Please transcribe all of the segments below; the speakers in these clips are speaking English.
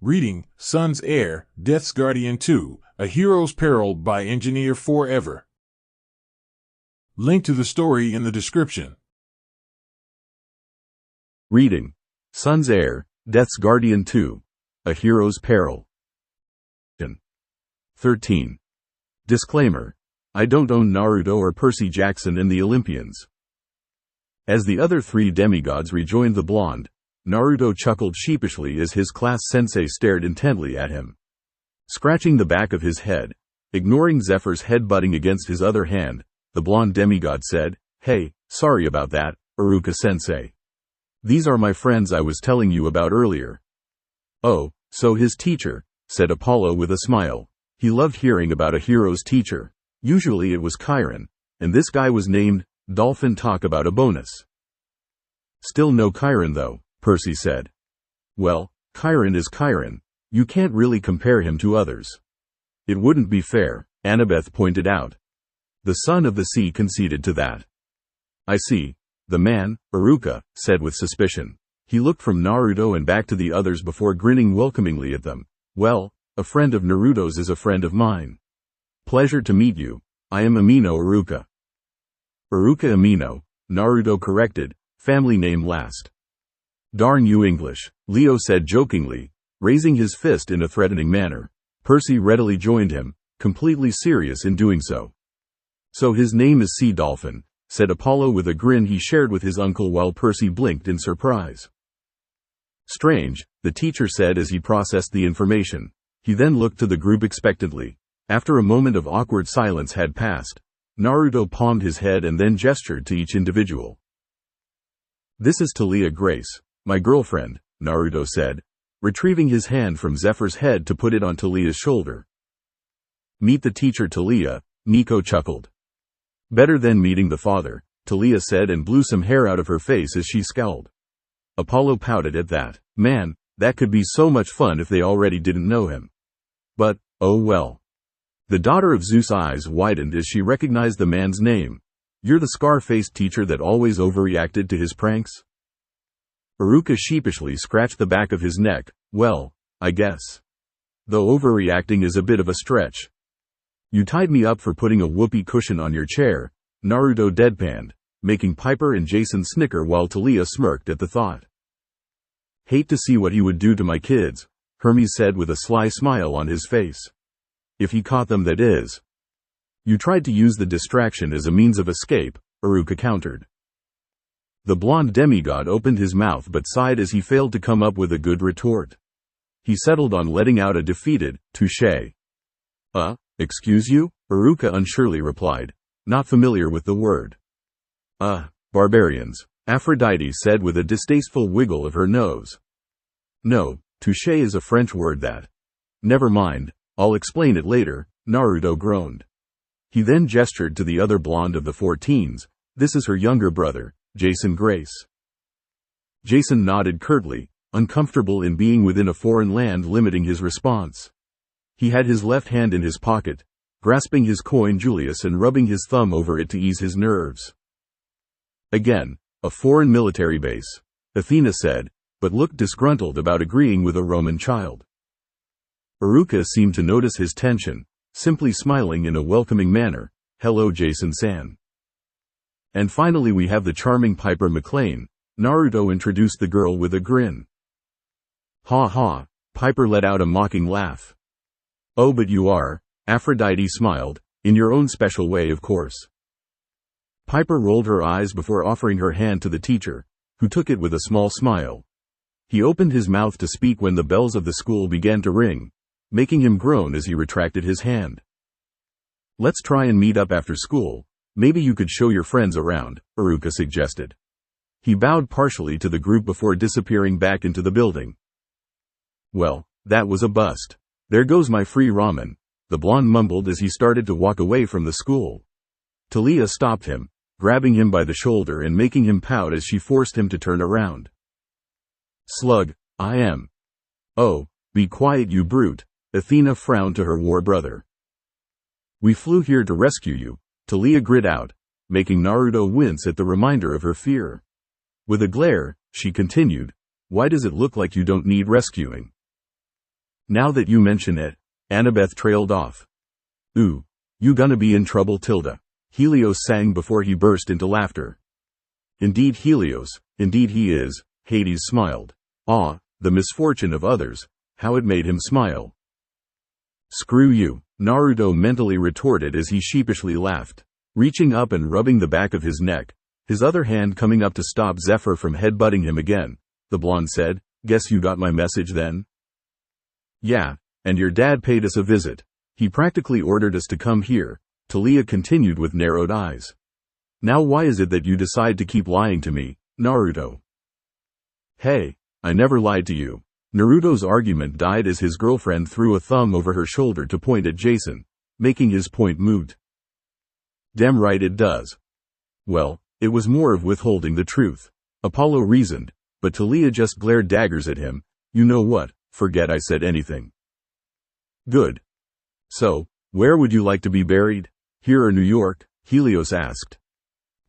Reading, Son's Heir, Death's Guardian 2, A Hero's Peril by Engineer Forever. Link to the story in the description. Reading, Son's Heir, Death's Guardian 2, A Hero's Peril. 13. Disclaimer. I don't own Naruto or Percy Jackson and the Olympians. As the other three demigods rejoined the blonde, Naruto chuckled sheepishly as his class sensei stared intently at him. Scratching the back of his head, ignoring Zephyr's head-butting against his other hand, the blonde demigod said, "Hey, sorry about that, Iruka-sensei. These are my friends I was telling you about earlier." "Oh, so his teacher," said Apollo with a smile. He loved hearing about a hero's teacher. Usually it was Chiron, and this guy was named Dolphin. Talk about a bonus. "Still no Chiron though," Percy said. "Well, Chiron is Chiron. You can't really compare him to others." "It wouldn't be fair," Annabeth pointed out. The son of the sea conceded to that. "I see," the man, Iruka, said with suspicion. He looked from Naruto and back to the others before grinning welcomingly at them. "Well, a friend of Naruto's is a friend of mine. Pleasure to meet you. I am Amino Iruka." "Iruka Amino," Naruto corrected, family name last. "Darn you English," Leo said jokingly, raising his fist in a threatening manner. Percy readily joined him, completely serious in doing so. "So his name is Sea Dolphin," said Apollo with a grin he shared with his uncle while Percy blinked in surprise. "Strange," the teacher said as he processed the information. He then looked to the group expectantly. After a moment of awkward silence had passed, Naruto palmed his head and then gestured to each individual. "This is Talia Grace, my girlfriend," Naruto said, retrieving his hand from Zephyr's head to put it on Talia's shoulder. "Meet the teacher Talia," Nico chuckled. "Better than meeting the father," Talia said and blew some hair out of her face as she scowled. Apollo pouted at that. Man, that could be so much fun if they already didn't know him. But, oh well. The daughter of Zeus' eyes widened as she recognized the man's name. "You're the scar-faced teacher that always overreacted to his pranks?" Iruka sheepishly scratched the back of his neck. "Well, I guess. Though overreacting is a bit of a stretch." "You tied me up for putting a whoopee cushion on your chair," Naruto deadpanned, making Piper and Jason snicker while Talia smirked at the thought. "Hate to see what he would do to my kids," Hermes said with a sly smile on his face. "If he caught them, that is." "You tried to use the distraction as a means of escape," Iruka countered. The blonde demigod opened his mouth but sighed as he failed to come up with a good retort. He settled on letting out a defeated, "Touché." Excuse you?" Iruka unsurely replied, not familiar with the word. Barbarians," Aphrodite said with a distasteful wiggle of her nose. "No, touché is a French word that—" "Never mind, I'll explain it later," Naruto groaned. He then gestured to the other blonde of the 14s. "This is her younger brother, Jason Grace." Jason nodded curtly, uncomfortable in being within a foreign land limiting his response. He had his left hand in his pocket, grasping his coin Julius and rubbing his thumb over it to ease his nerves. "Again, a foreign military base," Athena said, but looked disgruntled about agreeing with a Roman child. Iruka seemed to notice his tension, simply smiling in a welcoming manner. "Hello Jason-san." "And finally we have the charming Piper McLean," Naruto introduced the girl with a grin. "Ha ha," Piper let out a mocking laugh. "Oh but you are," Aphrodite smiled, "in your own special way of course." Piper rolled her eyes before offering her hand to the teacher, who took it with a small smile. He opened his mouth to speak when the bells of the school began to ring, making him groan as he retracted his hand. "Let's try and meet up after school. Maybe you could show your friends around," Iruka suggested. He bowed partially to the group before disappearing back into the building. "Well, that was a bust. There goes my free ramen," the blonde mumbled as he started to walk away from the school. Talia stopped him, grabbing him by the shoulder and making him pout as she forced him to turn around. "Slug, I am." "Oh, be quiet you brute," Athena frowned to her war brother. "We flew here to rescue you," Talia grit out, making Naruto wince at the reminder of her fear. With a glare, she continued, "Why does it look like you don't need rescuing?" Now that you mention it, Annabeth trailed off. Ooh, you gonna be in trouble, Tilda, Helios sang before he burst into laughter. Indeed Helios, indeed he is, Hades smiled. Ah, the misfortune of others, how it made him smile. Screw you, Naruto mentally retorted as he sheepishly laughed. Reaching up and rubbing the back of his neck, his other hand coming up to stop Zephyr from headbutting him again, the blonde said, guess you got my message then? Yeah, and your dad paid us a visit. He practically ordered us to come here, Talia continued with narrowed eyes. Now why is it that you decide to keep lying to me, Naruto? Hey, I never lied to you. Naruto's argument died as his girlfriend threw a thumb over her shoulder to point at Jason, making his point moot. Damn right it does. Well, it was more of withholding the truth, Apollo reasoned, but Talia just glared daggers at him. You know what, forget I said anything. Good. So, where would you like to be buried? Here or New York? Helios asked.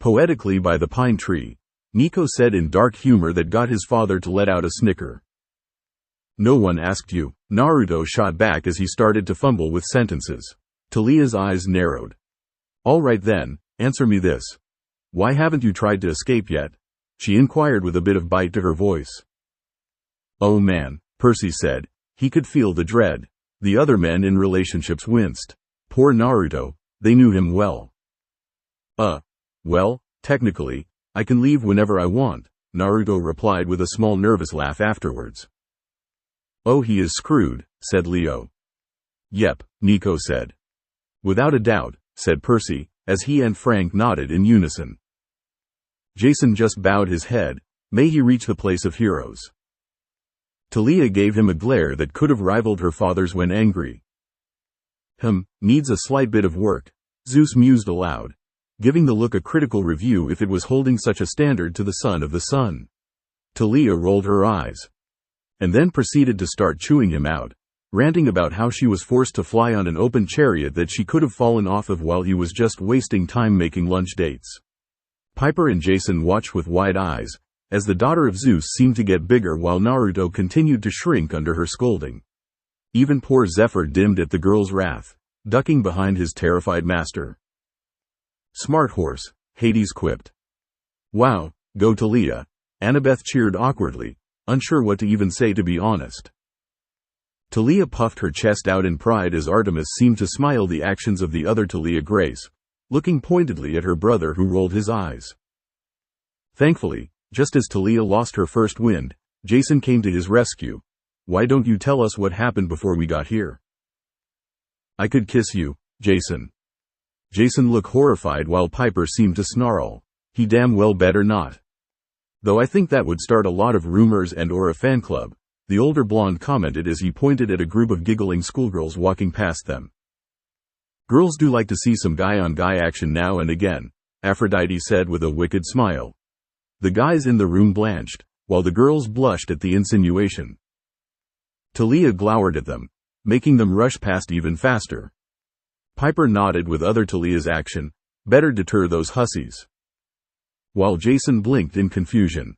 Poetically by the pine tree, Nico said in dark humor that got his father to let out a snicker. No one asked you, Naruto shot back as he started to fumble with sentences. Talia's eyes narrowed. All right then, answer me this. Why haven't you tried to escape yet? She inquired with a bit of bite to her voice. Oh man, Percy said. He could feel the dread. The other men in relationships winced. Poor Naruto, they knew him well. Well, technically, I can leave whenever I want, Naruto replied with a small nervous laugh afterwards. Oh, he is screwed, said Leo. Yep, Nico said. Without a doubt, said Percy, as he and Frank nodded in unison. Jason just bowed his head. May he reach the place of heroes. Talia gave him a glare that could have rivaled her father's when angry. Needs a slight bit of work, Zeus mused aloud, giving the look a critical review if it was holding such a standard to the son of the sun. Talia rolled her eyes. And then proceeded to start chewing him out, ranting about how she was forced to fly on an open chariot that she could have fallen off of while he was just wasting time making lunch dates. Piper and Jason watched with wide eyes, as the daughter of Zeus seemed to get bigger while Naruto continued to shrink under her scolding. Even poor Zephyr dimmed at the girl's wrath, ducking behind his terrified master. Smart horse, Hades quipped. Wow, go Talia, Annabeth cheered awkwardly, unsure what to even say to be honest. Talia puffed her chest out in pride as Artemis seemed to smile the actions of the other Talia Grace, looking pointedly at her brother who rolled his eyes. Thankfully, just as Talia lost her first wind, Jason came to his rescue. Why don't you tell us what happened before we got here? I could kiss you, Jason. Jason looked horrified while Piper seemed to snarl. He damn well better not. Though I think that would start a lot of rumors and or a fan club, the older blonde commented as he pointed at a group of giggling schoolgirls walking past them. Girls do like to see some guy-on-guy action now and again, Aphrodite said with a wicked smile. The guys in the room blanched, while the girls blushed at the insinuation. Talia glowered at them, making them rush past even faster. Piper nodded with other Talia's action, better deter those hussies. While Jason blinked in confusion.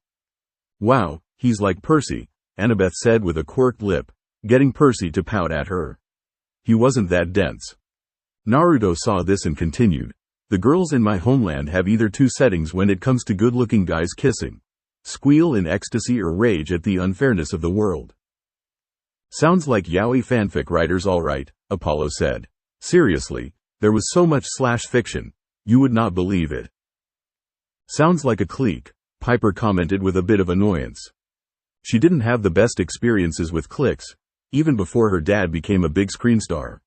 Wow, he's like Percy, Annabeth said with a quirked lip, getting Percy to pout at her. He wasn't that dense. Naruto saw this and continued. The girls in my homeland have either two settings when it comes to good-looking guys kissing. Squeal in ecstasy or rage at the unfairness of the world. Sounds like yaoi fanfic writers alright, Apollo said. Seriously, there was so much /fiction, you would not believe it. Sounds like a clique, Piper commented with a bit of annoyance. She didn't have the best experiences with cliques, even before her dad became a big screen star.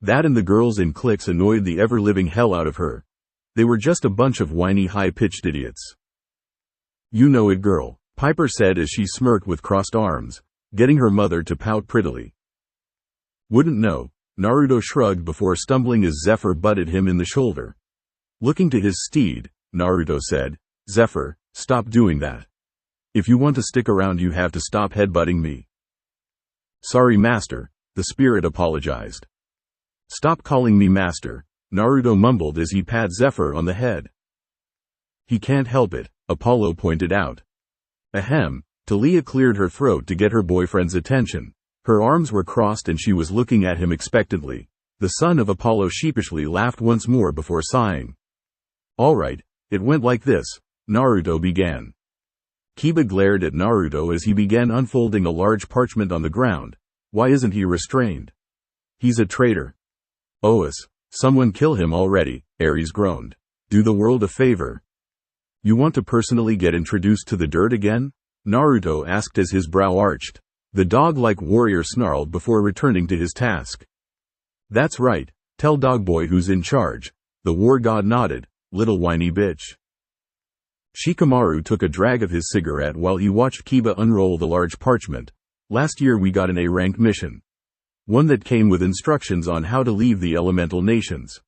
That and the girls in cliques annoyed the ever-living hell out of her. They were just a bunch of whiny high-pitched idiots. You know it, girl, Piper said as she smirked with crossed arms, getting her mother to pout prettily. Wouldn't know, Naruto shrugged before stumbling as Zephyr butted him in the shoulder. Looking to his steed, Naruto said, Zephyr, stop doing that. If you want to stick around you have to stop headbutting me. Sorry master, the spirit apologized. Stop calling me master, Naruto mumbled as he pat Zephyr on the head. He can't help it, Apollo pointed out. Ahem, Talia cleared her throat to get her boyfriend's attention. Her arms were crossed and she was looking at him expectantly. The son of Apollo sheepishly laughed once more before sighing. "All right, it went like this," Naruto began. Kiba glared at Naruto as he began unfolding a large parchment on the ground. "Why isn't he restrained? He's a traitor." "Oas, someone kill him already," Ares groaned. "Do the world a favor." "You want to personally get introduced to the dirt again?" Naruto asked as his brow arched. The dog-like warrior snarled before returning to his task. "That's right, tell Dogboy who's in charge." The war god nodded. "Little whiny bitch." Shikamaru took a drag of his cigarette while he watched Kiba unroll the large parchment. "Last year we got an A-rank mission. One that came with instructions on how to leave the elemental nations."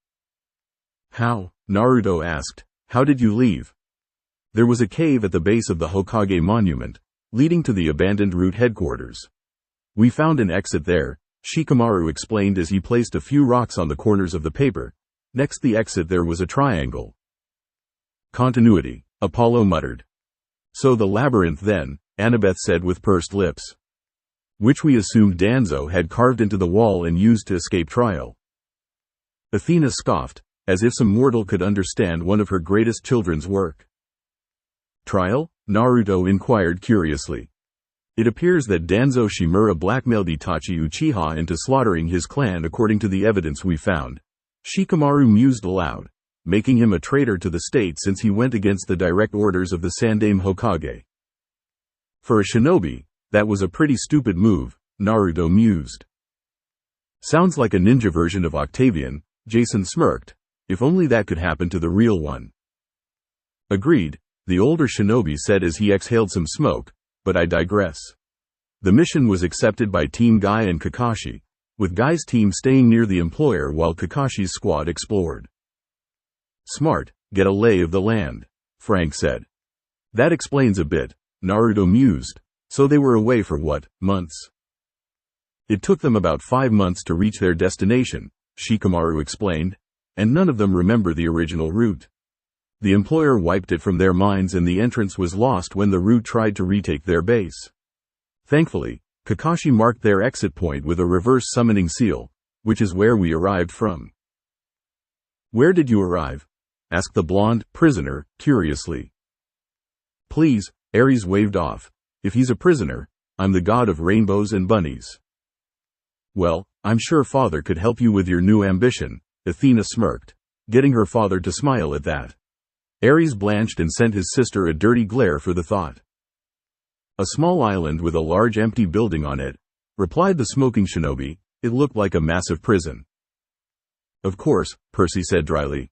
"How?" Naruto asked. "How did you leave?" "There was a cave at the base of the Hokage monument, leading to the abandoned route headquarters. We found an exit there," Shikamaru explained as he placed a few rocks on the corners of the paper. "Next the exit there was a triangle." "Continuity," Apollo muttered. "So the labyrinth then," Annabeth said with pursed lips. "Which we assumed Danzo had carved into the wall and used to escape trial." Athena scoffed, as if some mortal could understand one of her greatest children's work. "Trial?" Naruto inquired curiously. "It appears that Danzo Shimura blackmailed Itachi Uchiha into slaughtering his clan according to the evidence we found." Shikamaru mused aloud, "making him a traitor to the state since he went against the direct orders of the Sandaime Hokage. For a shinobi, that was a pretty stupid move," Naruto mused. "Sounds like a ninja version of Octavian," Jason smirked. "If only that could happen to the real one." "Agreed," the older shinobi said as he exhaled some smoke, "but I digress." The mission was accepted by Team Guy and Kakashi, with Guy's team staying near the employer while Kakashi's squad explored. "Smart, get a lay of the land," Frank said. "That explains a bit," Naruto mused. "So they were away for what, months?" "It took them about 5 months to reach their destination," Shikamaru explained, "and none of them remember the original route. The employer wiped it from their minds and the entrance was lost when the route tried to retake their base. Thankfully, Kakashi marked their exit point with a reverse summoning seal, which is where we arrived from." "Where did you arrive?" asked the blonde prisoner, curiously. "Please," Ares waved off. "If he's a prisoner, I'm the god of rainbows and bunnies." "Well, I'm sure father could help you with your new ambition," Athena smirked, getting her father to smile at that. Ares blanched and sent his sister a dirty glare for the thought. "A small island with a large empty building on it," replied the smoking shinobi. "It looked like a massive prison." "Of course," Percy said dryly.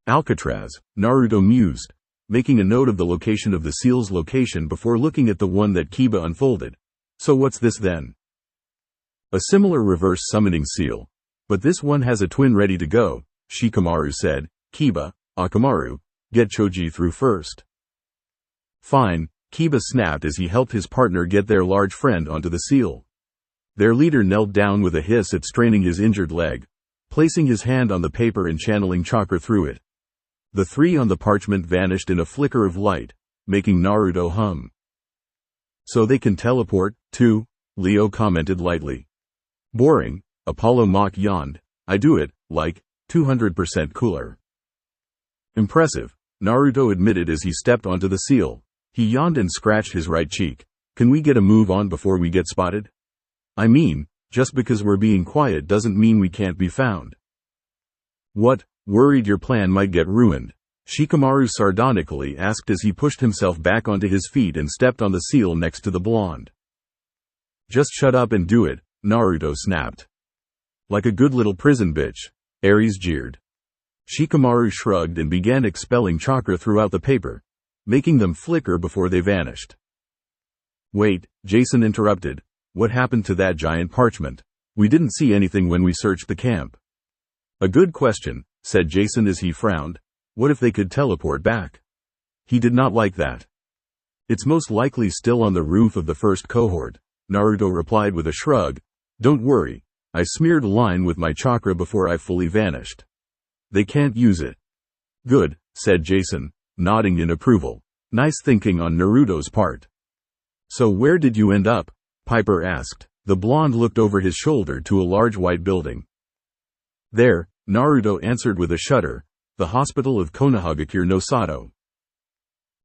"Alcatraz," Naruto mused, making a note of the location of the seal's location before looking at the one that Kiba unfolded. "So what's this then?" "A similar reverse summoning seal. But this one has a twin ready to go," Shikamaru said. "Kiba, Akamaru, get Choji through first." "Fine," Kiba snapped as he helped his partner get their large friend onto the seal. Their leader knelt down with a hiss at straining his injured leg, placing his hand on the paper and channeling chakra through it. The 3 on the parchment vanished in a flicker of light, making Naruto hum. "So they can teleport, too?" Leo commented lightly. "Boring," Apollo mock yawned. "I do it, like, 200% cooler." "Impressive," Naruto admitted as he stepped onto the seal. He yawned and scratched his right cheek. "Can we get a move on before we get spotted? I mean, just because we're being quiet doesn't mean we can't be found." "What, worried your plan might get ruined?" Shikamaru sardonically asked as he pushed himself back onto his feet and stepped on the seal next to the blonde. "Just shut up and do it," Naruto snapped. "Like a good little prison bitch," Ares jeered. Shikamaru shrugged and began expelling chakra throughout the paper, making them flicker before they vanished. "Wait," Jason interrupted. "What happened to that giant parchment? We didn't see anything when we searched the camp." "A good question," said Jason as he frowned. "What if they could teleport back?" He did not like that. "It's most likely still on the roof of the first cohort," Naruto replied with a shrug. "Don't worry, I smeared a line with my chakra before I fully vanished. They can't use it." "Good," said Jason, nodding in approval. "Nice thinking on Naruto's part." "So where did you end up?" Piper asked. The blonde looked over his shoulder to a large white building. There, Naruto answered with a shudder, the hospital of Konohagakure no Sato.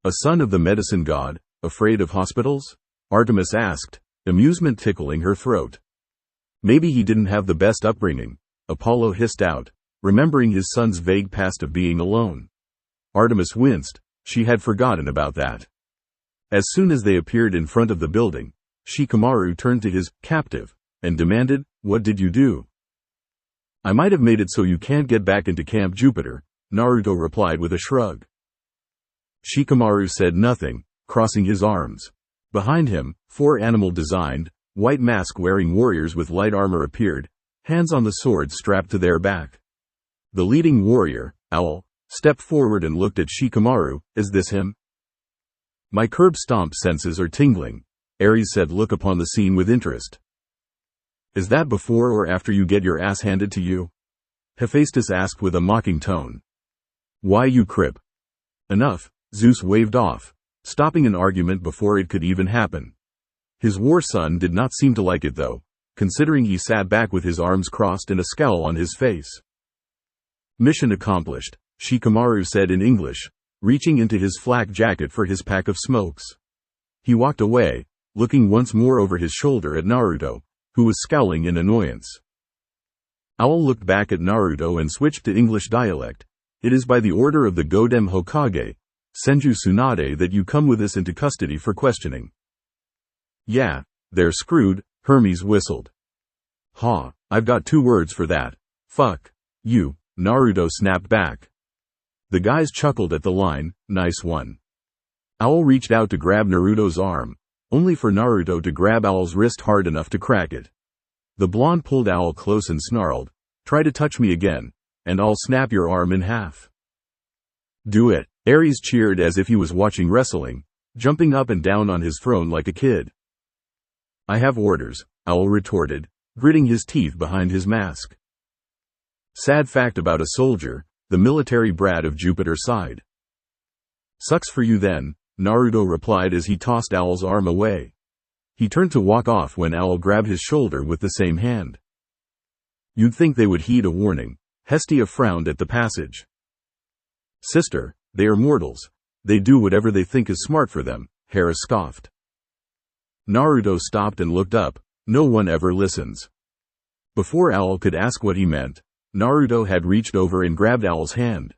A son of the medicine god, afraid of hospitals? Artemis asked, amusement tickling her throat. Maybe he didn't have the best upbringing, Apollo hissed out, remembering his son's vague past of being alone. Artemis winced, she had forgotten about that. As soon as they appeared in front of the building, Shikamaru turned to his captive and demanded, "What did you do?" "I might have made it so you can't get back into Camp Jupiter," Naruto replied with a shrug. Shikamaru said nothing, crossing his arms. Behind him, 4 animal-designed, white mask-wearing warriors with light armor appeared, hands on the swords strapped to their back. The leading warrior, Owl, stepped forward and looked at Shikamaru. "Is this him?" "My curb stomp senses are tingling," Ares said. "Look upon the scene with interest." "Is that before or after you get your ass handed to you?" Hephaestus asked with a mocking tone. "Why, you crip." "Enough," Zeus waved off, stopping an argument before it could even happen. His war son did not seem to like it though, considering he sat back with his arms crossed and a scowl on his face. "Mission accomplished," Shikamaru said in English, reaching into his flak jacket for his pack of smokes. He walked away, looking once more over his shoulder at Naruto, who was scowling in annoyance. Owl looked back at Naruto and switched to English dialect. "It is by the order of the Godem Hokage, Senju Tsunade, that you come with us into custody for questioning." "Yeah, they're screwed," Hermes whistled. "Ha, I've got 2 words for that. Fuck you," Naruto snapped back. The guys chuckled at the line, "Nice one." Owl reached out to grab Naruto's arm, only for Naruto to grab Owl's wrist hard enough to crack it. The blonde pulled Owl close and snarled, "Try to touch me again, and I'll snap your arm in half." "Do it," Ares cheered as if he was watching wrestling, jumping up and down on his throne like a kid. "I have orders," Owl retorted, gritting his teeth behind his mask. Sad fact about a soldier, the military brat of Jupiter sighed. "Sucks for you then," Naruto replied as he tossed Owl's arm away. He turned to walk off when Owl grabbed his shoulder with the same hand. "You'd think they would heed a warning." Hestia frowned at the passage. "Sister, they are mortals. They do whatever they think is smart for them," Hera scoffed. Naruto stopped and looked up. No one ever listens. Before Owl could ask what he meant, Naruto had reached over and grabbed Owl's hand.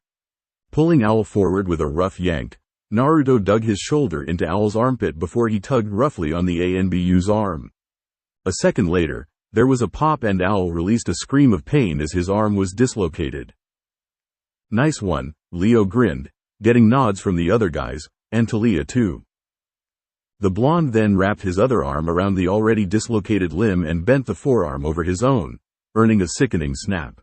Pulling Owl forward with a rough yank, Naruto dug his shoulder into Owl's armpit before he tugged roughly on the ANBU's arm. A second later, there was a pop and Owl released a scream of pain as his arm was dislocated. "Nice one," Leo grinned, getting nods from the other guys, and Talia too. The blonde then wrapped his other arm around the already dislocated limb and bent the forearm over his own, earning a sickening snap.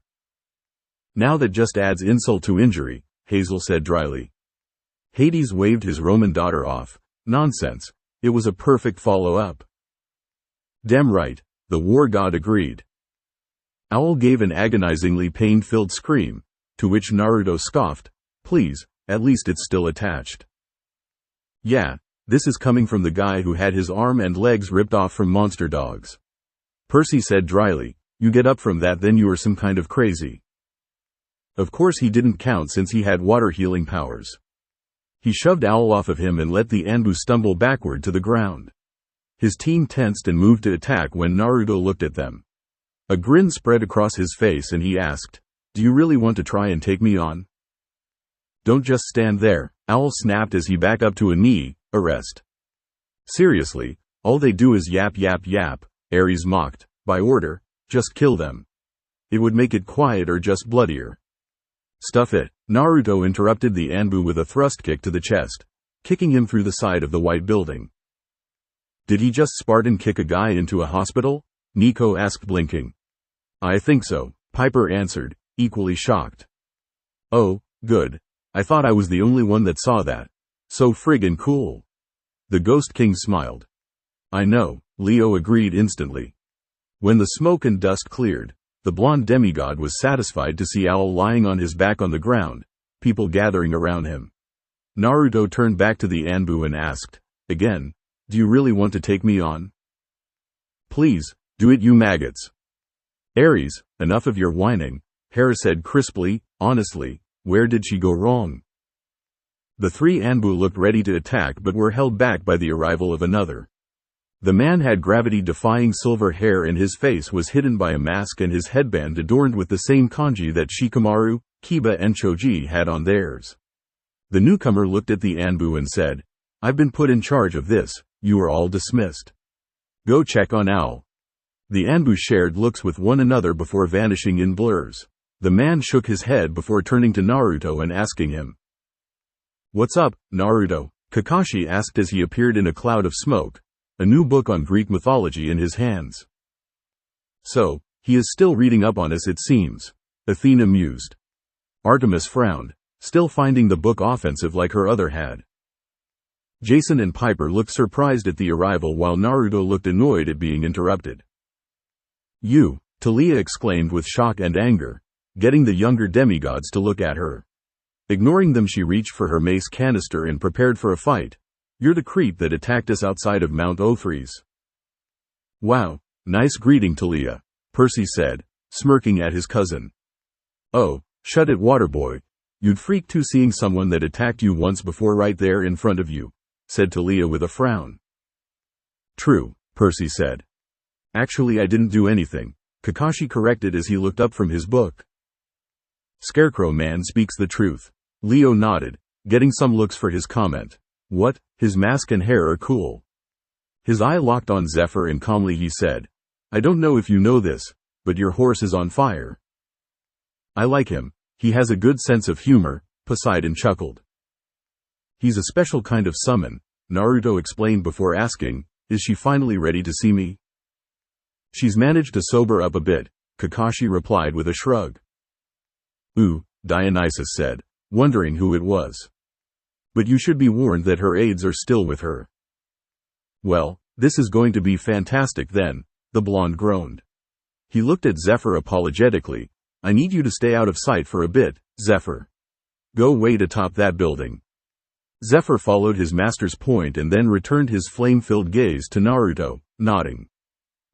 "Now that just adds insult to injury," Hazel said dryly. Hades waved his Roman daughter off. "Nonsense, it was a perfect follow-up." "Damn right," the war god agreed. Owl gave an agonizingly pain-filled scream, to which Naruto scoffed, "Please, at least it's still attached." "Yeah, this is coming from the guy who had his arm and legs ripped off from monster dogs." Percy said dryly, "You get up from that, then you are some kind of crazy." Of course he didn't count since he had water healing powers. He shoved Owl off of him and let the Anbu stumble backward to the ground. His team tensed and moved to attack when Naruto looked at them. A grin spread across his face and he asked, "Do you really want to try and take me on?" "Don't just stand there," Owl snapped as he backed up to a knee. "Arrest." "Seriously, all they do is yap yap yap," Ares mocked. "By order, just kill them. It would make it quiet or just bloodier." "Stuff it," Naruto interrupted the Anbu with a thrust kick to the chest, kicking him through the side of the white building. "Did he just Spartan kick a guy into a hospital?" Nico asked blinking. "I think so," Piper answered, equally shocked. "Oh, good. I thought I was the only one that saw that. So friggin' cool." The Ghost King smiled. "I know," Leo agreed instantly. When the smoke and dust cleared, the blonde demigod was satisfied to see Owl lying on his back on the ground, people gathering around him. Naruto turned back to the Anbu and asked, again, "Do you really want to take me on?" "Please," Do it, you maggots. Ares, enough of your whining, Heir said crisply. Honestly, where did she go wrong? The three Anbu looked ready to attack but were held back by the arrival of another. The man had gravity-defying silver hair and his face was hidden by a mask and his headband adorned with the same kanji that Shikamaru, Kiba and Choji had on theirs. The newcomer looked at the Anbu and said, I've been put in charge of this, you are all dismissed. Go check on Owl. The Anbu shared looks with one another before vanishing in blurs. The man shook his head before turning to Naruto and asking him, What's up, Naruto? Kakashi asked as he appeared in a cloud of smoke, a new book on Greek mythology in his hands. So, he is still reading up on us, it seems, Athena mused. Artemis frowned, still finding the book offensive like her other had. Jason and Piper looked surprised at the arrival while Naruto looked annoyed at being interrupted. You, Talia exclaimed with shock and anger, getting the younger demigods to look at her. Ignoring them, she reached for her mace canister and prepared for a fight. You're the creep that attacked us outside of Mount Othries. Wow, nice greeting, Talia, Percy said, smirking at his cousin. Oh, shut it, Waterboy. You'd freak too seeing someone that attacked you once before right there in front of you, said Talia with a frown. True, Percy said. Actually, I didn't do anything, Kakashi corrected as he looked up from his book. Scarecrow Man speaks the truth. Leo nodded, getting some looks for his comment. What? His mask and hair are cool. His eye locked on Zephyr and calmly he said, I don't know if you know this, but your horse is on fire. I like him. He has a good sense of humor, Poseidon chuckled. He's a special kind of summon, Naruto explained before asking, is she finally ready to see me? She's managed to sober up a bit, Kakashi replied with a shrug. Ooh, Dionysus said, wondering who it was. But you should be warned that her aides are still with her. Well, this is going to be fantastic then, the blonde groaned. He looked at Zephyr apologetically. I need you to stay out of sight for a bit, Zephyr. Go wait atop that building. Zephyr followed his master's point and then returned his flame-filled gaze to Naruto, nodding.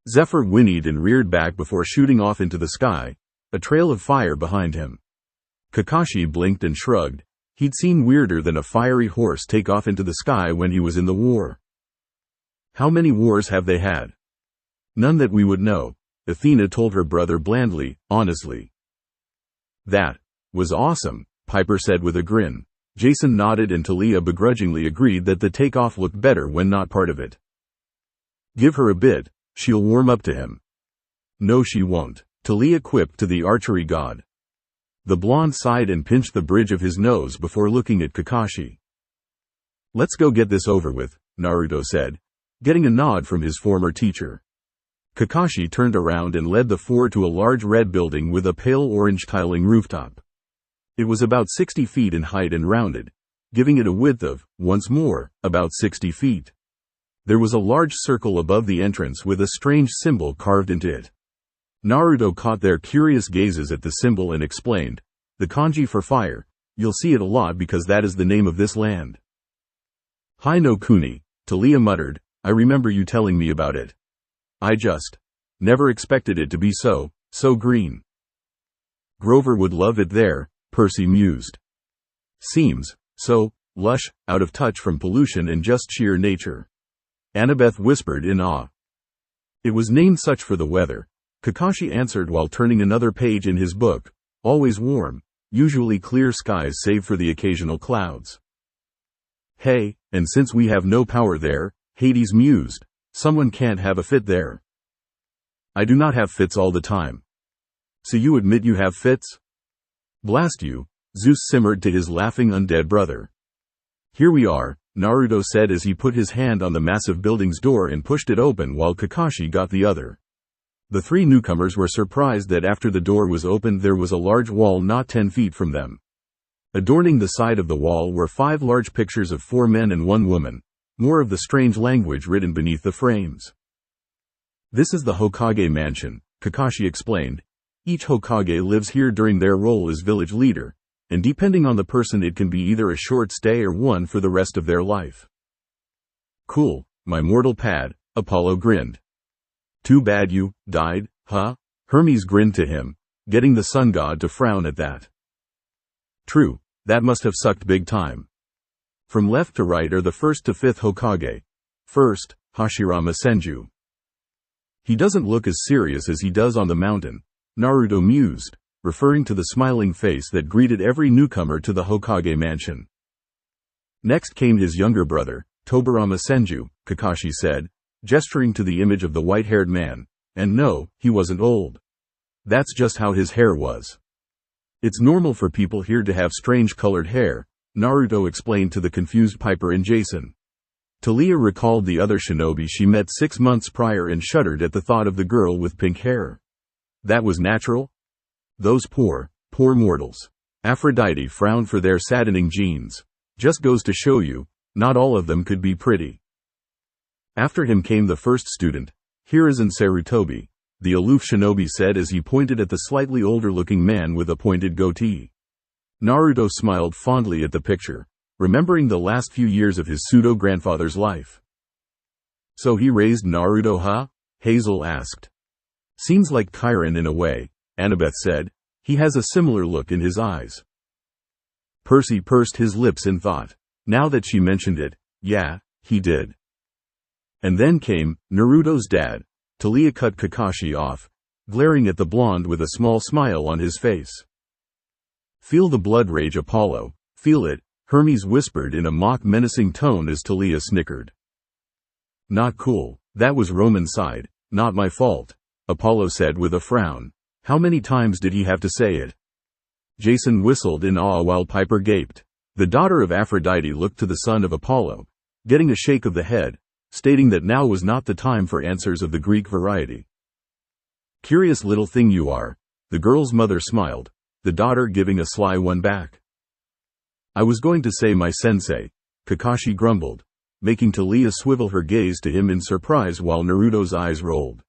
Zephyr whinnied and reared back before shooting off into the sky, a trail of fire behind him. Kakashi blinked and shrugged. He'd seen weirder than a fiery horse take off into the sky when he was in the war. How many wars have they had? None that we would know, Athena told her brother blandly, honestly. That was awesome, Piper said with a grin. Jason nodded and Talia begrudgingly agreed that the takeoff looked better when not part of it. Give her a bit, she'll warm up to him. No, she won't, Talia quipped to the archery god. The blonde sighed and pinched the bridge of his nose before looking at Kakashi. Let's go get this over with, Naruto said, getting a nod from his former teacher. Kakashi turned around and led the four to a large red building with a pale orange tiling rooftop. It was about 60 feet in height and rounded, giving it a width of, once more, about 60 feet. There was a large circle above the entrance with a strange symbol carved into it. Naruto caught their curious gazes at the symbol and explained, the kanji for fire, you'll see it a lot because that is the name of this land. Hai no Kuni, Talia muttered, I remember you telling me about it. I just never expected it to be so green. Grover would love it there, Percy mused. Seems so lush, out of touch from pollution and just sheer nature. Annabeth whispered in awe. It was named such for the weather, Kakashi answered while turning another page in his book. Always warm, usually clear skies save for the occasional clouds. Hey, and since we have no power there, Hades mused, someone can't have a fit there. I do not have fits all the time. So you admit you have fits? Blast you, Zeus simmered to his laughing undead brother. Here we are, Naruto said as he put his hand on the massive building's door and pushed it open while Kakashi got the other. The three newcomers were surprised that after the door was opened there was a large wall not 10 feet from them. Adorning the side of the wall were 5 large pictures of 4 men and 1 woman, more of the strange language written beneath the frames. This is the Hokage mansion, Kakashi explained. Each Hokage lives here during their role as village leader, and depending on the person it can be either a short stay or one for the rest of their life. Cool, my mortal pad, Apollo grinned. Too bad you died, huh? Hermes grinned to him, getting the sun god to frown at that. True, that must have sucked big time. From left to right are the 1st to 5th Hokage. First, Hashirama Senju. He doesn't look as serious as he does on the mountain, Naruto mused, referring to the smiling face that greeted every newcomer to the Hokage mansion. Next came his younger brother, Tobirama Senju, Kakashi said, gesturing to the image of the white-haired man, and no, he wasn't old. That's just how his hair was. It's normal for people here to have strange colored hair, Naruto explained to the confused Piper and Jason. Taliah recalled the other shinobi she met 6 months prior and shuddered at the thought of the girl with pink hair. That was natural? Those poor mortals. Aphrodite frowned for their saddening genes. Just goes to show you, not all of them could be pretty. After him came the first student, Hiruzen Sarutobi, the aloof shinobi said as he pointed at the slightly older-looking man with a pointed goatee. Naruto smiled fondly at the picture, remembering the last few years of his pseudo-grandfather's life. So he raised Naruto, huh? Hazel asked. Seems like Chiron in a way, Annabeth said. He has a similar look in his eyes. Percy pursed his lips in thought. Now that she mentioned it, yeah, he did. And then came Naruto's dad. Taliah cut Kakashi off, glaring at the blonde with a small smile on his face. Feel the blood rage, Apollo. Feel it, Hermes whispered in a mock menacing tone as Taliah snickered. Not cool. That was Roman's side, not my fault, Apollo said with a frown. How many times did he have to say it? Jason whistled in awe while Piper gaped. The daughter of Aphrodite looked to the son of Apollo, getting a shake of the head, stating that now was not the time for answers of the Greek variety. Curious little thing you are, the girl's mother smiled, the daughter giving a sly one back. I was going to say my sensei, Kakashi grumbled, making Taliah swivel her gaze to him in surprise while Naruto's eyes rolled.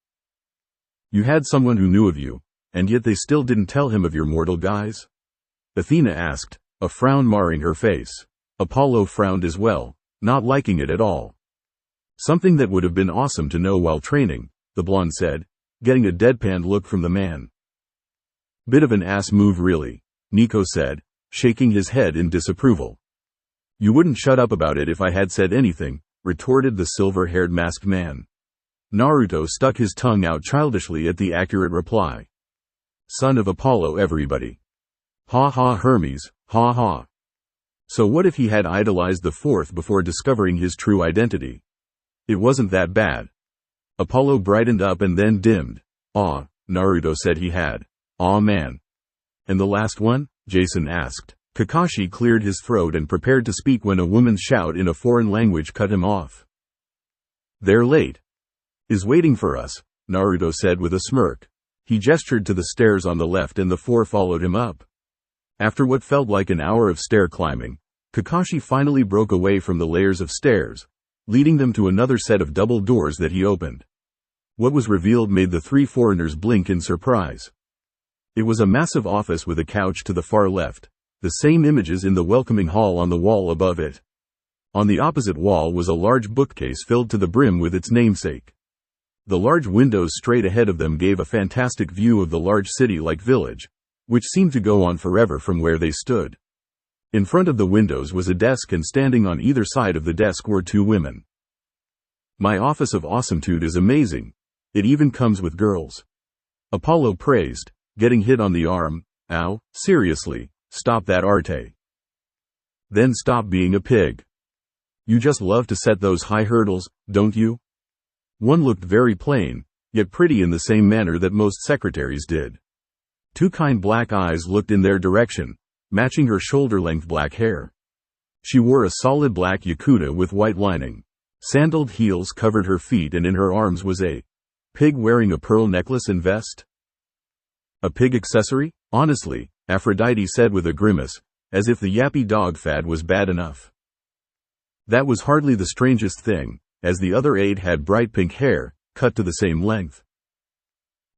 You had someone who knew of you, and yet they still didn't tell him of your mortal guise? Athena asked, a frown marring her face. Apollo frowned as well, not liking it at all. Something that would have been awesome to know while training, the blonde said, getting a deadpan look from the man. Bit of an ass move really, Nico said, shaking his head in disapproval. You wouldn't shut up about it if I had said anything, retorted the silver-haired masked man. Naruto stuck his tongue out childishly at the accurate reply. Son of Apollo everybody. Ha ha Hermes, ha ha. So what if he had idolized the fourth before discovering his true identity? It wasn't that bad. Apollo brightened up and then dimmed. Aw, Naruto said he had. Aw man. And the last one? Jason asked. Kakashi cleared his throat and prepared to speak when a woman's shout in a foreign language cut him off. They're late. Is waiting for us, Naruto said with a smirk. He gestured to the stairs on the left and the four followed him up. After what felt like an hour of stair climbing, Kakashi finally broke away from the layers of stairs, leading them to another set of double doors that he opened. What was revealed made the three foreigners blink in surprise. It was a massive office with a couch to the far left, the same images in the welcoming hall on the wall above it. On the opposite wall was a large bookcase filled to the brim with its namesake. The large windows straight ahead of them gave a fantastic view of the large city-like village, which seemed to go on forever from where they stood. In front of the windows was a desk and standing on either side of the desk were two women. My office of awesometude is amazing. It even comes with girls. Apollo praised, getting hit on the arm. Ow, seriously, stop that arte. Then stop being a pig. You just love to set those high hurdles, don't you? One looked very plain, yet pretty in the same manner that most secretaries did. Two kind black eyes looked in their direction, matching her shoulder-length black hair. She wore a solid black yukata with white lining. Sandaled heels covered her feet and in her arms was a pig wearing a pearl necklace and vest. A pig accessory? Honestly, Aphrodite said with a grimace, as if the yappy dog fad was bad enough. That was hardly the strangest thing, as the other aide had bright pink hair, cut to the same length.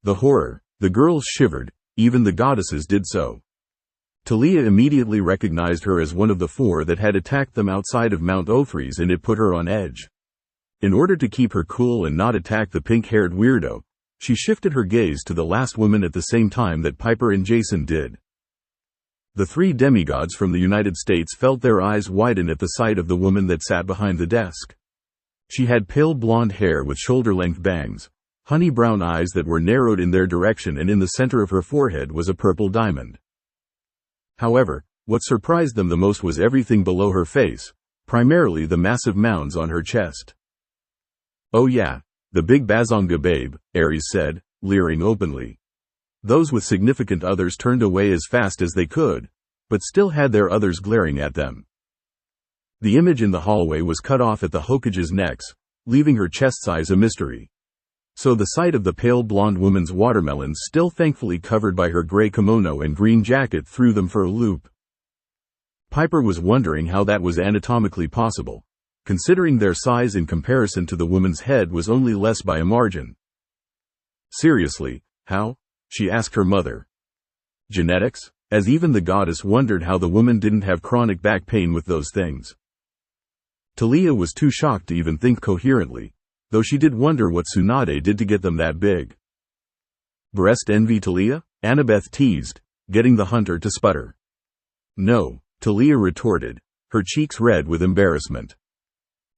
The horror, the girls shivered, even the goddesses did so. Taliah immediately recognized her as one of the four that had attacked them outside of Mount Othries and it put her on edge. In order to keep her cool and not attack the pink-haired weirdo, she shifted her gaze to the last woman at the same time that Piper and Jason did. The three demigods from the United States felt their eyes widen at the sight of the woman that sat behind the desk. She had pale blonde hair with shoulder-length bangs, honey brown eyes that were narrowed in their direction, and in the center of her forehead was a purple diamond. However, what surprised them the most was everything below her face, primarily the massive mounds on her chest. "Oh yeah, the big Bazonga babe," Ares said, leering openly. Those with significant others turned away as fast as they could, but still had their others glaring at them. The image in the hallway was cut off at the Hokage's necks, leaving her chest size a mystery. So the sight of the pale blonde woman's watermelons, still thankfully covered by her gray kimono and green jacket, threw them for a loop. Piper was wondering how that was anatomically possible, considering their size in comparison to the woman's head was only less by a margin. "Seriously, how?" she asked her mother. "Genetics?" As even the goddess wondered how the woman didn't have chronic back pain with those things. Talia was too shocked to even think coherently, though she did wonder what Tsunade did to get them that big. "Breast envy, Talia?" Annabeth teased, getting the hunter to sputter. "No," Talia retorted, her cheeks red with embarrassment.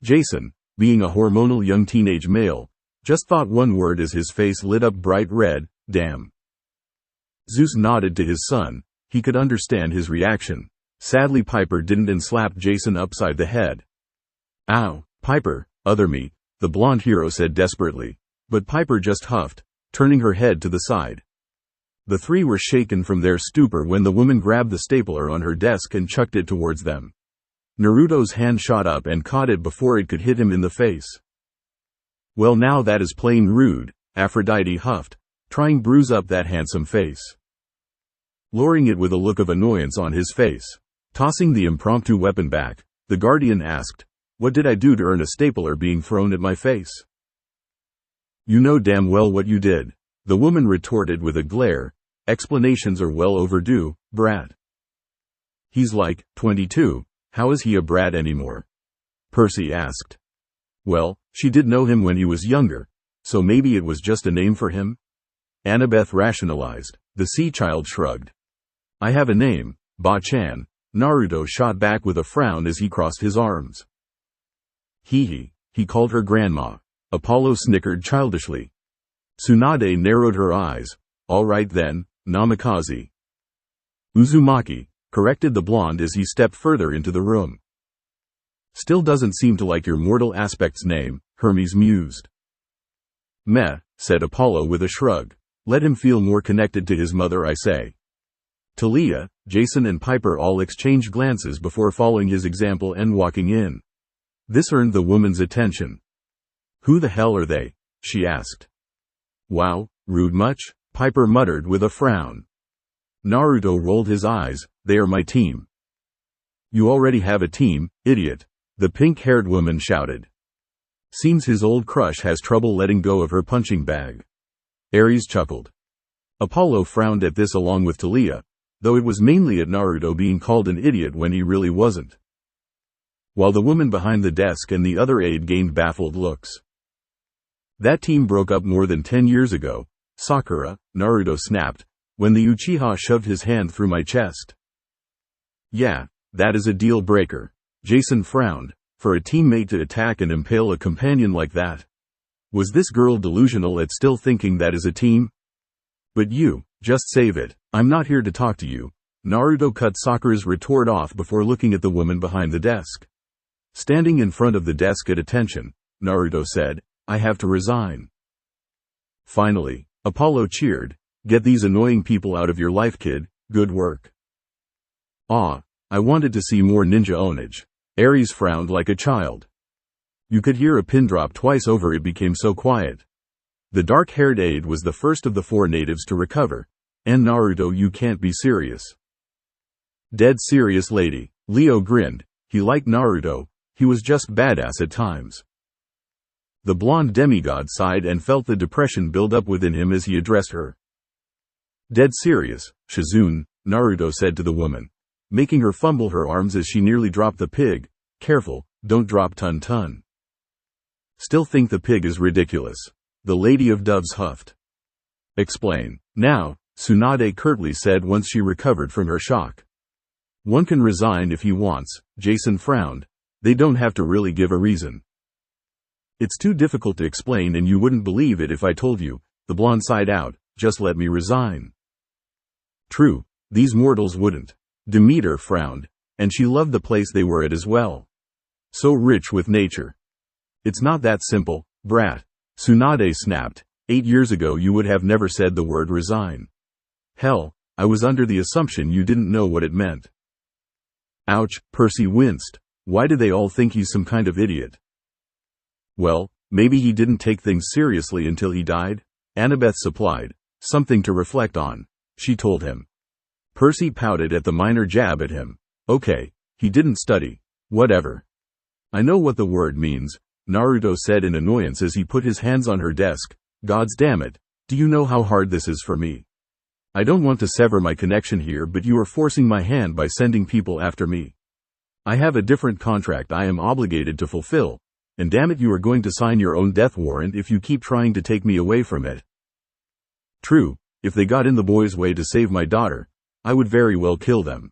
Jason, being a hormonal young teenage male, just thought one word as his face lit up bright red: damn. Zeus nodded to his son. He could understand his reaction. Sadly, Piper didn't, and slapped Jason upside the head. "Ow, Piper, other me," the blonde hero said desperately, but Piper just huffed, turning her head to the side. The three were shaken from their stupor when the woman grabbed the stapler on her desk and chucked it towards them. Naruto's hand shot up and caught it before it could hit him in the face. "Well, now that is plain rude," Aphrodite huffed, trying to bruise up that handsome face. Lowering it with a look of annoyance on his face, tossing the impromptu weapon back, the Guardian asked, "What did I do to earn a stapler being thrown at my face?" "You know damn well what you did," the woman retorted with a glare. "Explanations are well overdue, brat." "He's like 22, how is he a brat anymore?" Percy asked. "Well, she did know him when he was younger, so maybe it was just a name for him?" Annabeth rationalized. The sea child shrugged. "I have a name, Ba-chan," Naruto shot back with a frown as he crossed his arms. He called her grandma," Apollo snickered childishly. Tsunade narrowed her eyes. "All right then, Namikaze." "Uzumaki," corrected the blonde as he stepped further into the room. "Still doesn't seem to like your mortal aspect's name," Hermes mused. "Meh," said Apollo with a shrug. "Let him feel more connected to his mother, I say." Talia, Jason and Piper all exchanged glances before following his example and walking in. This earned the woman's attention. "Who the hell are they?" she asked. "Wow, rude much?" Piper muttered with a frown. Naruto rolled his eyes. "They are my team." "You already have a team, idiot," the pink-haired woman shouted. "Seems his old crush has trouble letting go of her punching bag." Ares chuckled. Apollo frowned at this along with Talia, though it was mainly at Naruto being called an idiot when he really wasn't. While the woman behind the desk and the other aide gained baffled looks. "That team broke up more than 10 years ago, Sakura," Naruto snapped, "when the Uchiha shoved his hand through my chest." "Yeah, that is a deal breaker." Jason frowned. For a teammate to attack and impale a companion like that? Was this girl delusional at still thinking that is a team? "But you, just save it. I'm not here to talk to you." Naruto cut Sakura's retort off before looking at the woman behind the desk. Standing in front of the desk at attention, Naruto said, "I have to resign." "Finally," Apollo cheered. "Get these annoying people out of your life, kid. Good work." "Aw, I wanted to see more ninja onage." Ares frowned like a child. You could hear a pin drop twice over, it became so quiet. The dark-haired aide was the first of the four natives to recover. "And Naruto, you can't be serious." "Dead serious, lady." Leo grinned. He liked Naruto. He was just badass at times. The blonde demigod sighed and felt the depression build up within him as he addressed her. "Dead serious, Shizune," Naruto said to the woman, making her fumble her arms as she nearly dropped the pig. "Careful, don't drop Tun Tun." Still think the pig is ridiculous. The Lady of Doves huffed. Explain. Now, Tsunade curtly said once she recovered from her shock. One can resign if he wants, Jason frowned. They don't have to really give a reason. It's too difficult to explain and you wouldn't believe it if I told you, the blonde sighed out, just let me resign. True, these mortals wouldn't. Demeter frowned, and she loved the place they were at as well. So rich with nature. It's not that simple, brat. Tsunade snapped. 8 years ago you would have never said the word resign. Hell, I was under the assumption you didn't know what it meant. Ouch, Percy winced. Why do they all think he's some kind of idiot? Well, maybe he didn't take things seriously until he died? Annabeth supplied. Something to reflect on, she told him. Percy pouted at the minor jab at him. Okay, he didn't study. Whatever. I know what the word means, Naruto said in annoyance as he put his hands on her desk. Gods damn it, do you know how hard this is for me? I don't want to sever my connection here, but you are forcing my hand by sending people after me. I have a different contract I am obligated to fulfill, and damn it you are going to sign your own death warrant if you keep trying to take me away from it. True, if they got in the boy's way to save my daughter, I would very well kill them.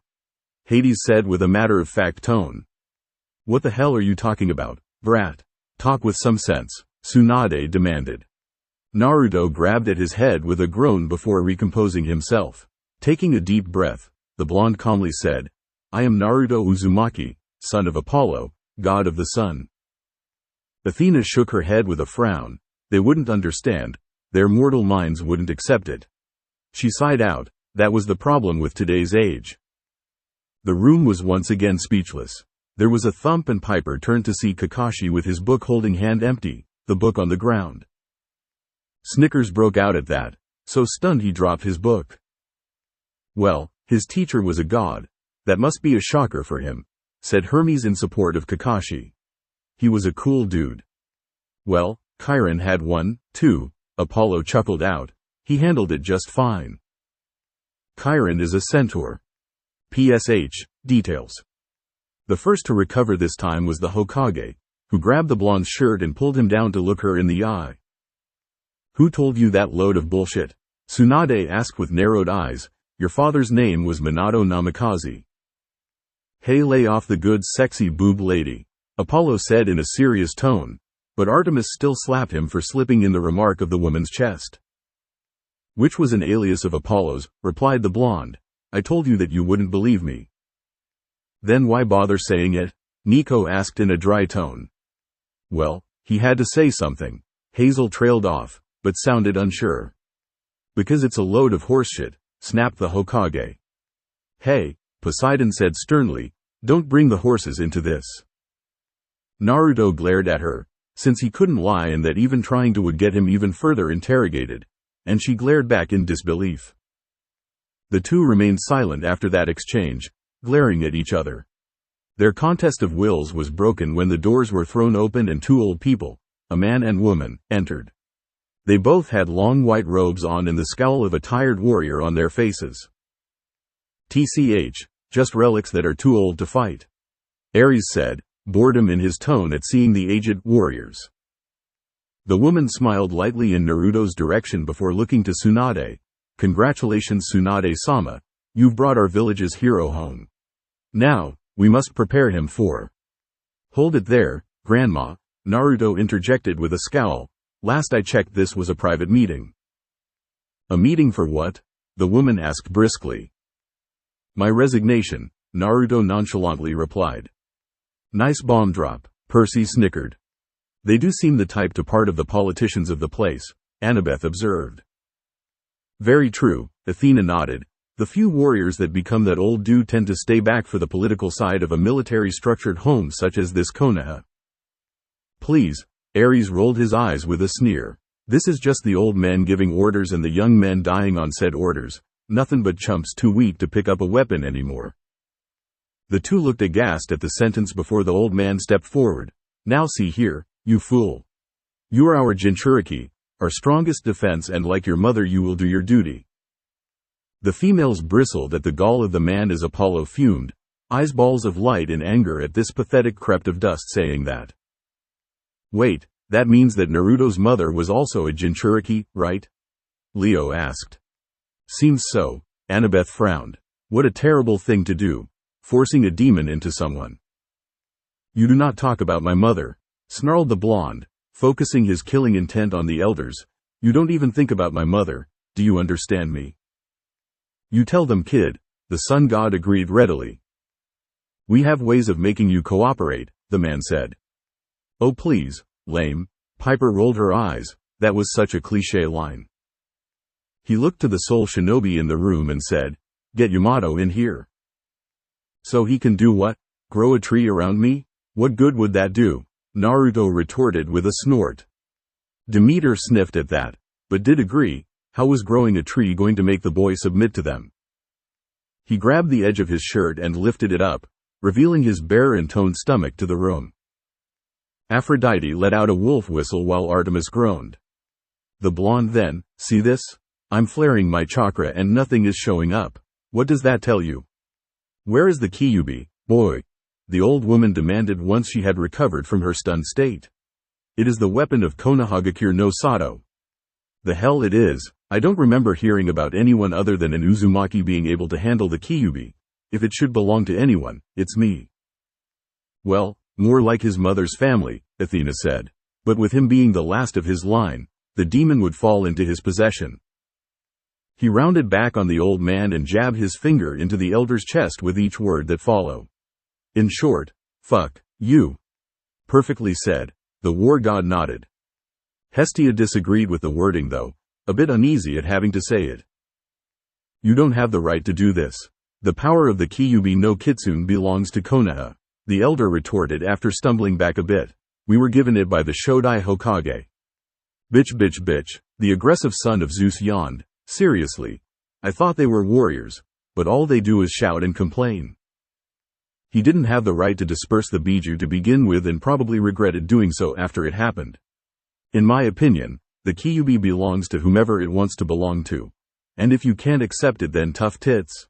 Hades said with a matter-of-fact tone. What the hell are you talking about, brat? Talk with some sense, Tsunade demanded. Naruto grabbed at his head with a groan before recomposing himself. Taking a deep breath, the blonde calmly said, I am Naruto Uzumaki, son of Apollo, god of the sun. Athena shook her head with a frown. They wouldn't understand. Their mortal minds wouldn't accept it. She sighed out. That was the problem with today's age. The room was once again speechless. There was a thump and Piper turned to see Kakashi with his book holding hand empty, the book on the ground. Snickers broke out at that, so stunned he dropped his book. Well, his teacher was a god. That must be a shocker for him, said Hermes in support of Kakashi. He was a cool dude. Well, Chiron had one, too, Apollo chuckled out. He handled it just fine. Chiron is a centaur. PSH, details. The first to recover this time was the Hokage, who grabbed the blonde's shirt and pulled him down to look her in the eye. Who told you that load of bullshit? Tsunade asked with narrowed eyes. Your father's name was Minato Namikaze. Hey, lay off the good sexy boob lady, Apollo said in a serious tone, but Artemis still slapped him for slipping in the remark of the woman's chest. Which was an alias of Apollo's, replied the blonde. I told you that you wouldn't believe me. Then why bother saying it? Nico asked in a dry tone. Well, he had to say something. Hazel trailed off, but sounded unsure. Because it's a load of horseshit, snapped the Hokage. Hey, Poseidon said sternly, don't bring the horses into this. Naruto glared at her, since he couldn't lie and that even trying to would get him even further interrogated, and she glared back in disbelief. The two remained silent after that exchange, glaring at each other. Their contest of wills was broken when the doors were thrown open and two old people, a man and woman, entered. They both had long white robes on and the scowl of a tired warrior on their faces. TCH, just relics that are too old to fight. Ares said, boredom in his tone at seeing the aged warriors. The woman smiled lightly in Naruto's direction before looking to Tsunade. Congratulations Tsunade-sama, you've brought our village's hero home. Now, we must prepare him for... Hold it there, Grandma, Naruto interjected with a scowl. Last I checked this was a private meeting. A meeting for what? The woman asked briskly. My resignation, Naruto nonchalantly replied. Nice bomb drop, Percy snickered. They do seem the type to part of the politicians of the place, Annabeth observed. Very true, Athena nodded. The few warriors that become that old do tend to stay back for the political side of a military-structured home such as this Konoha. Please, Ares rolled his eyes with a sneer. This is just the old men giving orders and the young men dying on said orders, nothing but chumps too weak to pick up a weapon anymore. The two looked aghast at the sentence before the old man stepped forward. Now see here, you fool. You are our Jinchuriki, our strongest defense, and like your mother you will do your duty. The females bristled at the gall of the man as Apollo fumed, eyes balls of light in anger at this pathetic crept of dust saying that. Wait, That means that Naruto's mother was also a Jinchuriki, right? Leo asked. Seems so. Annabeth frowned. What a terrible thing to do, forcing a demon into someone. You do not talk about my mother, snarled the blonde, focusing his killing intent on the elders. You don't even think about my mother, do you understand me? You tell them, kid, the sun god agreed readily. We have ways of making you cooperate, the man said. Oh please, lame. Piper rolled her eyes, that was such a cliché line. He looked to the sole shinobi in the room and said, get Yamato in here. So he can do what? Grow a tree around me? What good would that do? Naruto retorted with a snort. Demeter sniffed at that, but did agree. How was growing a tree going to make the boy submit to them? He grabbed the edge of his shirt and lifted it up, revealing his bare and toned stomach to the room. Aphrodite let out a wolf whistle while Artemis groaned. The blonde then, see this? I'm flaring my chakra and nothing is showing up. What does that tell you? Where is the Kyuubi, boy? The old woman demanded once she had recovered from her stunned state. It is the weapon of Konohagakure no Sato. The hell it is. I don't remember hearing about anyone other than an Uzumaki being able to handle the Kyuubi. If it should belong to anyone, it's me. Well, more like his mother's family, Athena said. But with him being the last of his line, the demon would fall into his possession. He rounded back on the old man and jabbed his finger into the elder's chest with each word that followed. In short, fuck you. Perfectly said. The war god nodded. Hestia disagreed with the wording though, a bit uneasy at having to say it. You don't have the right to do this. The power of the Kyuubi no Kitsune belongs to Konoha, the elder retorted after stumbling back a bit. We were given it by the Shodai Hokage. Bitch, the aggressive son of Zeus yawned. Seriously. I thought they were warriors, but all they do is shout and complain. He didn't have the right to disperse the Biju to begin with and probably regretted doing so after it happened. In my opinion, the Kyuubi belongs to whomever it wants to belong to. And if you can't accept it then tough tits.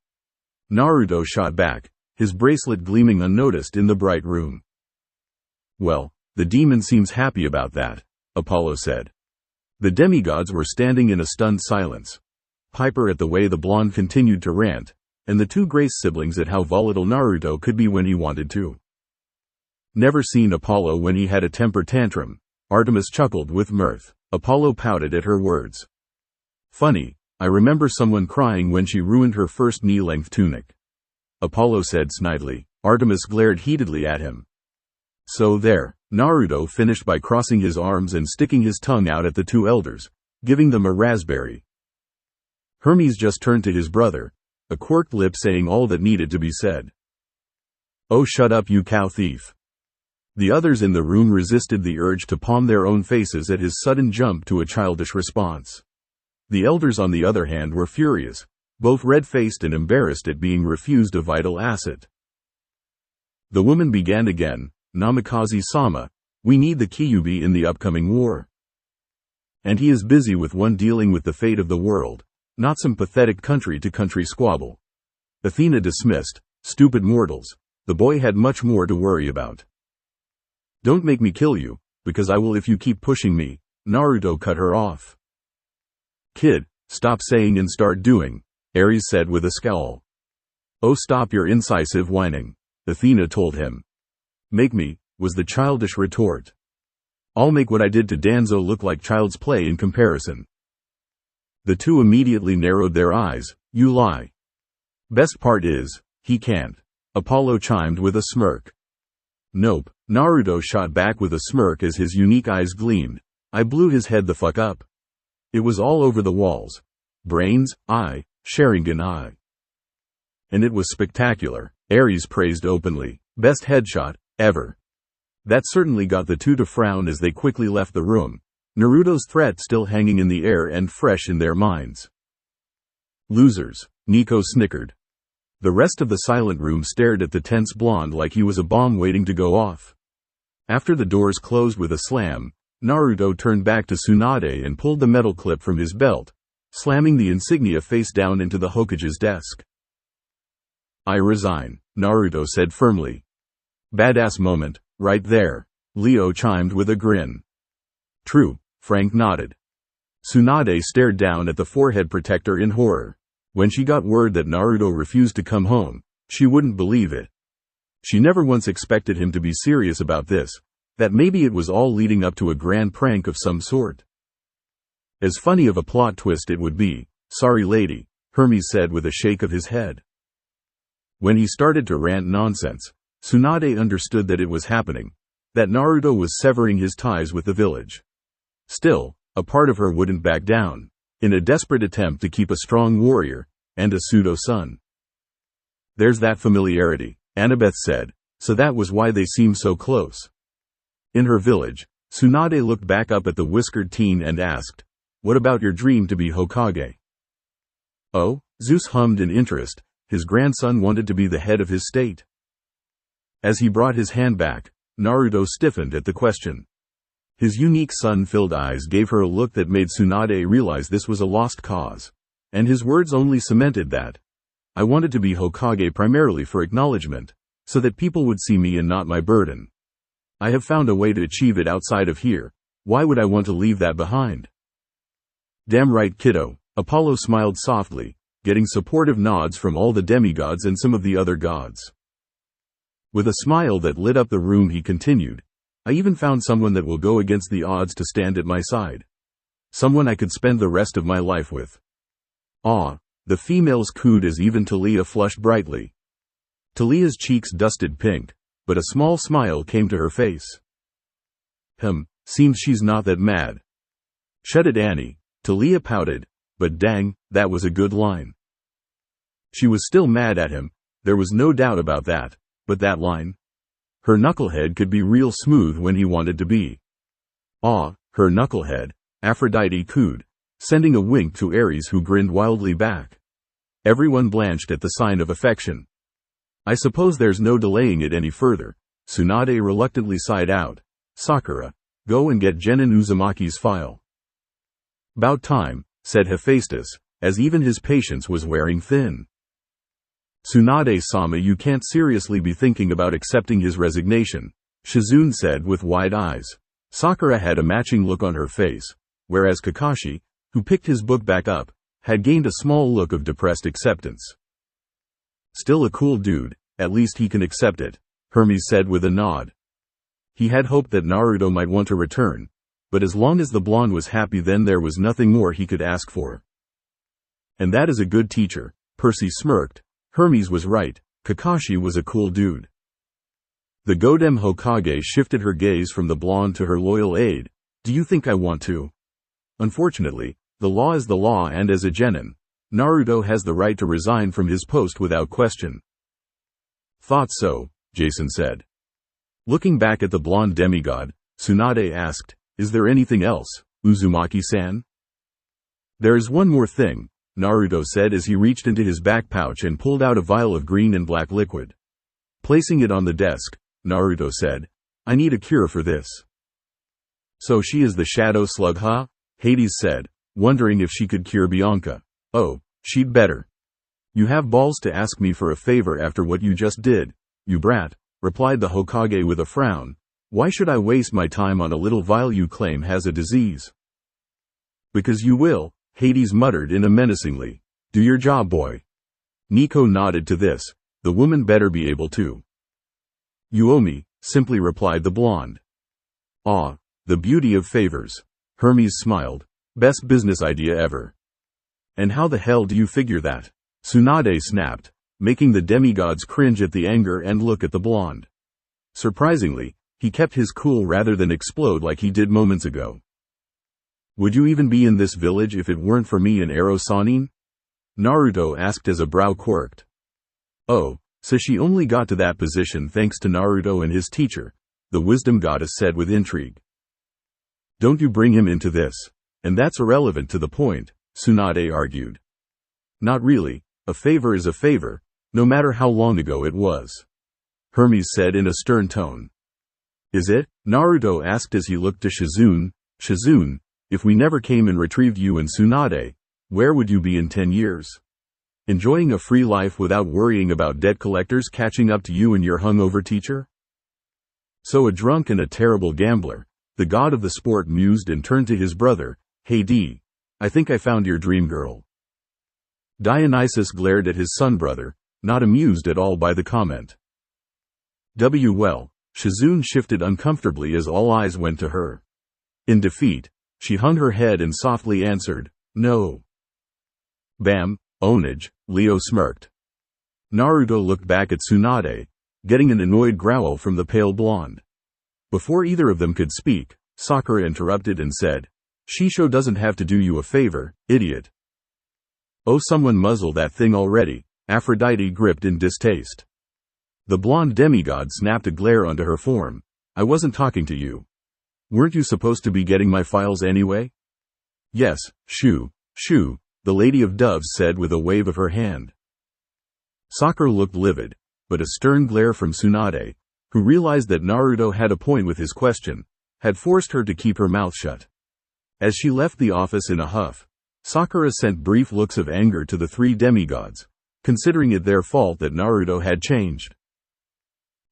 Naruto shot back, his bracelet gleaming unnoticed in the bright room. Well, the demon seems happy about that, Apollo said. The demigods were standing in a stunned silence. Piper at the way the blonde continued to rant, and the two Grace siblings at how volatile Naruto could be when he wanted to. Never seen Apollo when he had a temper tantrum. Artemis chuckled with mirth. Apollo pouted at her words. Funny, I remember someone crying when she ruined her first knee-length tunic. Apollo said snidely. Artemis glared heatedly at him. So there, Naruto finished by crossing his arms and sticking his tongue out at the two elders, giving them a raspberry. Hermes just turned to his brother, a quirked lip saying all that needed to be said. Oh shut up you cow thief. The others in the room resisted the urge to palm their own faces at his sudden jump to a childish response. The elders on the other hand were furious, both red-faced and embarrassed at being refused a vital asset. The woman began again, Namikaze-sama, we need the Kyuubi in the upcoming war. And he is busy with one dealing with the fate of the world, not some pathetic country-to-country squabble. Athena dismissed, stupid mortals, the boy had much more to worry about. Don't make me kill you, because I will if you keep pushing me, Naruto cut her off. Kid, stop saying and start doing, Ares said with a scowl. Oh stop your incisive whining, Athena told him. Make me, was the childish retort. I'll make what I did to Danzo look like child's play in comparison. The two immediately narrowed their eyes. You lie. Best part is, he can't. Apollo chimed with a smirk. Nope, Naruto shot back with a smirk as his unique eyes gleamed. I blew his head the fuck up. It was all over the walls. Brains, eye, Sharingan eye. And it was spectacular, Ares praised openly. Best headshot, ever. That certainly got the two to frown as they quickly left the room, Naruto's threat still hanging in the air and fresh in their minds. Losers, Nico snickered. The rest of the silent room stared at the tense blonde like he was a bomb waiting to go off. After the doors closed with a slam, Naruto turned back to Tsunade and pulled the metal clip from his belt, slamming the insignia face down into the Hokage's desk. I resign, Naruto said firmly. Badass moment, right there, Leo chimed with a grin. True, Frank nodded. Tsunade stared down at the forehead protector in horror. When she got word that Naruto refused to come home, she wouldn't believe it. She never once expected him to be serious about this, that maybe it was all leading up to a grand prank of some sort. As funny of a plot twist it would be, sorry lady, Hermes said with a shake of his head. When he started to rant nonsense, Tsunade understood that it was happening, that Naruto was severing his ties with the village. Still, a part of her wouldn't back down, in a desperate attempt to keep a strong warrior, and a pseudo-son. There's that familiarity, Annabeth said, so that was why they seemed so close. In her village, Tsunade looked back up at the whiskered teen and asked, "What about your dream to be Hokage?" Oh, Zeus hummed in interest, his grandson wanted to be the head of his state. As he brought his hand back, Naruto stiffened at the question. His unique sun-filled eyes gave her a look that made Tsunade realize this was a lost cause. And his words only cemented that. I wanted to be Hokage primarily for acknowledgement, so that people would see me and not my burden. I have found a way to achieve it outside of here. Why would I want to leave that behind? Damn right, kiddo, Apollo smiled softly, getting supportive nods from all the demigods and some of the other gods. With a smile that lit up the room he continued, I even found someone that will go against the odds to stand at my side. Someone I could spend the rest of my life with. Ah, the females cooed as even Talia flushed brightly. Talia's cheeks dusted pink, but a small smile came to her face. Seems she's not that mad. Shut it, Annie, Talia pouted, but dang, that was a good line. She was still mad at him, there was no doubt about that, but that line? Her knucklehead could be real smooth when he wanted to be. Ah, her knucklehead, Aphrodite cooed, sending a wink to Ares who grinned wildly back. Everyone blanched at the sign of affection. I suppose there's no delaying it any further, Tsunade reluctantly sighed out. Sakura, go and get Genin Uzumaki's file. About time, said Hephaestus, as even his patience was wearing thin. Tsunade-sama, you can't seriously be thinking about accepting his resignation, Shizune said with wide eyes. Sakura had a matching look on her face, whereas Kakashi, who picked his book back up, had gained a small look of depressed acceptance. Still a cool dude, at least he can accept it, Hermes said with a nod. He had hoped that Naruto might want to return, but as long as the blonde was happy then there was nothing more he could ask for. And that is a good teacher, Percy smirked. Hermes was right, Kakashi was a cool dude. The Godem Hokage shifted her gaze from the blonde to her loyal aide. Do you think I want to? Unfortunately, the law is the law, and as a genin, Naruto has the right to resign from his post without question. Thought so, Jason said. Looking back at the blonde demigod, Tsunade asked, is there anything else, Uzumaki-san? There is one more thing, Naruto said as he reached into his back pouch and pulled out a vial of green and black liquid. Placing it on the desk, Naruto said, I need a cure for this. So she is the shadow slug, huh? Hades said, wondering if she could cure Bianca. Oh, she'd better. You have balls to ask me for a favor after what you just did, you brat, replied the Hokage with a frown. Why should I waste my time on a little vial you claim has a disease? Because you will, Hades muttered in a menacingly. Do your job, boy. Nico nodded to this. The woman better be able to. You owe me, simply replied the blonde. Ah, the beauty of favors. Hermes smiled. Best business idea ever. And how the hell do you figure that? Tsunade snapped, making the demigods cringe at the anger and look at the blonde. Surprisingly, he kept his cool rather than explode like he did moments ago. Would you even be in this village if it weren't for me and Ero Sanin? Naruto asked as a brow quirked. Oh, so she only got to that position thanks to Naruto and his teacher, the wisdom goddess said with intrigue. Don't you bring him into this. And that's irrelevant to the point, Tsunade argued. Not really, a favor is a favor, no matter how long ago it was. Hermes said in a stern tone. Is it? Naruto asked as he looked to Shizune. Shizune, if we never came and retrieved you and Tsunade, where would you be in 10 years? Enjoying a free life without worrying about debt collectors catching up to you and your hungover teacher? So a drunk and a terrible gambler, The god of the sport mused and turned to his brother. Hey D, I think I found your dream girl. Dionysus glared at his son brother, not amused at all by the comment. Well, Shizune shifted uncomfortably as all eyes went to her. In defeat, she hung her head and softly answered, no. Bam, ownage, Leo smirked. Naruto looked back at Tsunade, getting an annoyed growl from the pale blonde. Before either of them could speak, Sakura interrupted and said, Shisho doesn't have to do you a favor, idiot. Oh, someone muzzle that thing already, Aphrodite gripped in distaste. The blonde demigod snapped a glare onto her form. I wasn't talking to you. Weren't you supposed to be getting my files anyway? Yes, shoo, the Lady of Doves said with a wave of her hand. Sakura looked livid, but a stern glare from Tsunade, who realized that Naruto had a point with his question, had forced her to keep her mouth shut. As she left the office in a huff, Sakura sent brief looks of anger to the three demigods, considering it their fault that Naruto had changed.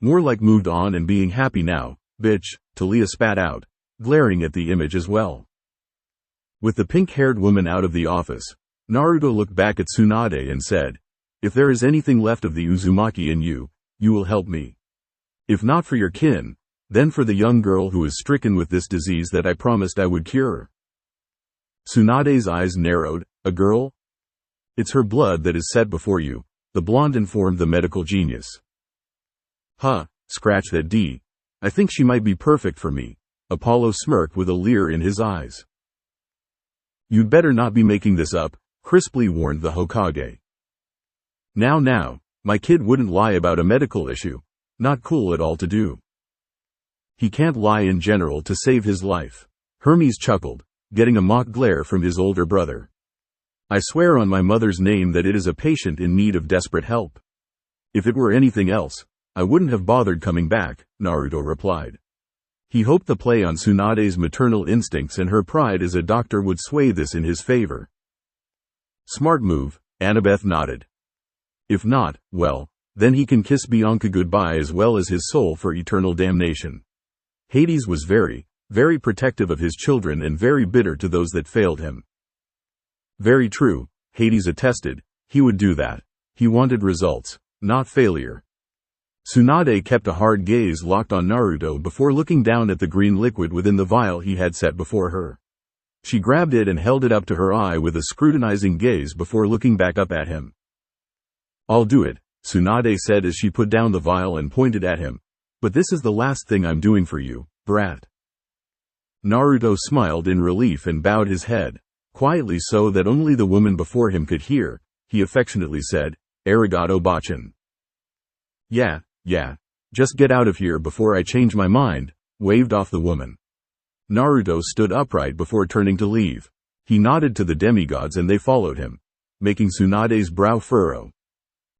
More like moved on and being happy now, bitch, Taliah spat out, glaring at the image as well. With the pink-haired woman out of the office, Naruto looked back at Tsunade and said, if there is anything left of the Uzumaki in you, you will help me. If not for your kin, then for the young girl who is stricken with this disease that I promised I would cure. Tsunade's eyes narrowed. A girl? It's her blood that is set before you, the blonde informed the medical genius. Huh, scratch that D. I think she might be perfect for me. Apollo smirked with a leer in his eyes. You'd better not be making this up, crisply warned the Hokage. Now, my kid wouldn't lie about a medical issue. Not cool at all to do. He can't lie in general to save his life. Hermes chuckled, getting a mock glare from his older brother. I swear on my mother's name that it is a patient in need of desperate help. If it were anything else, I wouldn't have bothered coming back, Naruto replied. He hoped the play on Tsunade's maternal instincts and her pride as a doctor would sway this in his favor. Smart move, Annabeth nodded. If not, well, then he can kiss Bianca goodbye as well as his soul for eternal damnation. Hades was very protective of his children and very bitter to those that failed him. Very true, Hades attested, he would do that. He wanted results, not failure. Tsunade kept a hard gaze locked on Naruto before looking down at the green liquid within the vial he had set before her. She grabbed it and held it up to her eye with a scrutinizing gaze before looking back up at him. I'll do it, Tsunade said as she put down the vial and pointed at him. But this is the last thing I'm doing for you, brat. Naruto smiled in relief and bowed his head, quietly so that only the woman before him could hear. He affectionately said, Arigato bachan. Yeah, just get out of here before I change my mind, waved off the woman. Naruto stood upright before turning to leave. He nodded to the demigods and they followed him, making Tsunade's brow furrow.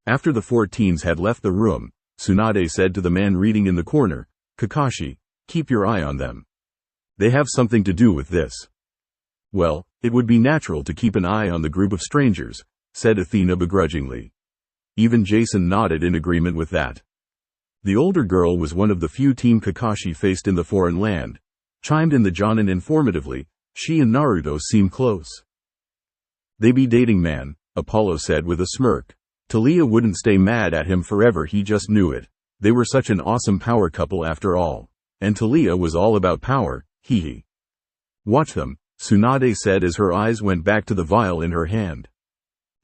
After the 4 teens had left the room, Tsunade said to the man reading in the corner, Kakashi, keep your eye on them. They have something to do with this. Well, it would be natural to keep an eye on the group of strangers, said Athena begrudgingly. Even Jason nodded in agreement with that. The older girl was one of the few Team Kakashi faced in the foreign land, chimed in the Jonin informatively. She and Naruto seem close. They be dating, man, Apollo said with a smirk. Taliah wouldn't stay mad at him forever, he just knew it. They were such an awesome power couple after all. And Taliah was all about power, hee. Watch them, Tsunade said as her eyes went back to the vial in her hand.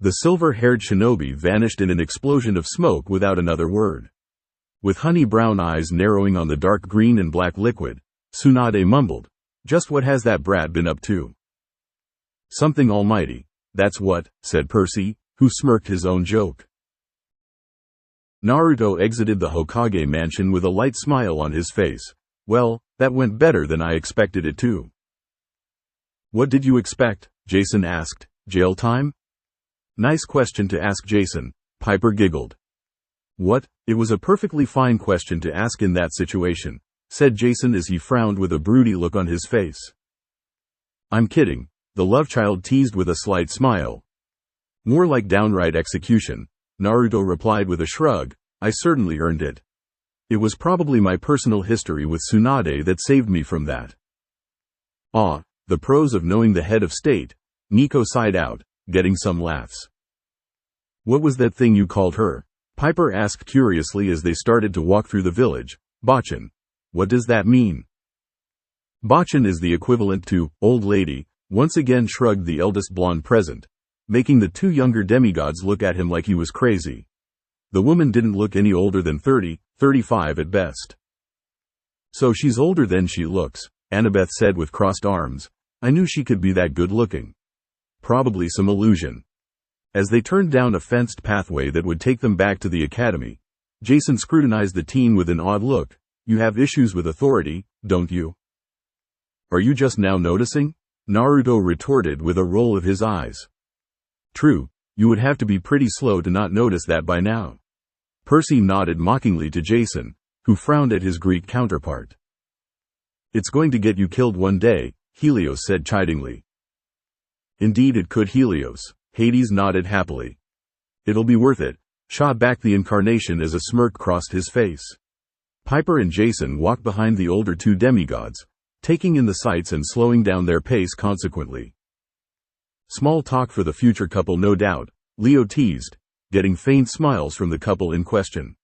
The silver-haired shinobi vanished in an explosion of smoke without another word. With honey-brown eyes narrowing on the dark green and black liquid, Tsunade mumbled, just what has that brat been up to? Something almighty, that's what, said Percy, who smirked his own joke. Naruto exited the Hokage mansion with a light smile on his face. Well, that went better than I expected it to. What did you expect? Jason asked. Jail time? Nice question to ask, Jason, Piper giggled. What? It was a perfectly fine question to ask in that situation, said Jason as he frowned with a broody look on his face. I'm kidding, the love child teased with a slight smile. More like downright execution, Naruto replied with a shrug. I certainly earned it. It was probably my personal history with Tsunade that saved me from that. Ah, the pros of knowing the head of state, Nico sighed out, getting some laughs. What was that thing you called her? Piper asked curiously as they started to walk through the village. Bachan. What does that mean? Bachan is the equivalent to old lady, once again shrugged the eldest blonde present, making the two younger demigods look at him like he was crazy. The woman didn't look any older than 30, 35 at best. So she's older than she looks, Annabeth said with crossed arms. I knew she could be that good looking. Probably some illusion. As they turned down a fenced pathway that would take them back to the academy, Jason scrutinized the teen with an odd look. You have issues with authority, don't you? Are you just now noticing? Naruto retorted with a roll of his eyes. True, you would have to be pretty slow to not notice that by now. Percy nodded mockingly to Jason, who frowned at his Greek counterpart. It's going to get you killed one day, Helios said chidingly. Indeed it could, Helios. Hades nodded happily. It'll be worth it, shot back the incarnation as a smirk crossed his face. Piper and Jason walked behind the older two demigods, taking in the sights and slowing down their pace consequently. Small talk for the future couple no doubt, Leo teased, getting faint smiles from the couple in question.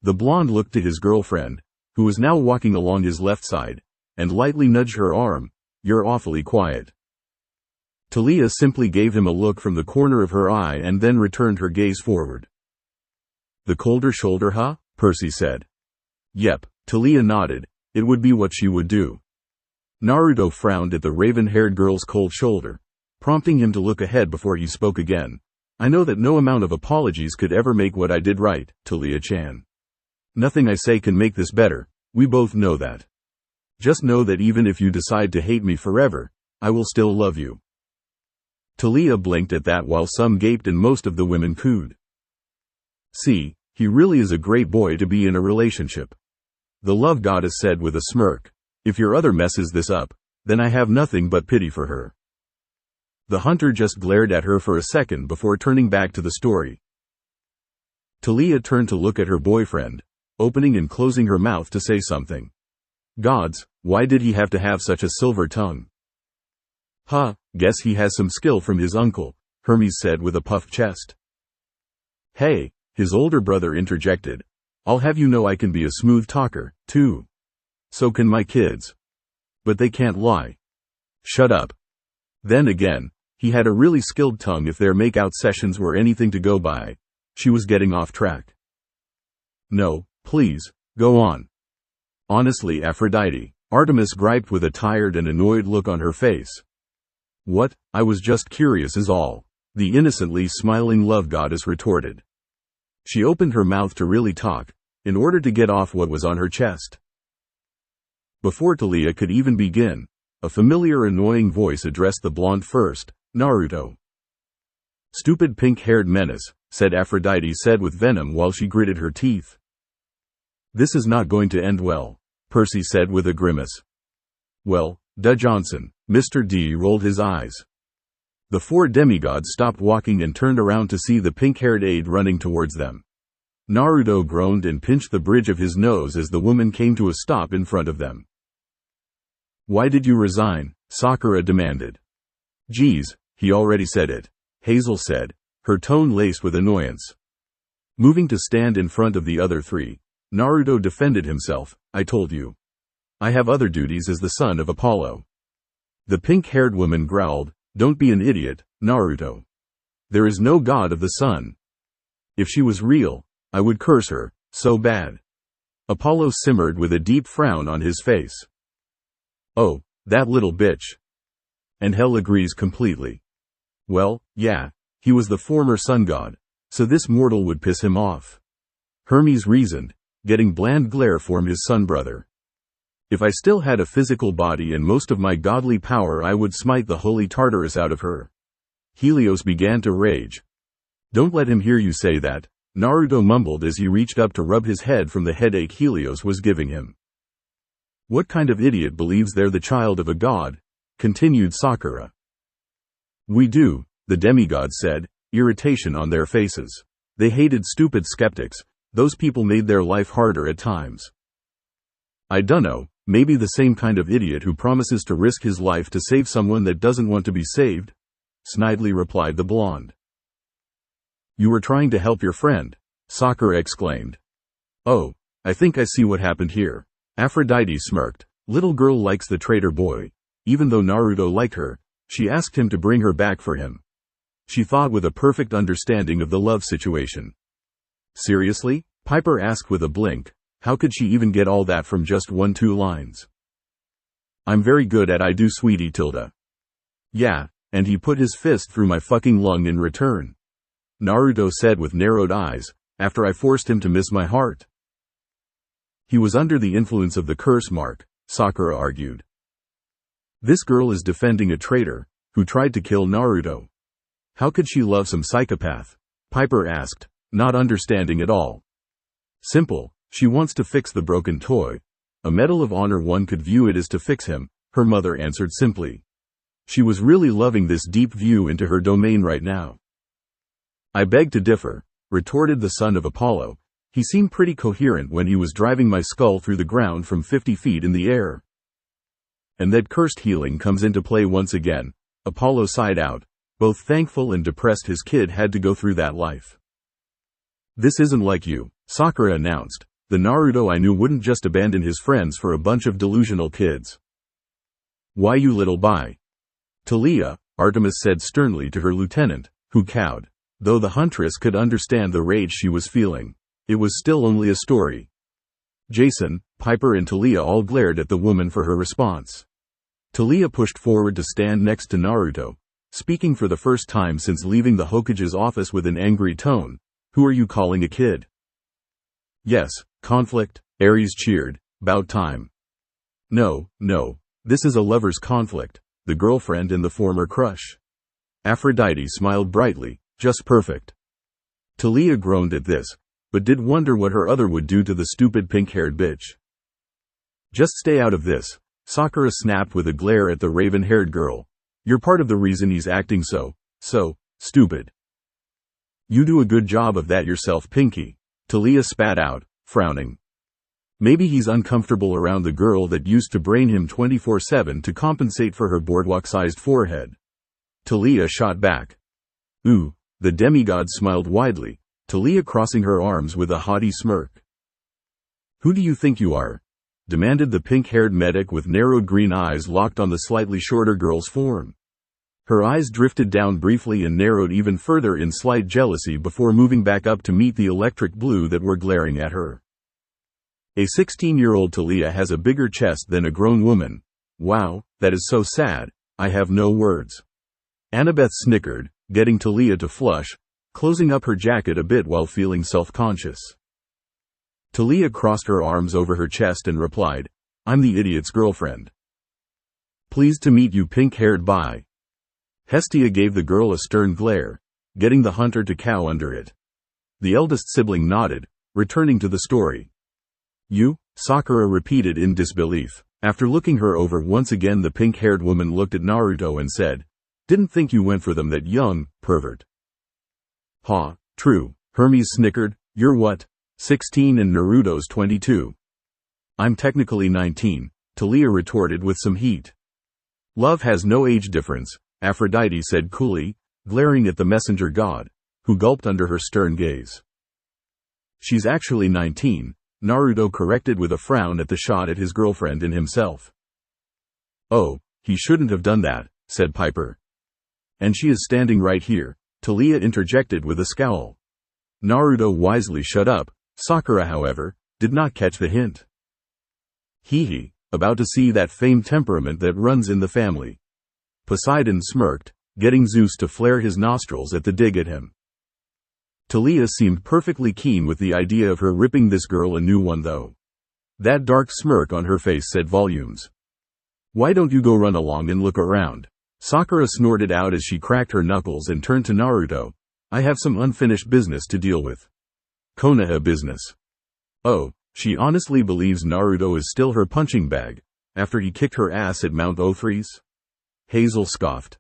The blonde looked to his girlfriend, who was now walking along his left side, and lightly nudged her arm. You're awfully quiet. Talia simply gave him a look from the corner of her eye and then returned her gaze forward. The colder shoulder, huh? Percy said. Yep, Talia nodded. It would be what she would do. Naruto frowned at the raven-haired girl's cold shoulder, prompting him to look ahead before he spoke again. I know that no amount of apologies could ever make what I did right, Talia-chan. Nothing I say can make this better, we both know that. Just know that even if you decide to hate me forever, I will still love you. Talia blinked at that while some gaped and most of the women cooed. See, he really is a great boy to be in a relationship. The love goddess said with a smirk. If your other messes this up, then I have nothing but pity for her. The hunter just glared at her for a second before turning back to the story. Talia turned to look at her boyfriend, opening and closing her mouth to say something. Gods, why did he have to have such a silver tongue? Huh, guess he has some skill from his uncle, Hermes said with a puffed chest. Hey, his older brother interjected. I'll have you know I can be a smooth talker, too. So can my kids. But they can't lie. Shut up. Then again, he had a really skilled tongue if their make-out sessions were anything to go by. She was getting off track. No, please, go on. Honestly, Aphrodite, Artemis griped with a tired and annoyed look on her face. What, I was just curious is all, the innocently smiling love goddess retorted. She opened her mouth to really talk, in order to get off what was on her chest. Before Talia could even begin, a familiar annoying voice addressed the blonde first, Naruto. Stupid pink-haired menace, said Aphrodite said with venom while she gritted her teeth. This is not going to end well, Percy said with a grimace. Well, duh Johnson, Mr. D rolled his eyes. The four demigods stopped walking and turned around to see the pink-haired aide running towards them. Naruto groaned and pinched the bridge of his nose as the woman came to a stop in front of them. Why did you resign? Sakura demanded. Geez, he already said it, Hazel said, her tone laced with annoyance. Moving to stand in front of the other three, Naruto defended himself. I told you. I have other duties as the son of Apollo. The pink-haired woman growled, Don't be an idiot, Naruto. There is no god of the sun. If she was real, I would curse her, so bad. Apollo simmered with a deep frown on his face. Oh, that little bitch. And hell agrees completely. Well, yeah, he was the former sun god, so this mortal would piss him off. Hermes reasoned, getting bland glare from his sun brother. If I still had a physical body and most of my godly power, I would smite the holy Tartarus out of her. Helios began to rage. Don't let him hear you say that, Naruto mumbled as he reached up to rub his head from the headache Helios was giving him. What kind of idiot believes they're the child of a god? Continued Sakura. We do, the demigods said, irritation on their faces. They hated stupid skeptics, those people made their life harder at times. I dunno, Maybe the same kind of idiot who promises to risk his life to save someone that doesn't want to be saved, snidely replied the blonde. You were trying to help your friend, Sakura exclaimed. Oh, I think I see what happened here. Aphrodite smirked. Little girl likes the traitor boy. Even though Naruto liked her, she asked him to bring her back for him. She thought with a perfect understanding of the love situation. Seriously? Piper asked with a blink. How could she even get all that from just 1-2 lines? I'm very good at I do, sweetie Tilda. Yeah, and he put his fist through my fucking lung in return. Naruto said with narrowed eyes, after I forced him to miss my heart. He was under the influence of the curse mark, Sakura argued. This girl is defending a traitor, who tried to kill Naruto. How could she love some psychopath? Piper asked, not understanding at all. Simple, she wants to fix the broken toy. A medal of honor, one could view it as to fix him, her mother answered simply. She was really loving this deep view into her domain right now. I beg to differ, retorted the son of Apollo. He seemed pretty coherent when he was driving my skull through the ground from 50 feet in the air. And that cursed healing comes into play once again, Apollo sighed out, both thankful and depressed his kid had to go through that life. This isn't like you, Sakura announced. The Naruto I knew wouldn't just abandon his friends for a bunch of delusional kids. Why, you little bye. Talia, Artemis said sternly to her lieutenant, who cowed. Though the huntress could understand the rage she was feeling, it was still only a story. Jason, Piper and Talia all glared at the woman for her response. Talia pushed forward to stand next to Naruto, speaking for the first time since leaving the Hokage's office with an angry tone. Who are you calling a kid? Yes, conflict, Ares cheered. About time. No, this is a lover's conflict, the girlfriend and the former crush. Aphrodite smiled brightly, just perfect. Talia groaned at this, but did wonder what her other would do to the stupid pink-haired bitch. Just stay out of this, Sakura snapped with a glare at the raven-haired girl. You're part of the reason he's acting so stupid. You do a good job of that yourself, Pinky, Talia spat out, frowning. Maybe he's uncomfortable around the girl that used to brain him 24/7 to compensate for her boardwalk-sized forehead. Talia shot back. Ooh, the demigod smiled widely, Talia crossing her arms with a haughty smirk. Who do you think you are? Demanded the pink-haired medic with narrowed green eyes locked on the slightly shorter girl's form. Her eyes drifted down briefly and narrowed even further in slight jealousy before moving back up to meet the electric blue that were glaring at her. A 16-year-old Talia has a bigger chest than a grown woman. Wow, that is so sad, I have no words. Annabeth snickered, getting Talia to flush, closing up her jacket a bit while feeling self-conscious. Talia crossed her arms over her chest and replied, I'm the idiot's girlfriend. Pleased to meet you, pink-haired bye. Hestia gave the girl a stern glare, getting the hunter to cow under it. The eldest sibling nodded, returning to the story. You? Sakura repeated in disbelief. After looking her over once again, the pink-haired woman looked at Naruto and said, Didn't think you went for them, that young pervert. Ha, true, Hermes snickered. You're what? 16 and Naruto's 22. I'm technically 19, Talia retorted with some heat. Love has no age difference, Aphrodite said coolly, glaring at the messenger god, who gulped under her stern gaze. She's actually 19, Naruto corrected with a frown at the shot at his girlfriend and himself. Oh, he shouldn't have done that, said Piper. And she is standing right here, Talia interjected with a scowl. Naruto wisely shut up. Sakura, however, did not catch the hint. Hee, about to see that famed temperament that runs in the family. Poseidon smirked, getting Zeus to flare his nostrils at the dig at him. Talia seemed perfectly keen with the idea of her ripping this girl a new one though. That dark smirk on her face said volumes. Why don't you go run along and look around? Sakura snorted out as she cracked her knuckles and turned to Naruto. I have some unfinished business to deal with. Konoha business. Oh, she honestly believes Naruto is still her punching bag, after he kicked her ass at Mount Othries? Hazel scoffed.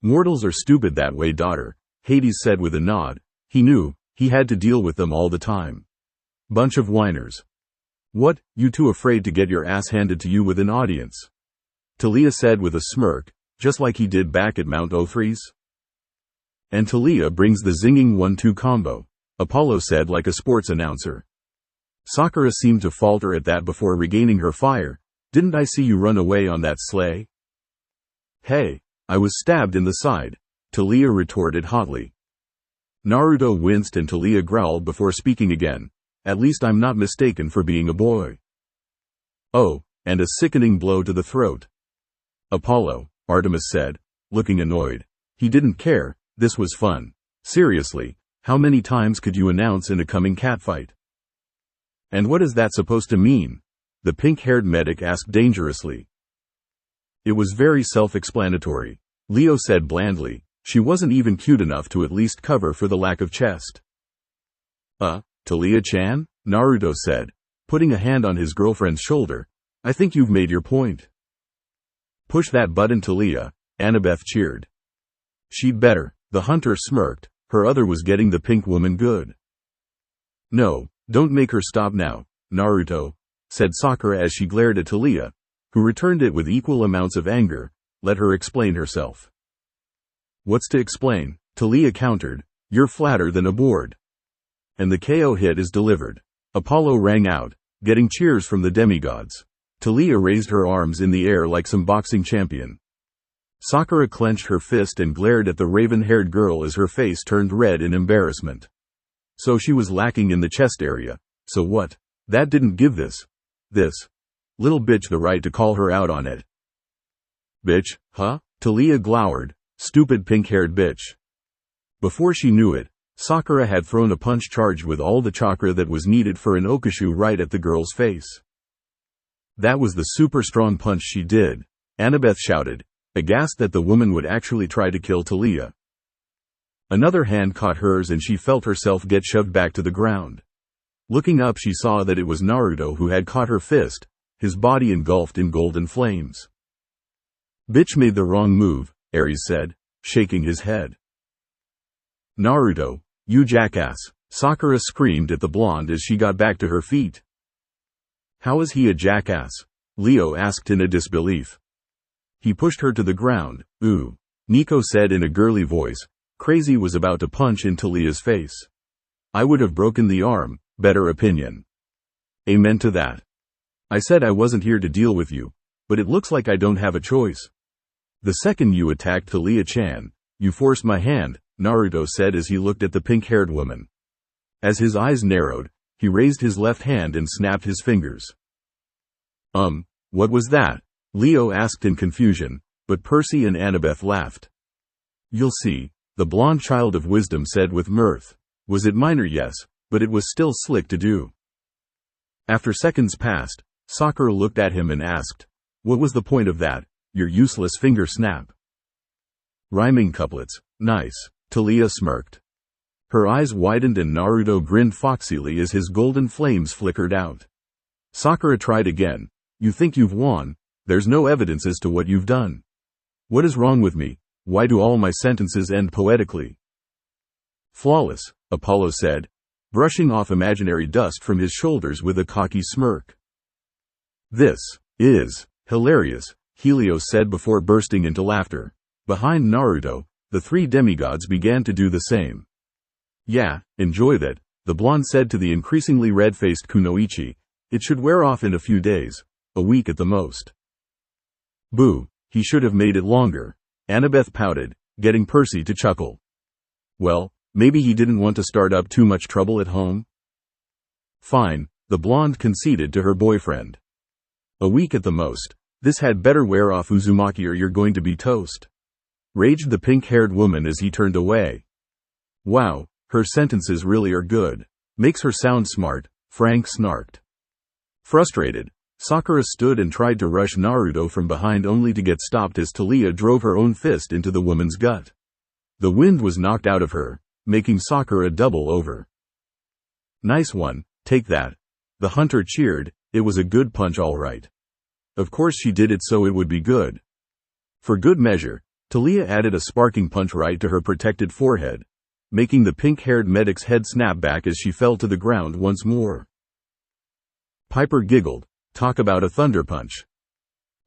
Mortals are stupid that way, daughter, Hades said with a nod. He knew, he had to deal with them all the time. Bunch of whiners. What, you too afraid to get your ass handed to you with an audience? Talia said with a smirk, just like he did back at Mount Othries. And Talia brings the zinging 1-2 combo, Apollo said like a sports announcer. Sakura seemed to falter at that before regaining her fire. Didn't I see you run away on that sleigh? Hey, I was stabbed in the side, Talia retorted hotly. Naruto winced and Talia growled before speaking again. At least I'm not mistaken for being a boy. Oh, and a sickening blow to the throat. Apollo, Artemis said, looking annoyed. He didn't care, this was fun. Seriously, how many times could you announce in a coming catfight? And what is that supposed to mean? The pink-haired medic asked dangerously. It was very self-explanatory, Leo said blandly. She wasn't even cute enough to at least cover for the lack of chest. Talia-chan? Naruto said, putting a hand on his girlfriend's shoulder. I think you've made your point. Push that button, Talia, Annabeth cheered. She'd better, the hunter smirked, her other was getting the pink woman good. No, don't make her stop now, Naruto, said Sakura as she glared at Talia, who returned it with equal amounts of anger. Let her explain herself. What's to explain? Talia countered. You're flatter than a board. And the KO hit is delivered. Apollo rang out, getting cheers from the demigods. Talia raised her arms in the air like some boxing champion. Sakura clenched her fist and glared at the raven-haired girl as her face turned red in embarrassment. So she was lacking in the chest area. So what? That didn't give this little bitch the right to call her out on it. Bitch, huh? Talia glowered. Stupid pink-haired bitch. Before she knew it, Sakura had thrown a punch charged with all the chakra that was needed for an Okashu right at the girl's face. That was the super strong punch she did, Annabeth shouted, aghast that the woman would actually try to kill Talia. Another hand caught hers and she felt herself get shoved back to the ground. Looking up, she saw that it was Naruto who had caught her fist, his body engulfed in golden flames. Bitch made the wrong move, Ares said, shaking his head. Naruto, you jackass, Sakura screamed at the blonde as she got back to her feet. How is he a jackass? Leo asked in a disbelief. He pushed her to the ground. Ooh, Nico said in a girly voice. Crazy was about to punch in Talia's face. I would have broken the arm, better opinion. Amen to that. I said I wasn't here to deal with you, but it looks like I don't have a choice. The second you attacked Talia-chan, you forced my hand, Naruto said as he looked at the pink-haired woman. As his eyes narrowed, he raised his left hand and snapped his fingers. What was that? Leo asked in confusion, but Percy and Annabeth laughed. You'll see, the blonde child of wisdom said with mirth. Was it minor? Yes, but it was still slick to do. After seconds passed, Sakura looked at him and asked, what was the point of that, your useless finger snap? Rhyming couplets, nice, Talia smirked. Her eyes widened and Naruto grinned foxily as his golden flames flickered out. Sakura tried again. You think you've won? There's no evidence as to what you've done. What is wrong with me? Why do all my sentences end poetically? Flawless, Apollo said, brushing off imaginary dust from his shoulders with a cocky smirk. This is hilarious, Helios said before bursting into laughter. Behind Naruto, the three demigods began to do the same. Yeah, enjoy that, the blonde said to the increasingly red-faced Kunoichi. It should wear off in a few days, a week at the most. Boo, he should have made it longer, Annabeth pouted, getting Percy to chuckle. Well, maybe he didn't want to start up too much trouble at home? Fine, the blonde conceded to her boyfriend. A week at the most, this had better wear off, Uzumaki, or you're going to be toast. Raged the pink-haired woman as he turned away. Wow, her sentences really are good. Makes her sound smart, Frank snarked. Frustrated, Sakura stood and tried to rush Naruto from behind only to get stopped as Talia drove her own fist into the woman's gut. The wind was knocked out of her, making Sakura double over. Nice one, take that. The hunter cheered. It was a good punch, all right. Of course she did it so it would be good. For good measure, Talia added a sparking punch right to her protected forehead, making the pink-haired medic's head snap back as she fell to the ground once more. Piper giggled. Talk about a thunder punch.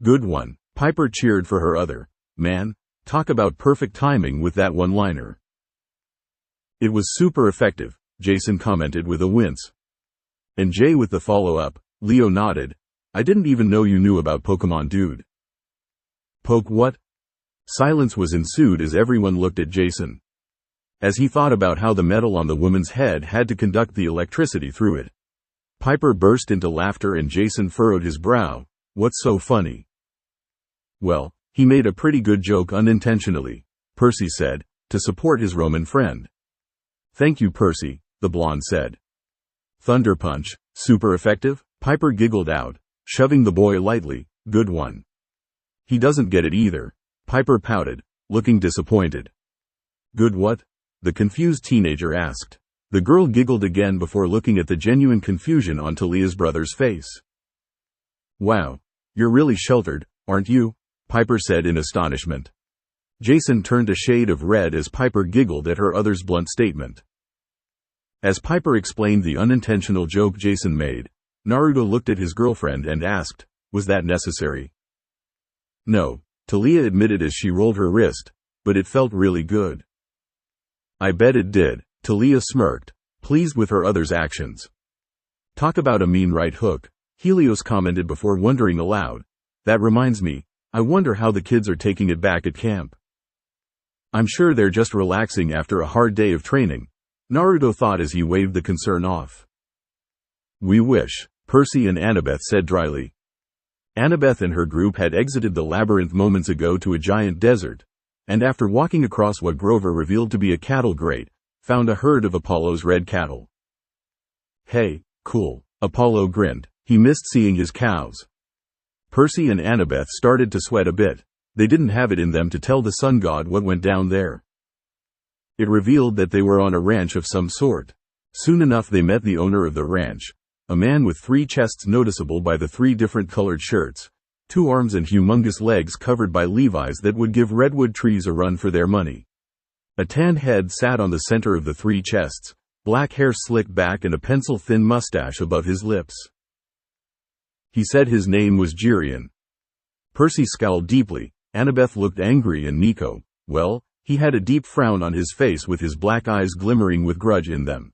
Good one. Piper cheered for her other. Man, talk about perfect timing with that one-liner. It was super effective, Jason commented with a wince. And Jay with the follow-up. Leo nodded. I didn't even know you knew about Pokemon, dude. Poke what? Silence was ensued as everyone looked at Jason. As he thought about how the metal on the woman's head had to conduct the electricity through it. Piper burst into laughter and Jason furrowed his brow. What's so funny? Well, he made a pretty good joke unintentionally, Percy said, to support his Roman friend. Thank you, Percy, the blonde said. Thunder punch, super effective? Piper giggled out, shoving the boy lightly. Good one. He doesn't get it either. Piper pouted, looking disappointed. Good what? The confused teenager asked. The girl giggled again before looking at the genuine confusion on Talia's brother's face. Wow, you're really sheltered, aren't you? Piper said in astonishment. Jason turned a shade of red as Piper giggled at her other's blunt statement. As Piper explained the unintentional joke Jason made, Naruto looked at his girlfriend and asked, was that necessary? No, Talia admitted as she rolled her wrist, but it felt really good. I bet it did, Talia smirked, pleased with her other's actions. Talk about a mean right hook, Helios commented before wondering aloud. That reminds me, I wonder how the kids are taking it back at camp. I'm sure they're just relaxing after a hard day of training, Naruto thought as he waved the concern off. We wish, Percy and Annabeth said dryly. Annabeth and her group had exited the labyrinth moments ago to a giant desert, and after walking across what Grover revealed to be a cattle grate, found a herd of Apollo's red cattle. Hey, cool, Apollo grinned. He missed seeing his cows. Percy and Annabeth started to sweat a bit. They didn't have it in them to tell the sun god what went down there. It revealed that they were on a ranch of some sort. Soon enough they met the owner of the ranch, a man with 3 chests noticeable by the 3 different colored shirts, 2 arms and humongous legs covered by levis that would give redwood trees a run for their money. A tanned head sat on the center of the 3 chests, black hair slicked back and a pencil-thin mustache above his lips. He said his name was Jirian. Percy scowled deeply. Annabeth looked angry and Nico, well, he had a deep frown on his face with his black eyes glimmering with grudge in them.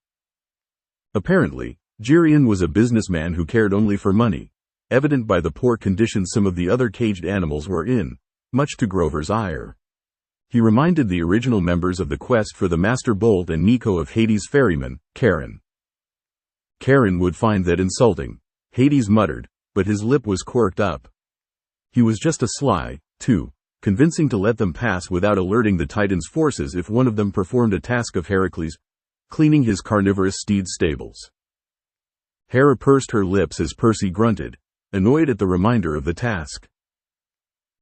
Apparently, Jirian was a businessman who cared only for money, evident by the poor condition some of the other caged animals were in, much to Grover's ire. He reminded the original members of the quest for the Master Bolt and Nico of Hades' ferryman, Karen. Karen would find that insulting, Hades muttered, but his lip was quirked up. He was just a sly, too, convincing to let them pass without alerting the Titan's forces if one of them performed a task of Heracles, cleaning his carnivorous steed's stables. Hera pursed her lips as Percy grunted, annoyed at the reminder of the task.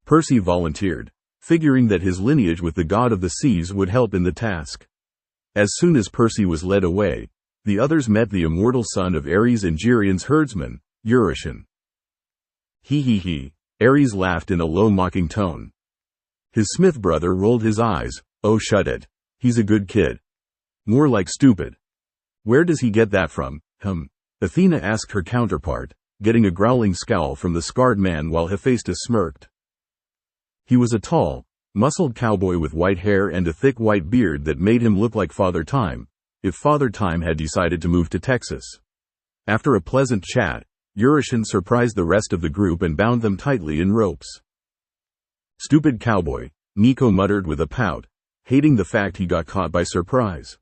Percy volunteered, figuring that his lineage with the god of the seas would help in the task. As soon as Percy was led away, the others met the immortal son of Ares and Jirian's herdsman, Eurytion. He, Ares laughed in a low mocking tone. His Smith brother rolled his eyes. Oh shut it. He's a good kid. More like stupid. Where does he get that from, Athena asked her counterpart, getting a growling scowl from the scarred man while Hephaestus smirked. He was a tall, muscled cowboy with white hair and a thick white beard that made him look like Father Time, if Father Time had decided to move to Texas. After a pleasant chat, Eurytion surprised the rest of the group and bound them tightly in ropes. Stupid cowboy, Nico muttered with a pout, hating the fact he got caught by surprise.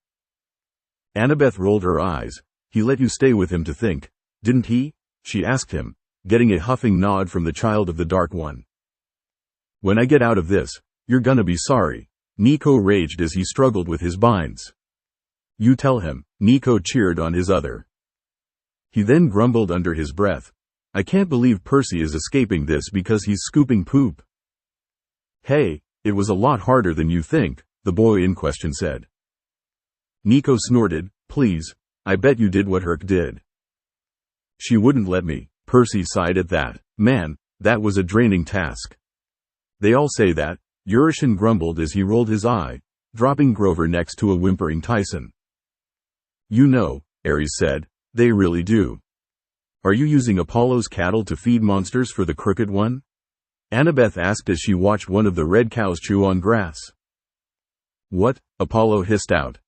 Annabeth rolled her eyes. He let you stay with him to think, didn't he? She asked him, getting a huffing nod from the child of the Dark One. When I get out of this, you're gonna be sorry, Nico raged as he struggled with his binds. You tell him, Nico cheered on his other. He then grumbled under his breath, I can't believe Percy is escaping this because he's scooping poop. Hey, it was a lot harder than you think, the boy in question said. Nico snorted, please, I bet you did what Herc did. She wouldn't let me, Percy sighed at that. Man, that was a draining task. They all say that, Eurytion grumbled as he rolled his eye, dropping Grover next to a whimpering Tyson. You know, Ares said, they really do. Are you using Apollo's cattle to feed monsters for the crooked one? Annabeth asked as she watched one of the red cows chew on grass. What? Apollo hissed out.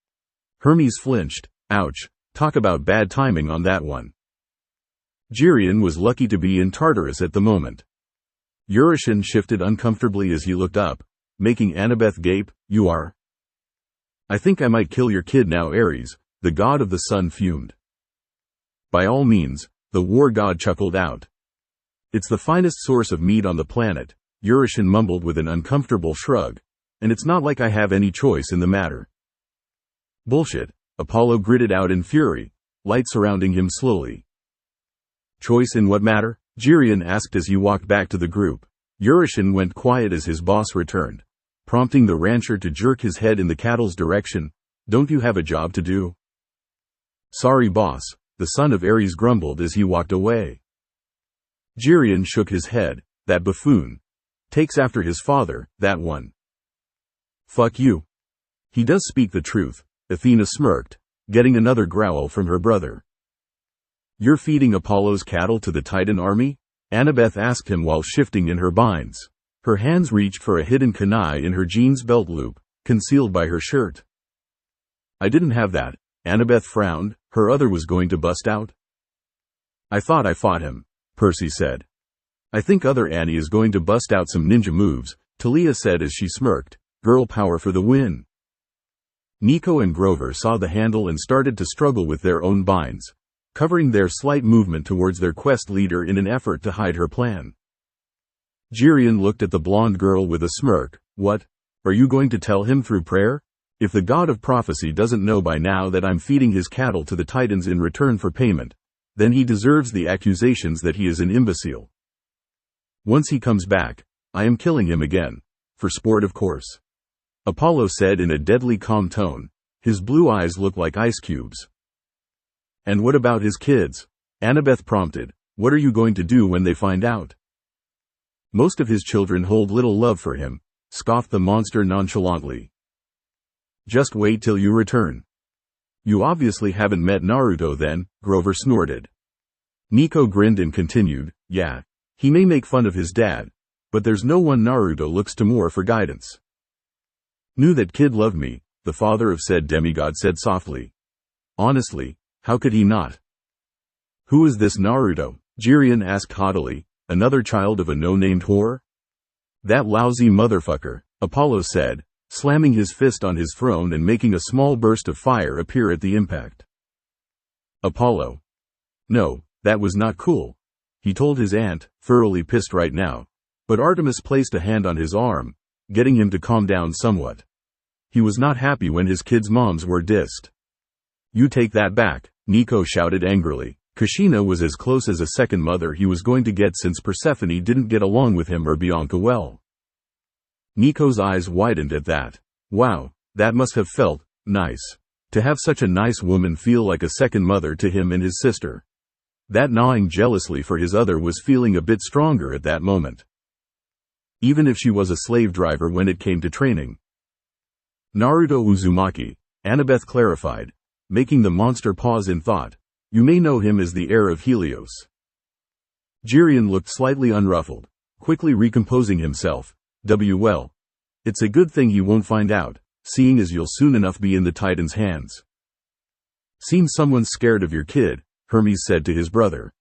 Hermes flinched. Ouch, talk about bad timing on that one. Geryon was lucky to be in Tartarus at the moment. Eurytion shifted uncomfortably as he looked up, making Annabeth gape. You are? I think I might kill your kid now. Ares, the god of the sun, fumed. By all means, the war god chuckled out. It's the finest source of meat on the planet, Eurytion mumbled with an uncomfortable shrug, and it's not like I have any choice in the matter. Bullshit, Apollo gritted out in fury, light surrounding him slowly. Choice in what matter? Geryon asked as he walked back to the group. Eurytion went quiet as his boss returned, prompting the rancher to jerk his head in the cattle's direction. Don't you have a job to do? Sorry boss, the son of Ares grumbled as he walked away. Geryon shook his head. That buffoon. Takes after his father, that one. Fuck you. He does speak the truth, Athena smirked, getting another growl from her brother. You're feeding Apollo's cattle to the Titan army? Annabeth asked him while shifting in her binds. Her hands reached for a hidden kunai in her jeans belt loop, concealed by her shirt. I didn't have that. Annabeth frowned, her other was going to bust out. I thought I fought him, Percy said. I think other Annie is going to bust out some ninja moves, Talia said as she smirked. Girl power for the win. Nico and Grover saw the handle and started to struggle with their own binds, covering their slight movement towards their quest leader in an effort to hide her plan. Geryon looked at the blonde girl with a smirk. What? Are you going to tell him through prayer? If the god of prophecy doesn't know by now that I'm feeding his cattle to the Titans in return for payment, then he deserves the accusations that he is an imbecile. Once he comes back, I am killing him again. For sport, of course. Apollo said in a deadly calm tone. His blue eyes looked like ice cubes. And what about his kids? Annabeth prompted. What are you going to do when they find out? Most of his children hold little love for him, scoffed the monster nonchalantly. Just wait till you return. You obviously haven't met Naruto then, Grover snorted. Nico grinned and continued, yeah, he may make fun of his dad, but there's no one Naruto looks to more for guidance. Knew that kid loved me, the father of said demigod said softly. Honestly, how could he not? Who is this Naruto? Geryon asked haughtily, another child of a no-named whore? That lousy motherfucker, Apollo said, slamming his fist on his throne and making a small burst of fire appear at the impact. Apollo. No, that was not cool. He told his aunt, thoroughly pissed right now, but Artemis placed a hand on his arm, getting him to calm down somewhat. He was not happy when his kids' moms were dissed. You take that back, Nico shouted angrily. Kushina was as close as a second mother he was going to get since Persephone didn't get along with him or Bianca well. Nico's eyes widened at that. Wow, that must have felt nice. To have such a nice woman feel like a second mother to him and his sister. That gnawing jealousy for his other was feeling a bit stronger at that moment. Even if she was a slave driver when it came to training. Naruto Uzumaki, Annabeth clarified, making the monster pause in thought. You may know him as the heir of Helios. Geryon looked slightly unruffled, quickly recomposing himself. Well, it's a good thing he won't find out, seeing as you'll soon enough be in the Titan's hands. Seems someone's scared of your kid, Hermes said to his brother.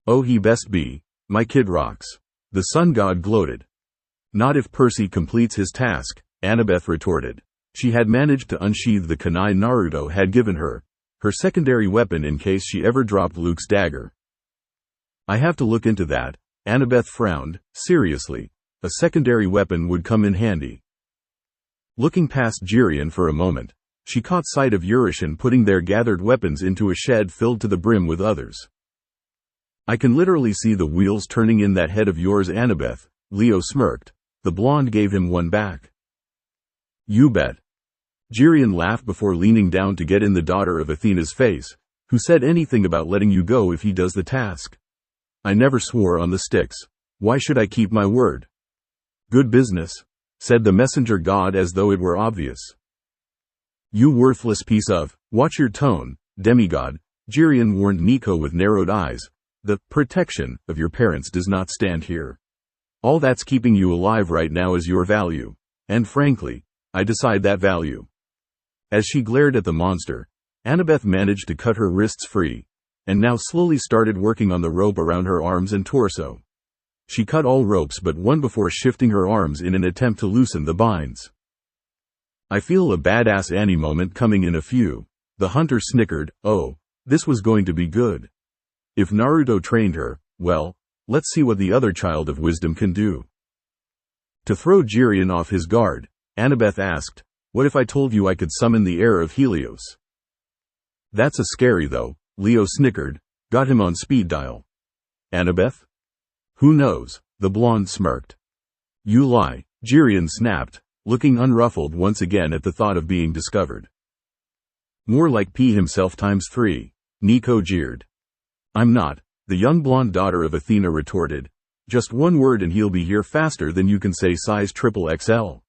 Oh, he best be. My kid rocks. The sun god gloated. Not if Percy completes his task, Annabeth retorted. She had managed to unsheath the kunai Naruto had given her, her secondary weapon in case she ever dropped Luke's dagger. I have to look into that, Annabeth frowned. Seriously, a secondary weapon would come in handy. Looking past Geryon for a moment, she caught sight of Eurytion putting their gathered weapons into a shed filled to the brim with others. I can literally see the wheels turning in that head of yours, Annabeth, Leo smirked. The blonde gave him one back. You bet. Geryon laughed before leaning down to get in the daughter of Athena's face. Who said anything about letting you go if he does the task? I never swore on the sticks. Why should I keep my word? Good business, said the messenger god as though it were obvious. You worthless piece of, watch your tone, demigod, Jirian warned Nico with narrowed eyes. The protection of your parents does not stand here. All that's keeping you alive right now is your value. And frankly, I decide that value. As she glared at the monster, Annabeth managed to cut her wrists free, and now slowly started working on the rope around her arms and torso. She cut all ropes but one before shifting her arms in an attempt to loosen the binds. I feel a badass Annie moment coming in a few. The hunter snickered. Oh, this was going to be good. If Naruto trained her, well, let's see what the other child of wisdom can do. To throw Jirian off his guard, Annabeth asked, what if I told you I could summon the heir of Helios? That's a scary though, Leo snickered. Got him on speed dial. Annabeth? Who knows? The blonde smirked. You lie, Jirian snapped, looking unruffled once again at the thought of being discovered. More like P himself times 3, Nico jeered. I'm not, the young blonde daughter of Athena retorted. Just one word and he'll be here faster than you can say size XXL.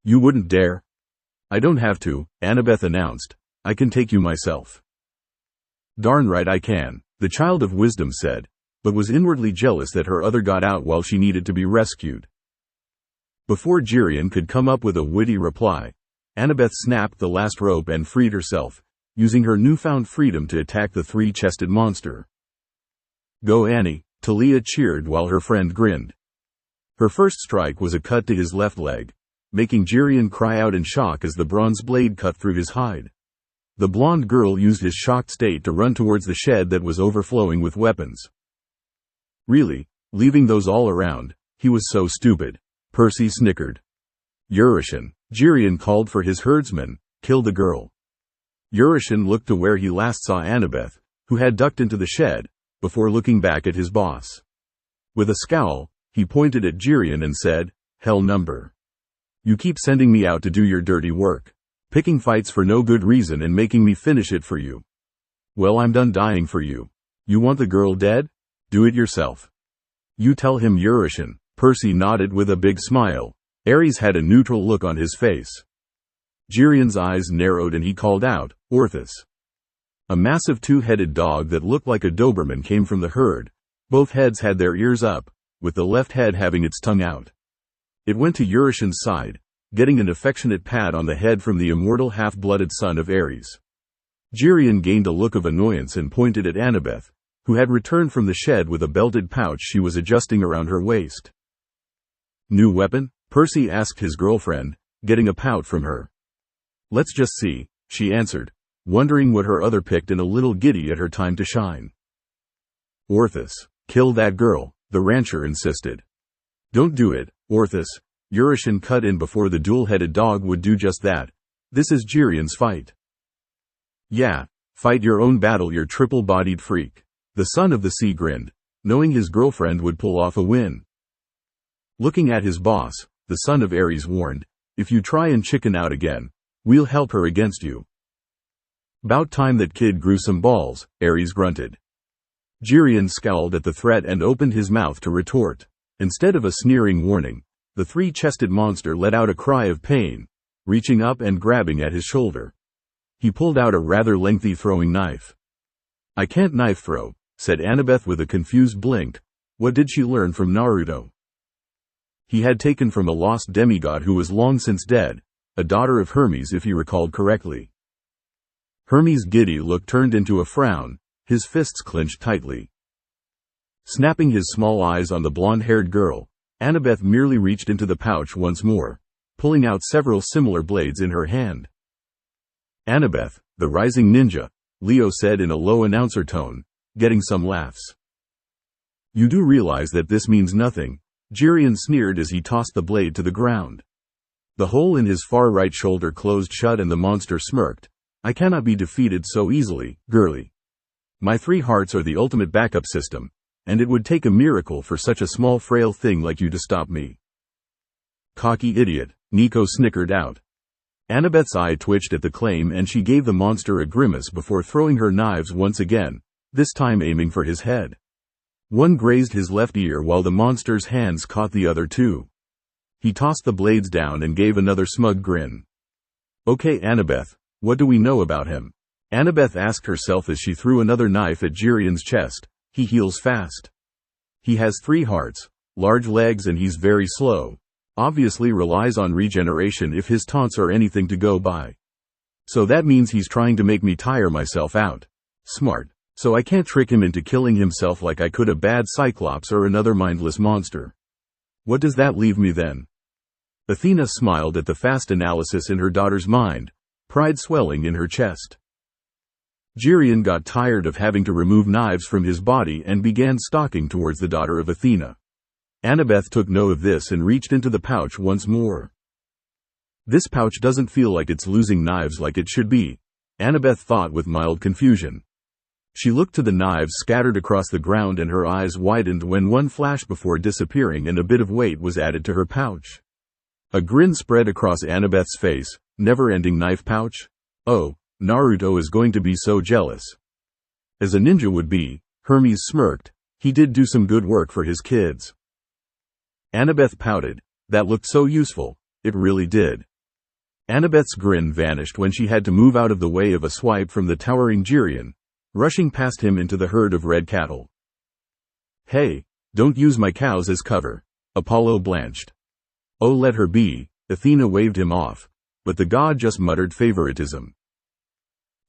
You wouldn't dare? I don't have to, Annabeth announced. I can take you myself. Darn right I can, the child of wisdom said, but was inwardly jealous that her other got out while she needed to be rescued. Before Jirian could come up with a witty reply, Annabeth snapped the last rope and freed herself, using her newfound freedom to attack the three-chested monster. Go Annie, Talia cheered while her friend grinned. Her first strike was a cut to his left leg, making Jirian cry out in shock as the bronze blade cut through his hide. The blonde girl used his shocked state to run towards the shed that was overflowing with weapons. Really, leaving those all around, he was so stupid, Percy snickered. Urushin, Jirian called for his herdsman, kill the girl. Urushin looked to where he last saw Annabeth, who had ducked into the shed, before looking back at his boss. With a scowl, he pointed at Jirian and said, hell number. You keep sending me out to do your dirty work. Picking fights for no good reason and making me finish it for you. Well, I'm done dying for you. You want the girl dead? Do it yourself. You tell him Urushin. Percy nodded with a big smile. Ares had a neutral look on his face. Jirian's eyes narrowed and he called out, Orthus. A massive two-headed dog that looked like a Doberman came from the herd. Both heads had their ears up, with the left head having its tongue out. It went to Urushin's side, getting an affectionate pat on the head from the immortal half-blooded son of Ares. Jirian gained a look of annoyance and pointed at Annabeth, who had returned from the shed with a belted pouch she was adjusting around her waist. New weapon? Percy asked his girlfriend, getting a pout from her. Let's just see, she answered, wondering what her other picked and a little giddy at her time to shine. Orthus, kill that girl, the rancher insisted. Don't do it, Orthus. Urushin cut in before the dual-headed dog would do just that. This is Jirian's fight. Yeah, fight your own battle, you triple-bodied freak. The son of the sea grinned, knowing his girlfriend would pull off a win. Looking at his boss, the son of Ares warned, if you try and chicken out again, we'll help her against you. About time that kid grew some balls, Ares grunted. Jirian scowled at the threat and opened his mouth to retort. Instead of a sneering warning, the three-chested monster let out a cry of pain, reaching up and grabbing at his shoulder. He pulled out a rather lengthy throwing knife. I can't knife throw, said Annabeth with a confused blink. What did she learn from Naruto? He had taken from a lost demigod who was long since dead, a daughter of Hermes if he recalled correctly. Hermes' giddy look turned into a frown, his fists clenched tightly. Snapping his small eyes on the blonde-haired girl, Annabeth merely reached into the pouch once more, pulling out several similar blades in her hand. Annabeth, the rising ninja, Leo said in a low announcer tone, getting some laughs. You do realize that this means nothing, Jirian sneered as he tossed the blade to the ground. The hole in his far right shoulder closed shut and the monster smirked. I cannot be defeated so easily, girly. My 3 hearts are the ultimate backup system, and it would take a miracle for such a small frail thing like you to stop me. Cocky idiot, Nico snickered out. Annabeth's eye twitched at the claim and she gave the monster a grimace before throwing her knives once again, this time aiming for his head. One grazed his left ear while the monster's hands caught the other 2. He tossed the blades down and gave another smug grin. Okay Annabeth, what do we know about him? Annabeth asked herself as she threw another knife at Jirian's chest. He heals fast. He has 3 hearts, large legs, and he's very slow. Obviously relies on regeneration if his taunts are anything to go by. So that means he's trying to make me tire myself out. Smart. So I can't trick him into killing himself like I could a bad Cyclops or another mindless monster. What does that leave me then? Athena smiled at the fast analysis in her daughter's mind, pride swelling in her chest. Jirian got tired of having to remove knives from his body and began stalking towards the daughter of Athena. Annabeth took note of this and reached into the pouch once more. This pouch doesn't feel like it's losing knives like it should be, Annabeth thought with mild confusion. She looked to the knives scattered across the ground and her eyes widened when one flashed before disappearing and a bit of weight was added to her pouch. A grin spread across Annabeth's face. Never-ending knife pouch? Oh, Naruto is going to be so jealous. As a ninja would be, Hermes smirked. He did do some good work for his kids. Annabeth pouted. That looked so useful. It really did. Annabeth's grin vanished when she had to move out of the way of a swipe from the towering Jirian, rushing past him into the herd of red cattle. Hey, don't use my cows as cover. Apollo blanched. Oh, let her be. Athena waved him off, but the god just muttered favoritism.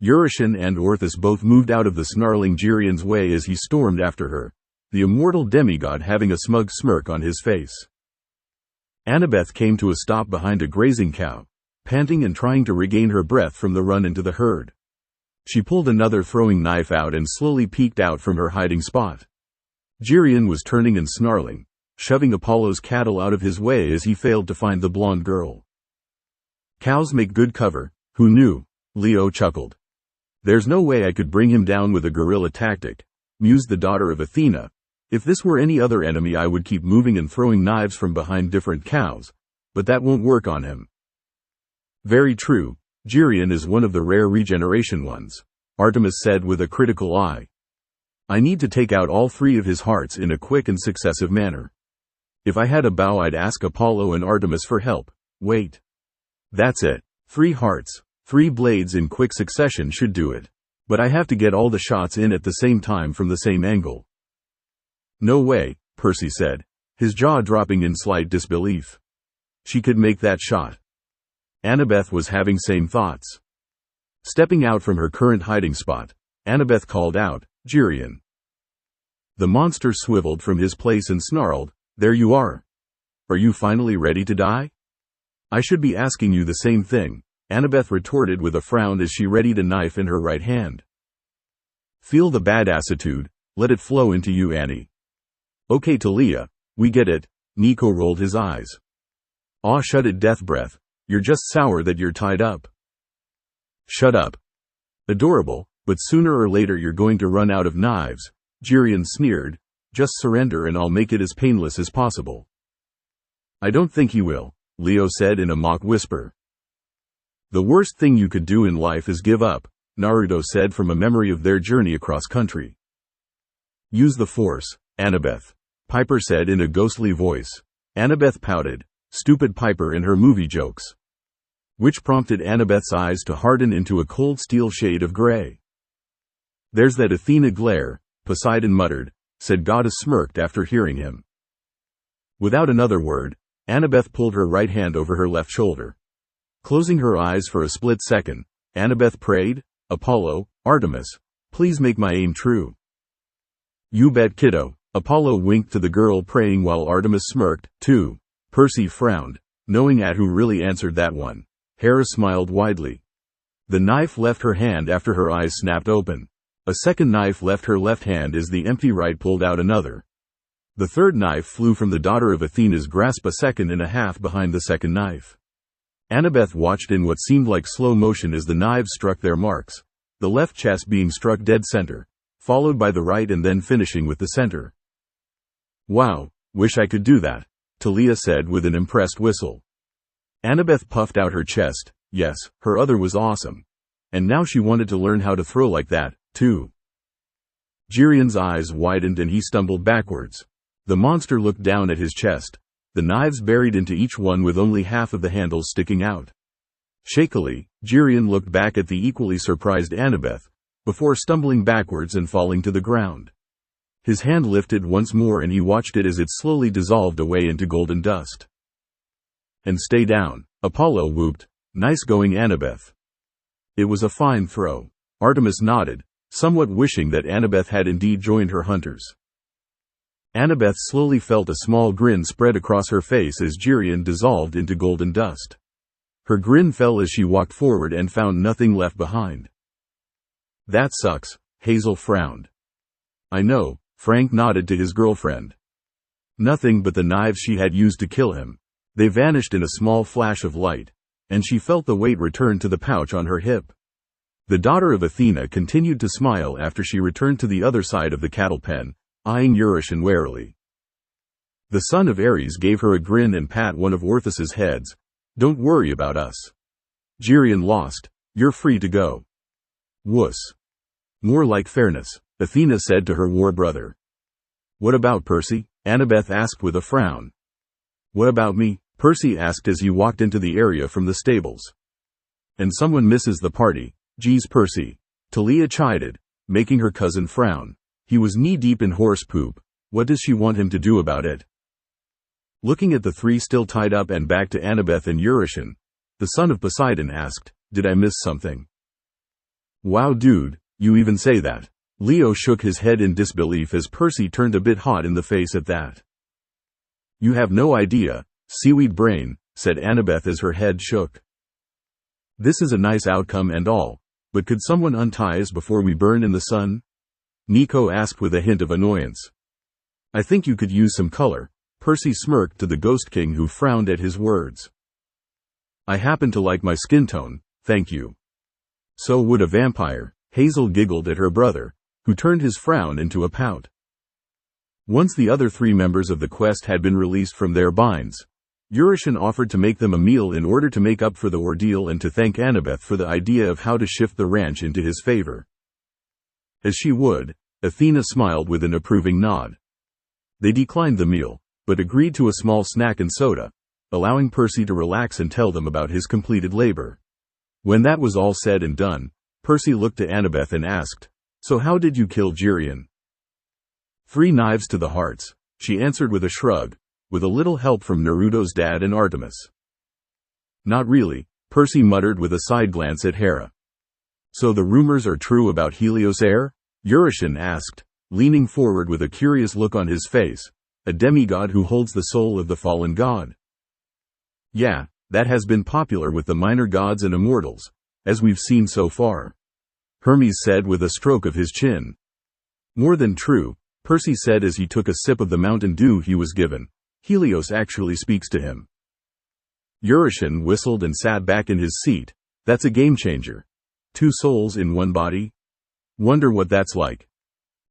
Eurytion and Orthus both moved out of the snarling Jirian's way as he stormed after her, the immortal demigod having a smug smirk on his face. Annabeth came to a stop behind a grazing cow, panting and trying to regain her breath from the run into the herd. She pulled another throwing knife out and slowly peeked out from her hiding spot. Jirian was turning and snarling, shoving Apollo's cattle out of his way as he failed to find the blonde girl. Cows make good cover, who knew? Leo chuckled. There's no way I could bring him down with a guerrilla tactic, mused the daughter of Athena. If this were any other enemy I would keep moving and throwing knives from behind different cows, but that won't work on him. Very true, Jirian is one of the rare regeneration ones, Artemis said with a critical eye. I need to take out all 3 of his hearts in a quick and successive manner. If I had a bow I'd ask Apollo and Artemis for help. Wait. That's it. 3 hearts, 3 blades in quick succession should do it. But I have to get all the shots in at the same time from the same angle. No way, Percy said, his jaw dropping in slight disbelief. She could make that shot. Annabeth was having same thoughts. Stepping out from her current hiding spot, Annabeth called out, Jirian. The monster swiveled from his place and snarled, There you are. Are you finally ready to die? I should be asking you the same thing, Annabeth retorted with a frown as she readied a knife in her right hand. Feel the badassitude, let it flow into you, Annie. Okay, Talia, we get it, Nico rolled his eyes. Aw, shut it, death breath, you're just sour that you're tied up. Shut up. Adorable, but sooner or later you're going to run out of knives, Jirian sneered. Just surrender and I'll make it as painless as possible. I don't think he will, Leo said in a mock whisper. The worst thing you could do in life is give up, Naruto said from a memory of their journey across country. Use the force, Annabeth, Piper said in a ghostly voice. Annabeth pouted, stupid Piper in her movie jokes. Which prompted Annabeth's eyes to harden into a cold steel shade of gray. There's that Athena glare, Poseidon muttered, said Goddess smirked after hearing him. Without another word, Annabeth pulled her right hand over her left shoulder. Closing her eyes for a split second, Annabeth prayed, Apollo, Artemis, please make my aim true. You bet, kiddo, Apollo winked to the girl praying while Artemis smirked, too. Percy frowned, knowing at who really answered that one. Heir smiled widely. The knife left her hand after her eyes snapped open. A second knife left her left hand as the empty right pulled out another. The third knife flew from the daughter of Athena's grasp a second and a half behind the second knife. Annabeth watched in what seemed like slow motion as the knives struck their marks, the left chest being struck dead center, followed by the right and then finishing with the center. Wow, wish I could do that, Talia said with an impressed whistle. Annabeth puffed out her chest. Yes, her other was awesome. And now she wanted to learn how to throw like that, too. Jirian's eyes widened and he stumbled backwards. The monster looked down at his chest, the knives buried into each one with only half of the handles sticking out. Shakily, Jirian looked back at the equally surprised Annabeth, before stumbling backwards and falling to the ground. His hand lifted once more and he watched it as it slowly dissolved away into golden dust. "And stay down," Apollo whooped. "Nice going, Annabeth." It was a fine throw. Artemis nodded, somewhat wishing that Annabeth had indeed joined her hunters. Annabeth slowly felt a small grin spread across her face as Jirian dissolved into golden dust. Her grin fell as she walked forward and found nothing left behind. "That sucks," Hazel frowned. "I know," Frank nodded to his girlfriend. Nothing but the knives she had used to kill him. They vanished in a small flash of light, and she felt the weight return to the pouch on her hip. The daughter of Athena continued to smile after she returned to the other side of the cattle pen, eyeing Eurytion warily. The son of Ares gave her a grin and pat one of Orthus's heads. "Don't worry about us. Jirian lost. You're free to go." "Wuss. More like fairness," Athena said to her war brother. "What about Percy?" Annabeth asked with a frown. "What about me?" Percy asked as he walked into the area from the stables. "And someone misses the party. Geez, Percy," Talia chided, making her cousin frown. He was knee-deep in horse poop. What does she want him to do about it? Looking at the three still tied up and back to Annabeth and Eurytion, the son of Poseidon asked, "Did I miss something?" "Wow dude, you even say that." Leo shook his head in disbelief as Percy turned a bit hot in the face at that. "You have no idea, seaweed brain," said Annabeth as her head shook. "This is a nice outcome and all, but could someone untie us before we burn in the sun?" Nico asked with a hint of annoyance. "I think you could use some color," Percy smirked to the Ghost King who frowned at his words. "I happen to like my skin tone, thank you." "So would a vampire," Hazel giggled at her brother, who turned his frown into a pout. Once the other three members of the quest had been released from their binds, Eurytion offered to make them a meal in order to make up for the ordeal and to thank Annabeth for the idea of how to shift the ranch into his favor. As she would, Athena smiled with an approving nod. They declined the meal, but agreed to a small snack and soda, allowing Percy to relax and tell them about his completed labor. When that was all said and done, Percy looked to Annabeth and asked, "So how did you kill Jirian?" "3 knives to the hearts," she answered with a shrug, with a little help from Naruto's dad and Artemis. "Not really," Percy muttered with a side glance at Hera. "So the rumors are true about Helios Heir?" Eurytion asked, leaning forward with a curious look on his face, "a demigod who holds the soul of the fallen god." "Yeah, that has been popular with the minor gods and immortals, as we've seen so far," Hermes said with a stroke of his chin. "More than true," Percy said as he took a sip of the Mountain Dew he was given. "Helios actually speaks to him." Eurytion whistled and sat back in his seat. "That's a game changer. 2 souls in one body? Wonder what that's like."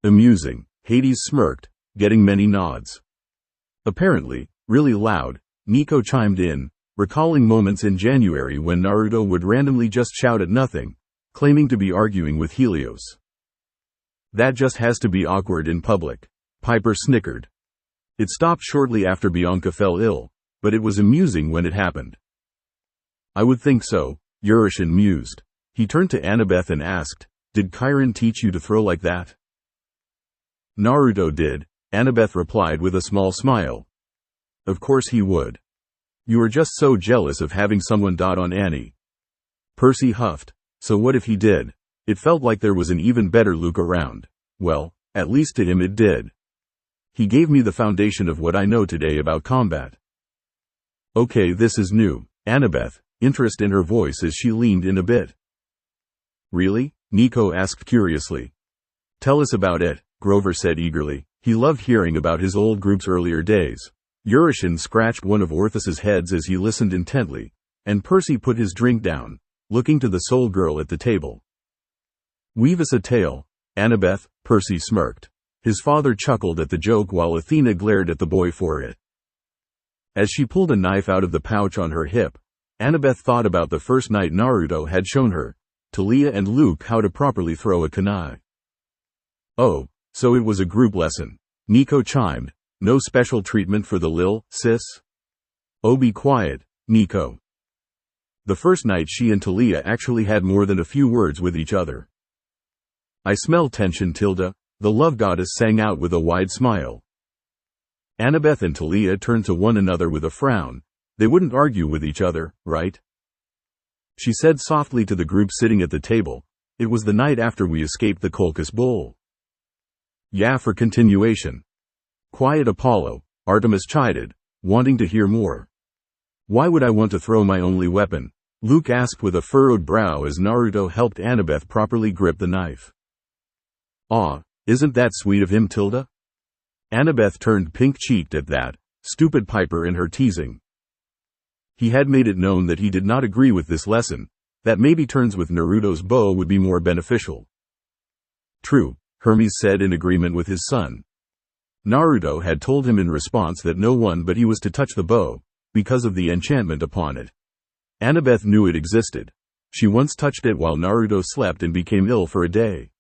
"Amusing," Hades smirked, getting many nods. "Apparently, really loud," Nico chimed in, recalling moments in January when Naruto would randomly just shout at nothing, claiming to be arguing with Helios. "That just has to be awkward in public," Piper snickered. "It stopped shortly after Bianca fell ill, but it was amusing when it happened." "I would think so," Eurytion mused. He turned to Annabeth and asked, "Did Chiron teach you to throw like that?" "Naruto did," Annabeth replied with a small smile. "Of course he would. You are just so jealous of having someone dot on Annie." Percy huffed. "So what if he did? It felt like there was an even better Luke around." "Well, at least to him it did. He gave me the foundation of what I know today about combat." "Okay, this is new," Annabeth, interest in her voice as she leaned in a bit. "Really?" Nico asked curiously. "Tell us about it," Grover said eagerly. He loved hearing about his old group's earlier days. Eurytion scratched one of Orthus's heads as he listened intently, and Percy put his drink down, looking to the soul girl at the table. "Weave us a tale, Annabeth," Percy smirked. His father chuckled at the joke while Athena glared at the boy for it. As she pulled a knife out of the pouch on her hip, Annabeth thought about the first night Naruto had shown her, Talia and Luke, how to properly throw a kunai. "Oh, so it was a group lesson," Nico chimed. "No special treatment for the lil, sis?" "Oh, be quiet, Nico." The first night she and Talia actually had more than a few words with each other. I smell tension, Tilda, the love goddess sang out with a wide smile. Annabeth and Talia turned to one another with a frown. They wouldn't argue with each other, right? She said softly to the group sitting at the table. It was the night after we escaped the Colchis Bowl. Yeah, for continuation. Quiet, Apollo, Artemis chided, wanting to hear more. Why would I want to throw my only weapon? Luke asked with a furrowed brow as Naruto helped Annabeth properly grip the knife. Aw, isn't that sweet of him, Tilda? Annabeth turned pink-cheeked at that, stupid Piper and her teasing. He had made it known that he did not agree with this lesson, that maybe turns with Naruto's bow would be more beneficial. True, Hermes said in agreement with his son. Naruto had told him in response that no one but he was to touch the bow, because of the enchantment upon it. Annabeth knew it existed. She once touched it while Naruto slept and became ill for a day.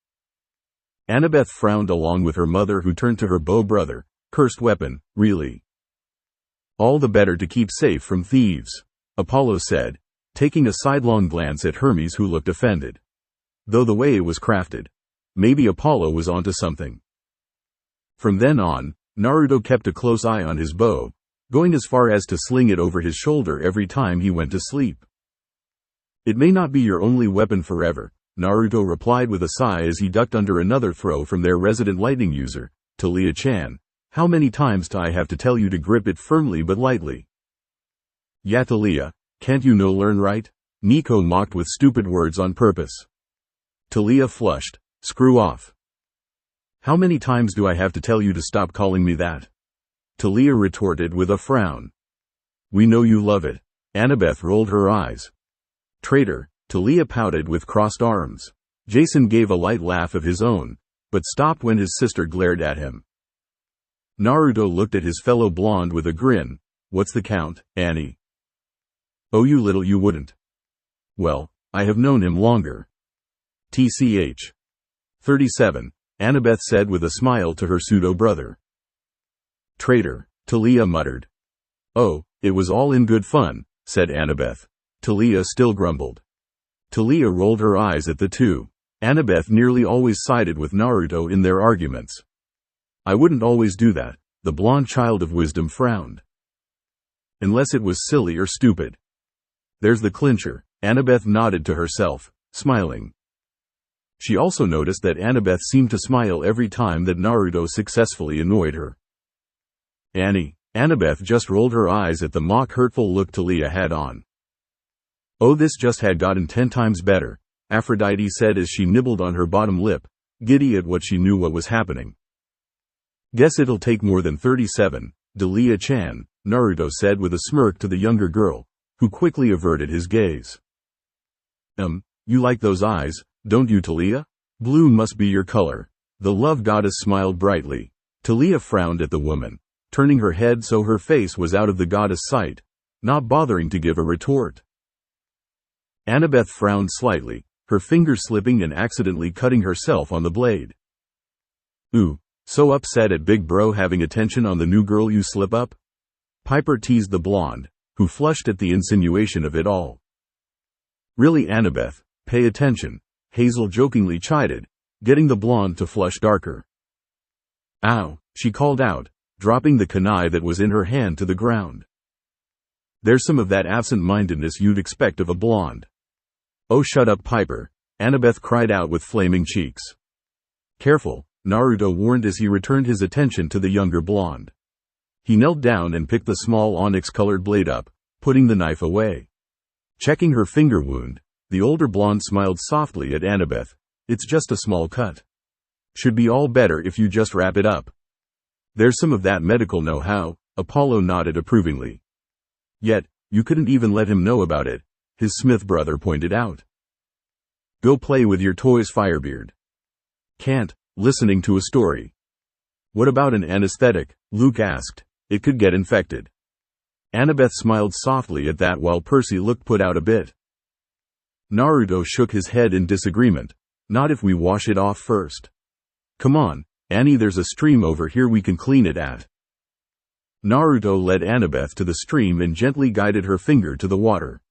Annabeth frowned along with her mother, who turned to her bow brother. Cursed weapon, really? All the better to keep safe from thieves, Apollo said, taking a sidelong glance at Hermes, who looked offended. Though the way it was crafted, maybe Apollo was onto something. From then on, Naruto kept a close eye on his bow, going as far as to sling it over his shoulder every time he went to sleep. It may not be your only weapon forever, Naruto replied with a sigh as he ducked under another throw from their resident lightning user, Talia-chan. How many times do I have to tell you to grip it firmly but lightly? Yeah, Talia, can't you no learn, right? Nico mocked with stupid words on purpose. Talia flushed. Screw off. How many times do I have to tell you to stop calling me that? Talia retorted with a frown. We know you love it. Annabeth rolled her eyes. Traitor, Talia pouted with crossed arms. Jason gave a light laugh of his own, but stopped when his sister glared at him. Naruto looked at his fellow blonde with a grin. What's the count, Annie? Oh, you little you wouldn't. Well, I have known him longer. TCH. 37, Annabeth said with a smile to her pseudo-brother. Traitor, Talia muttered. Oh, it was all in good fun, said Annabeth. Talia still grumbled. Talia rolled her eyes at the two. Annabeth nearly always sided with Naruto in their arguments. I wouldn't always do that, the blonde child of wisdom frowned. Unless it was silly or stupid. There's the clincher, Annabeth nodded to herself, smiling. She also noticed that Annabeth seemed to smile every time that Naruto successfully annoyed her. Annie, Annabeth just rolled her eyes at the mock hurtful look Talia had on. Oh, this just had gotten 10 times better, Aphrodite said as she nibbled on her bottom lip, giddy at what she knew what was happening. Guess it'll take more than 37, Talia-chan, Naruto said with a smirk to the younger girl, who quickly averted his gaze. You like those eyes, don't you, Talia? Blue must be your color. The love goddess smiled brightly. Talia frowned at the woman, turning her head so her face was out of the goddess' sight, not bothering to give a retort. Annabeth frowned slightly, her finger slipping and accidentally cutting herself on the blade. Ooh, so upset at Big Bro having attention on the new girl you slip up? Piper teased the blonde, who flushed at the insinuation of it all. Really, Annabeth, pay attention, Hazel jokingly chided, getting the blonde to flush darker. Ow, she called out, dropping the kunai that was in her hand to the ground. There's some of that absent-mindedness you'd expect of a blonde. Oh, shut up, Piper, Annabeth cried out with flaming cheeks. Careful, Naruto warned as he returned his attention to the younger blonde. He knelt down and picked the small onyx-colored blade up, putting the knife away. Checking her finger wound, the older blonde smiled softly at Annabeth. It's just a small cut. Should be all better if you just wrap it up. There's some of that medical know-how, Apollo nodded approvingly. Yet, you couldn't even let him know about it, his Smith brother pointed out. Go play with your toys, Firebeard. Can't, listening to a story. What about an anesthetic? Luke asked. It could get infected. Annabeth smiled softly at that while Percy looked put out a bit. Naruto shook his head in disagreement. Not if we wash it off first. Come on, Annie, there's a stream over here we can clean it at. Naruto led Annabeth to the stream and gently guided her finger to the water.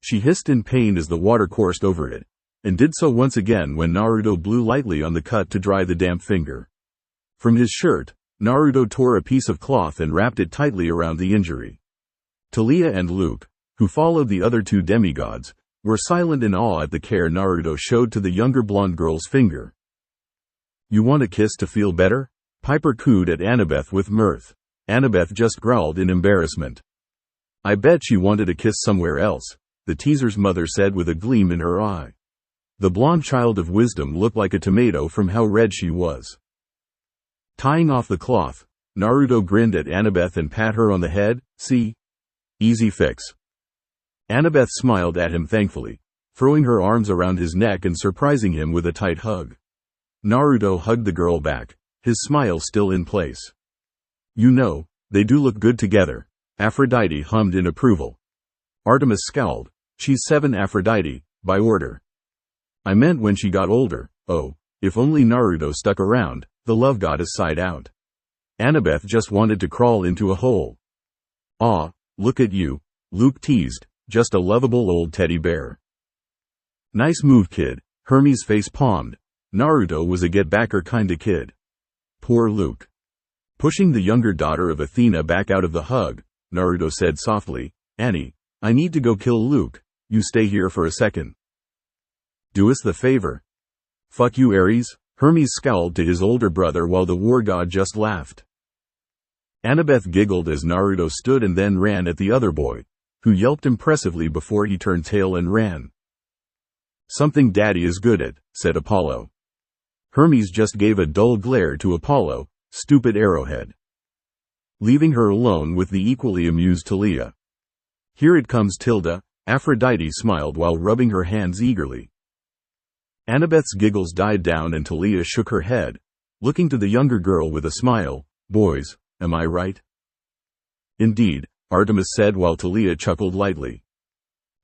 She hissed in pain as the water coursed over it, and did so once again when Naruto blew lightly on the cut to dry the damp finger. From his shirt, Naruto tore a piece of cloth and wrapped it tightly around the injury. Taliah and Luke, who followed the other two demigods, were silent in awe at the care Naruto showed to the younger blonde girl's finger. "You want a kiss to feel better?" Piper cooed at Annabeth with mirth. Annabeth just growled in embarrassment. "I bet she wanted a kiss somewhere else," the teaser's mother said with a gleam in her eye. The blonde child of wisdom looked like a tomato from how red she was. Tying off the cloth, Naruto grinned at Annabeth and pat her on the head. "See? Easy fix." Annabeth smiled at him thankfully, throwing her arms around his neck and surprising him with a tight hug. Naruto hugged the girl back, his smile still in place. "You know, they do look good together," Aphrodite hummed in approval. Artemis scowled. "She's 7 Aphrodite, by order." "I meant when she got older." "Oh, if only Naruto stuck around," the love goddess sighed out. Annabeth just wanted to crawl into a hole. "Aw, look at you," Luke teased, "just a lovable old teddy bear." "Nice move, kid," Hermes face palmed. Naruto was a get-backer kinda kid. Poor Luke. Pushing the younger daughter of Athena back out of the hug, Naruto said softly, "Annie, I need to go kill Luke. You stay here for a second." "Do us the favor." "Fuck you, Ares," Hermes scowled to his older brother while the war god just laughed. Annabeth giggled as Naruto stood and then ran at the other boy, who yelped impressively before he turned tail and ran. "Something Daddy is good at," said Apollo. Hermes just gave a dull glare to Apollo, stupid arrowhead. Leaving her alone with the equally amused Taliah. "Here it comes, Tilda," Aphrodite smiled while rubbing her hands eagerly. Annabeth's giggles died down and Taliah shook her head, looking to the younger girl with a smile. "Boys, am I right?" "Indeed," Artemis said while Taliah chuckled lightly.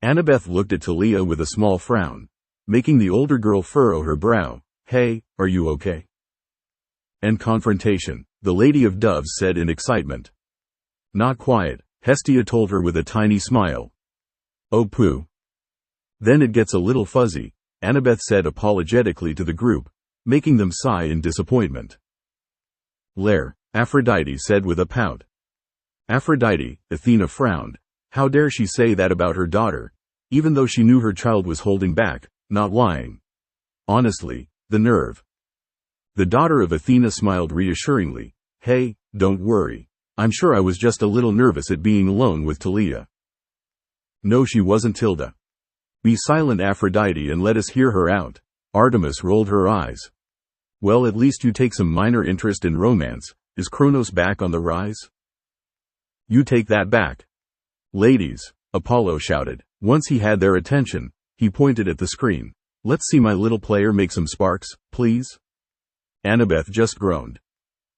Annabeth looked at Taliah with a small frown, making the older girl furrow her brow. "Hey, are you okay?" "And confrontation," the Lady of Doves said in excitement. "Not quiet," Hestia told her with a tiny smile. "Oh pooh. Then it gets a little fuzzy," Annabeth said apologetically to the group, making them sigh in disappointment. "Lair," Aphrodite said with a pout. "Aphrodite," Athena frowned. How dare she say that about her daughter, even though she knew her child was holding back, not lying. Honestly, the nerve. The daughter of Athena smiled reassuringly. "Hey, don't worry. I'm sure I was just a little nervous at being alone with Taliah." "No, she wasn't, Tilda." "Be silent, Aphrodite, and let us hear her out." Artemis rolled her eyes. "Well, at least you take some minor interest in romance. Is Kronos back on the rise?" "You take that back." "Ladies," Apollo shouted. Once he had their attention, he pointed at the screen. "Let's see my little player make some sparks, please." Annabeth just groaned.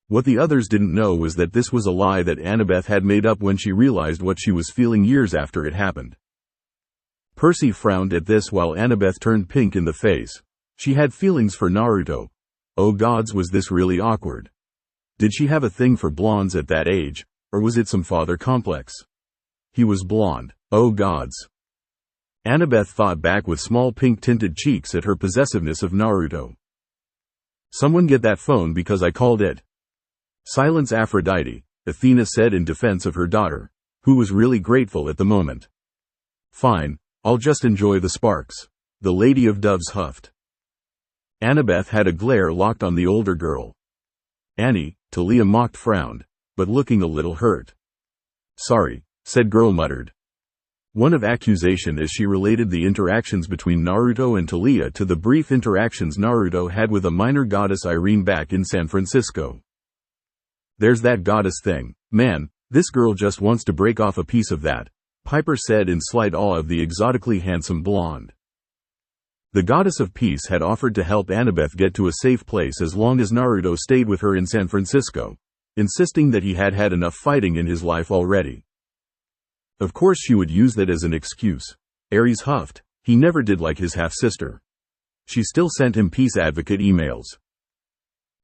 What the others didn't know was that this was a lie that Annabeth had made up when she realized what she was feeling years after it happened. Percy frowned at this while Annabeth turned pink in the face. She had feelings for Naruto. Oh gods, was this really awkward? Did she have a thing for blondes at that age, or was it some father complex? He was blonde. Oh gods. Annabeth thought back with small pink-tinted cheeks at her possessiveness of Naruto. "Someone get that phone because I called it." "Silence, Aphrodite," Athena said in defense of her daughter, who was really grateful at the moment. "Fine, I'll just enjoy the sparks," the Lady of Doves huffed. Annabeth had a glare locked on the older girl. "Annie," Taliah mocked frowned, but looking a little hurt. "Sorry," said girl muttered. One of accusation as she related the interactions between Naruto and Taliah to the brief interactions Naruto had with a minor goddess Irene back in San Francisco. "There's that goddess thing. Man, this girl just wants to break off a piece of that," Piper said in slight awe of the exotically handsome blonde. The goddess of peace had offered to help Annabeth get to a safe place as long as Naruto stayed with her in San Francisco, insisting that he had had enough fighting in his life already. Of course she would use that as an excuse. Ares huffed. He never did like his half-sister. She still sent him peace advocate emails.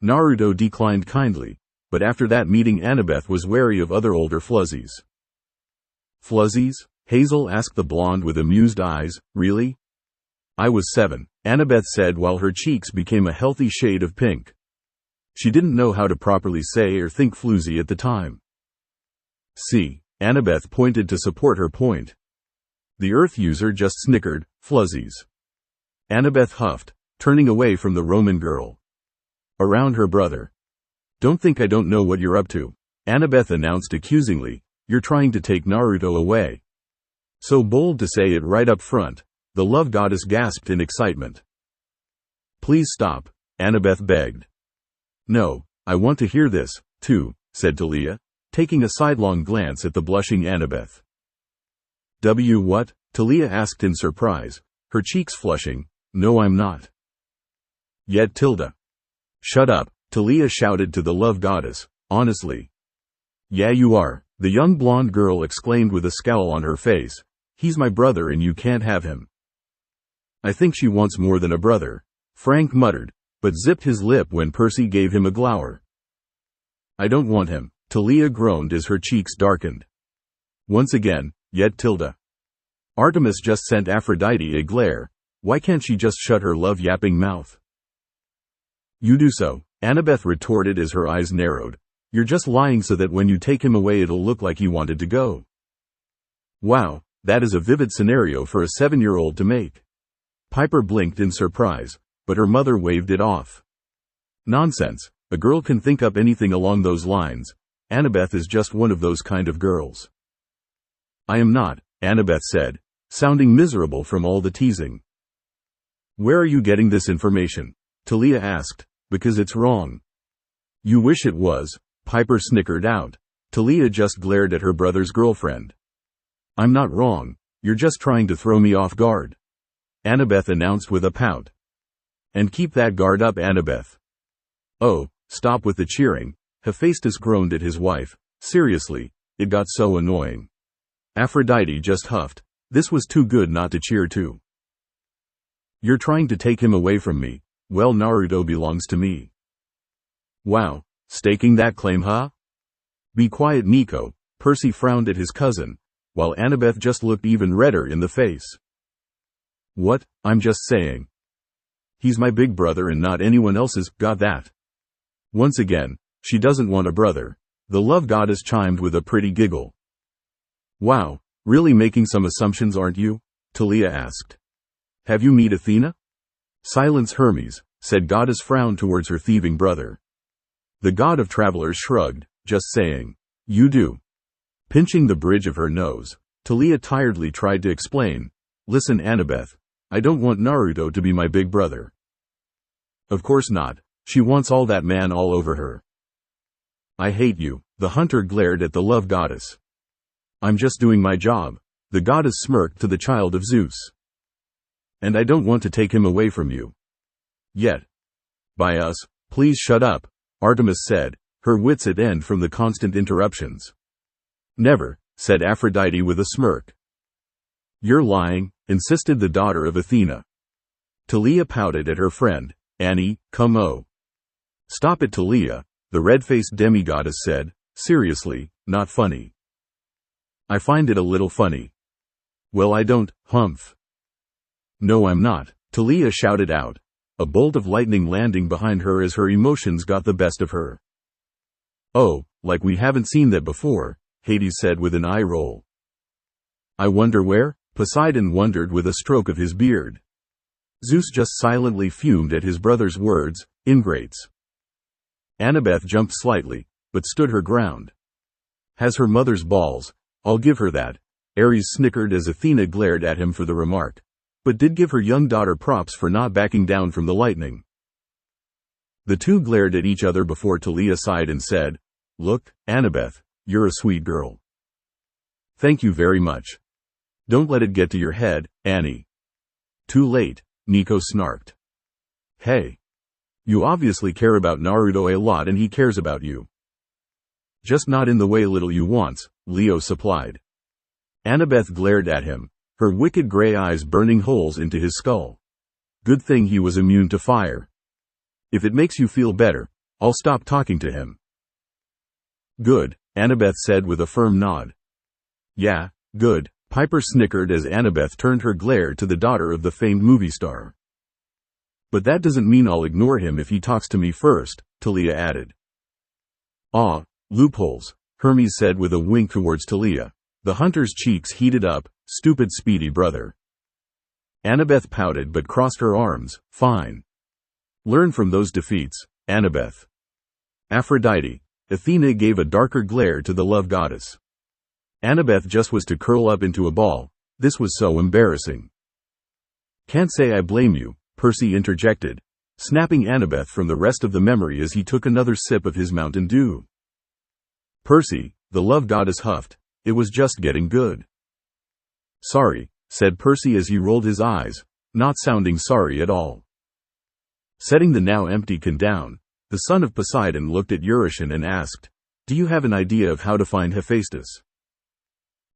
Naruto declined kindly, but after that meeting Annabeth was wary of other older fluzzies. "Fluzzies?" Hazel asked the blonde with amused eyes. Really? I was 7, Annabeth said while her cheeks became a healthy shade of pink. She didn't know how to properly say or think floozy at the time. See, Annabeth pointed to support her point. The Earth user just snickered. Fluzzies. Annabeth huffed, turning away from the Roman girl. Around her brother. Don't think I don't know what you're up to, Annabeth announced accusingly. You're trying to take Naruto away. So bold to say it right up front, the love goddess gasped in excitement. Please stop, Annabeth begged. No, I want to hear this, too, said Talia, taking a sidelong glance at the blushing Annabeth. What? Talia asked in surprise, her cheeks flushing. No, I'm not. Yet Tilda. Shut up, Talia shouted to the love goddess, honestly. Yeah, you are, the young blonde girl exclaimed with a scowl on her face. He's my brother and you can't have him. I think she wants more than a brother, Frank muttered, but zipped his lip when Percy gave him a glower. I don't want him, Talia groaned as her cheeks darkened. Once again, yet Tilda. Artemis just sent Aphrodite a glare. Why can't she just shut her love-yapping mouth? You do so, Annabeth retorted as her eyes narrowed. You're just lying so that when you take him away it'll look like he wanted to go. Wow, that is a vivid scenario for a 7-year-old to make. Piper blinked in surprise, but her mother waved it off. Nonsense, a girl can think up anything along those lines. Annabeth is just one of those kind of girls. I am not, Annabeth said, sounding miserable from all the teasing. Where are you getting this information? Talia asked, because it's wrong. You wish it was, Piper snickered out. Talia just glared at her brother's girlfriend. I'm not wrong, you're just trying to throw me off guard, Annabeth announced with a pout. And keep that guard up, Annabeth. Oh, stop with the cheering, Hephaestus groaned at his wife. Seriously, it got so annoying. Aphrodite just huffed. This was too good not to cheer to. You're trying to take him away from me. Well, Naruto belongs to me. Wow, staking that claim, huh? Be quiet, Nico, Percy frowned at his cousin, while Annabeth just looked even redder in the face. What? I'm just saying. He's my big brother and not anyone else's, got that? Once again, she doesn't want a brother, the love goddess chimed with a pretty giggle. Wow, really making some assumptions, aren't you? Talia asked. Have you met Athena? Silence, Hermes, said goddess frowned towards her thieving brother. The god of travelers shrugged, just saying. You do. Pinching the bridge of her nose, Talia tiredly tried to explain. Listen, Annabeth, I don't want Naruto to be my big brother. Of course not, she wants all that man all over her. I hate you, the hunter glared at the love goddess. I'm just doing my job, the goddess smirked to the child of Zeus. And I don't want to take him away from you. Yet. By us, please shut up, Artemis said, her wits at end from the constant interruptions. Never, said Aphrodite with a smirk. You're lying, insisted the daughter of Athena. Talia pouted at her friend. Annie, come on. Stop it, Talia, the red-faced demigoddess said. Seriously, not funny. I find it a little funny. Well, I don't, humph. No, I'm not, Talia shouted out, a bolt of lightning landing behind her as her emotions got the best of her. Oh, like we haven't seen that before, Hades said with an eye roll. I wonder where? Poseidon wondered with a stroke of his beard. Zeus just silently fumed at his brother's words, ingrates. Annabeth jumped slightly, but stood her ground. Has her mother's balls, I'll give her that. Ares snickered as Athena glared at him for the remark, but did give her young daughter props for not backing down from the lightning. The two glared at each other before Talia sighed and said, Look, Annabeth, you're a sweet girl. Thank you very much. Don't let it get to your head, Annie. Too late, Nico snarked. Hey. You obviously care about Naruto a lot and he cares about you. Just not in the way little you wants, Leo supplied. Annabeth glared at him, her wicked gray eyes burning holes into his skull. Good thing he was immune to fire. If it makes you feel better, I'll stop talking to him. Good, Annabeth said with a firm nod. Yeah, good, Piper snickered as Annabeth turned her glare to the daughter of the famed movie star. But that doesn't mean I'll ignore him if he talks to me first, Talia added. Ah, loopholes, Hermes said with a wink towards Talia. The hunter's cheeks heated up. Stupid speedy brother. Annabeth pouted but crossed her arms. Fine. Learn from those defeats, Annabeth. Aphrodite. Athena gave a darker glare to the love goddess. Annabeth just was to curl up into a ball. This was so embarrassing. Can't say I blame you, Percy interjected, snapping Annabeth from the rest of the memory as he took another sip of his Mountain Dew. Percy, the love goddess huffed. It was just getting good. Sorry, said Percy as he rolled his eyes, not sounding sorry at all. Setting the now empty can down, the son of Poseidon looked at Eurytion and asked, Do you have an idea of how to find Hephaestus?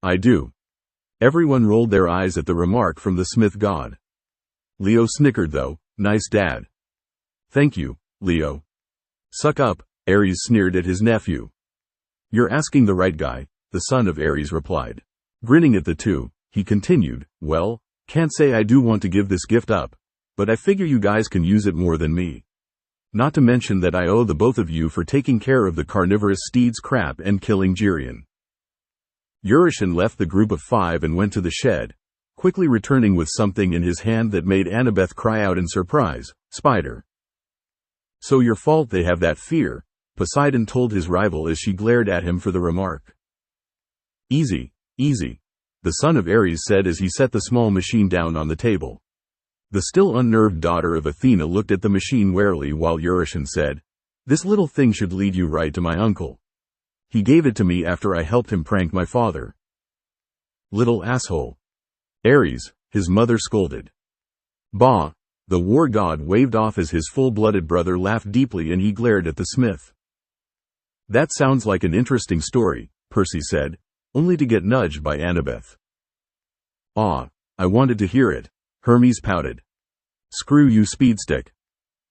I do. Everyone rolled their eyes at the remark from the smith god. Leo snickered though. Nice dad. Thank you, Leo. Suck up, Ares sneered at his nephew. You're asking the right guy, the son of Ares replied. Grinning at the two, he continued, Well, can't say I do want to give this gift up, but I figure you guys can use it more than me. Not to mention that I owe the both of you for taking care of the carnivorous steed's crap and killing Geryon. Eurytion left the group of 5 and went to the shed, quickly returning with something in his hand that made Annabeth cry out in surprise, Spider. So your fault they have that fear, Poseidon told his rival as she glared at him for the remark. Easy, easy, the son of Ares said as he set the small machine down on the table. The still unnerved daughter of Athena looked at the machine warily while Eurytion said, This little thing should lead you right to my uncle. He gave it to me after I helped him prank my father. Little asshole. Ares, his mother scolded. Bah, the war god waved off as his full-blooded brother laughed deeply and he glared at the smith. That sounds like an interesting story, Percy said, only to get nudged by Annabeth. Ah, I wanted to hear it, Hermes pouted. Screw you, Speedstick.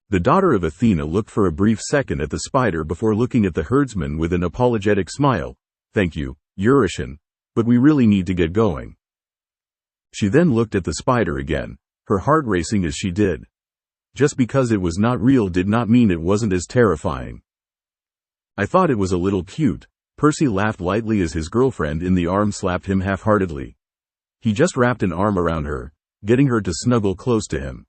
The daughter of Athena looked for a brief second at the spider before looking at the herdsman with an apologetic smile. Thank you, Eurytion, but we really need to get going. She then looked at the spider again, her heart racing as she did. Just because it was not real did not mean it wasn't as terrifying. I thought it was a little cute. Percy laughed lightly as his girlfriend in the arm slapped him half-heartedly. He just wrapped an arm around her, getting her to snuggle close to him.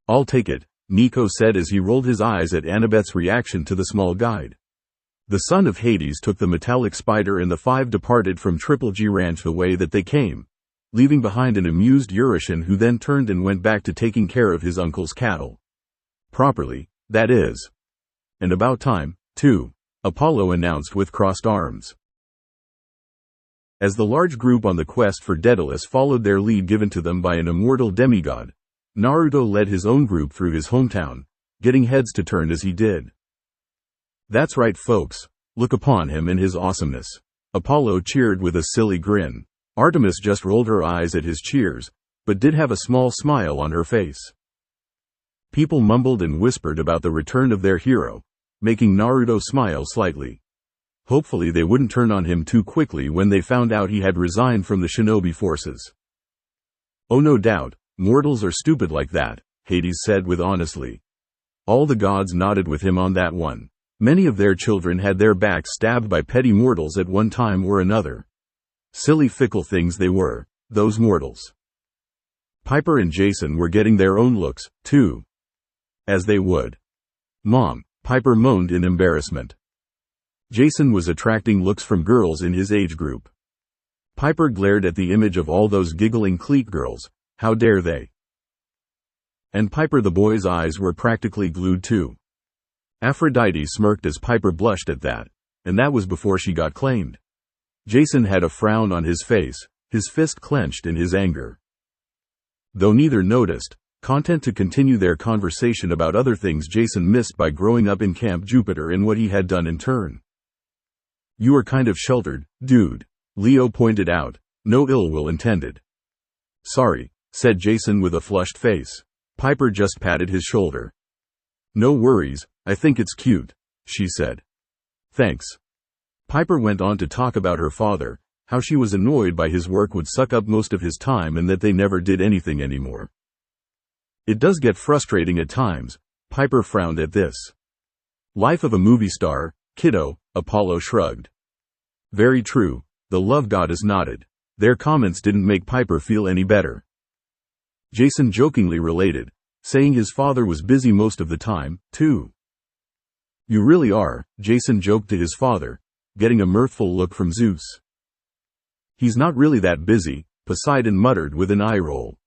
I'll take it, Nico said as he rolled his eyes at Annabeth's reaction to the small guide. The son of Hades took the metallic spider and the 5 departed from Triple G Ranch the way that they came, leaving behind an amused Eurytion who then turned and went back to taking care of his uncle's cattle. Properly, that is. And about time, too, Apollo announced with crossed arms. As the large group on the quest for Daedalus followed their lead given to them by an immortal demigod, Naruto led his own group through his hometown, getting heads to turn as he did. That's right folks, look upon him and his awesomeness. Apollo cheered with a silly grin. Artemis just rolled her eyes at his cheers, but did have a small smile on her face. People mumbled and whispered about the return of their hero, making Naruto smile slightly. Hopefully they wouldn't turn on him too quickly when they found out he had resigned from the shinobi forces. Oh no doubt, mortals are stupid like that, Hades said with honesty. All the gods nodded with him on that one. Many of their children had their backs stabbed by petty mortals at one time or another. Silly fickle things they were, those mortals. Piper and Jason were getting their own looks, too. As they would. Mom, Piper moaned in embarrassment. Jason was attracting looks from girls in his age group. Piper glared at the image of all those giggling clique girls. How dare they? And Piper the boy's eyes were practically glued too. Aphrodite smirked as Piper blushed at that, and that was before she got claimed. Jason had a frown on his face, his fist clenched in his anger. Though neither noticed, content to continue their conversation about other things Jason missed by growing up in Camp Jupiter and what he had done in turn. You are kind of sheltered, dude, Leo pointed out, no ill will intended. Sorry, said Jason with a flushed face. Piper just patted his shoulder. No worries, I think it's cute, she said. Thanks. Piper went on to talk about her father, how she was annoyed by his work would suck up most of his time and that they never did anything anymore. It does get frustrating at times, Piper frowned at this. Life of a movie star, kiddo, Apollo shrugged. Very true, the love goddess nodded. Their comments didn't make Piper feel any better. Jason jokingly related, saying his father was busy most of the time, too. You really are, Jason joked to his father, getting a mirthful look from Zeus. He's not really that busy, Poseidon muttered with an eye roll.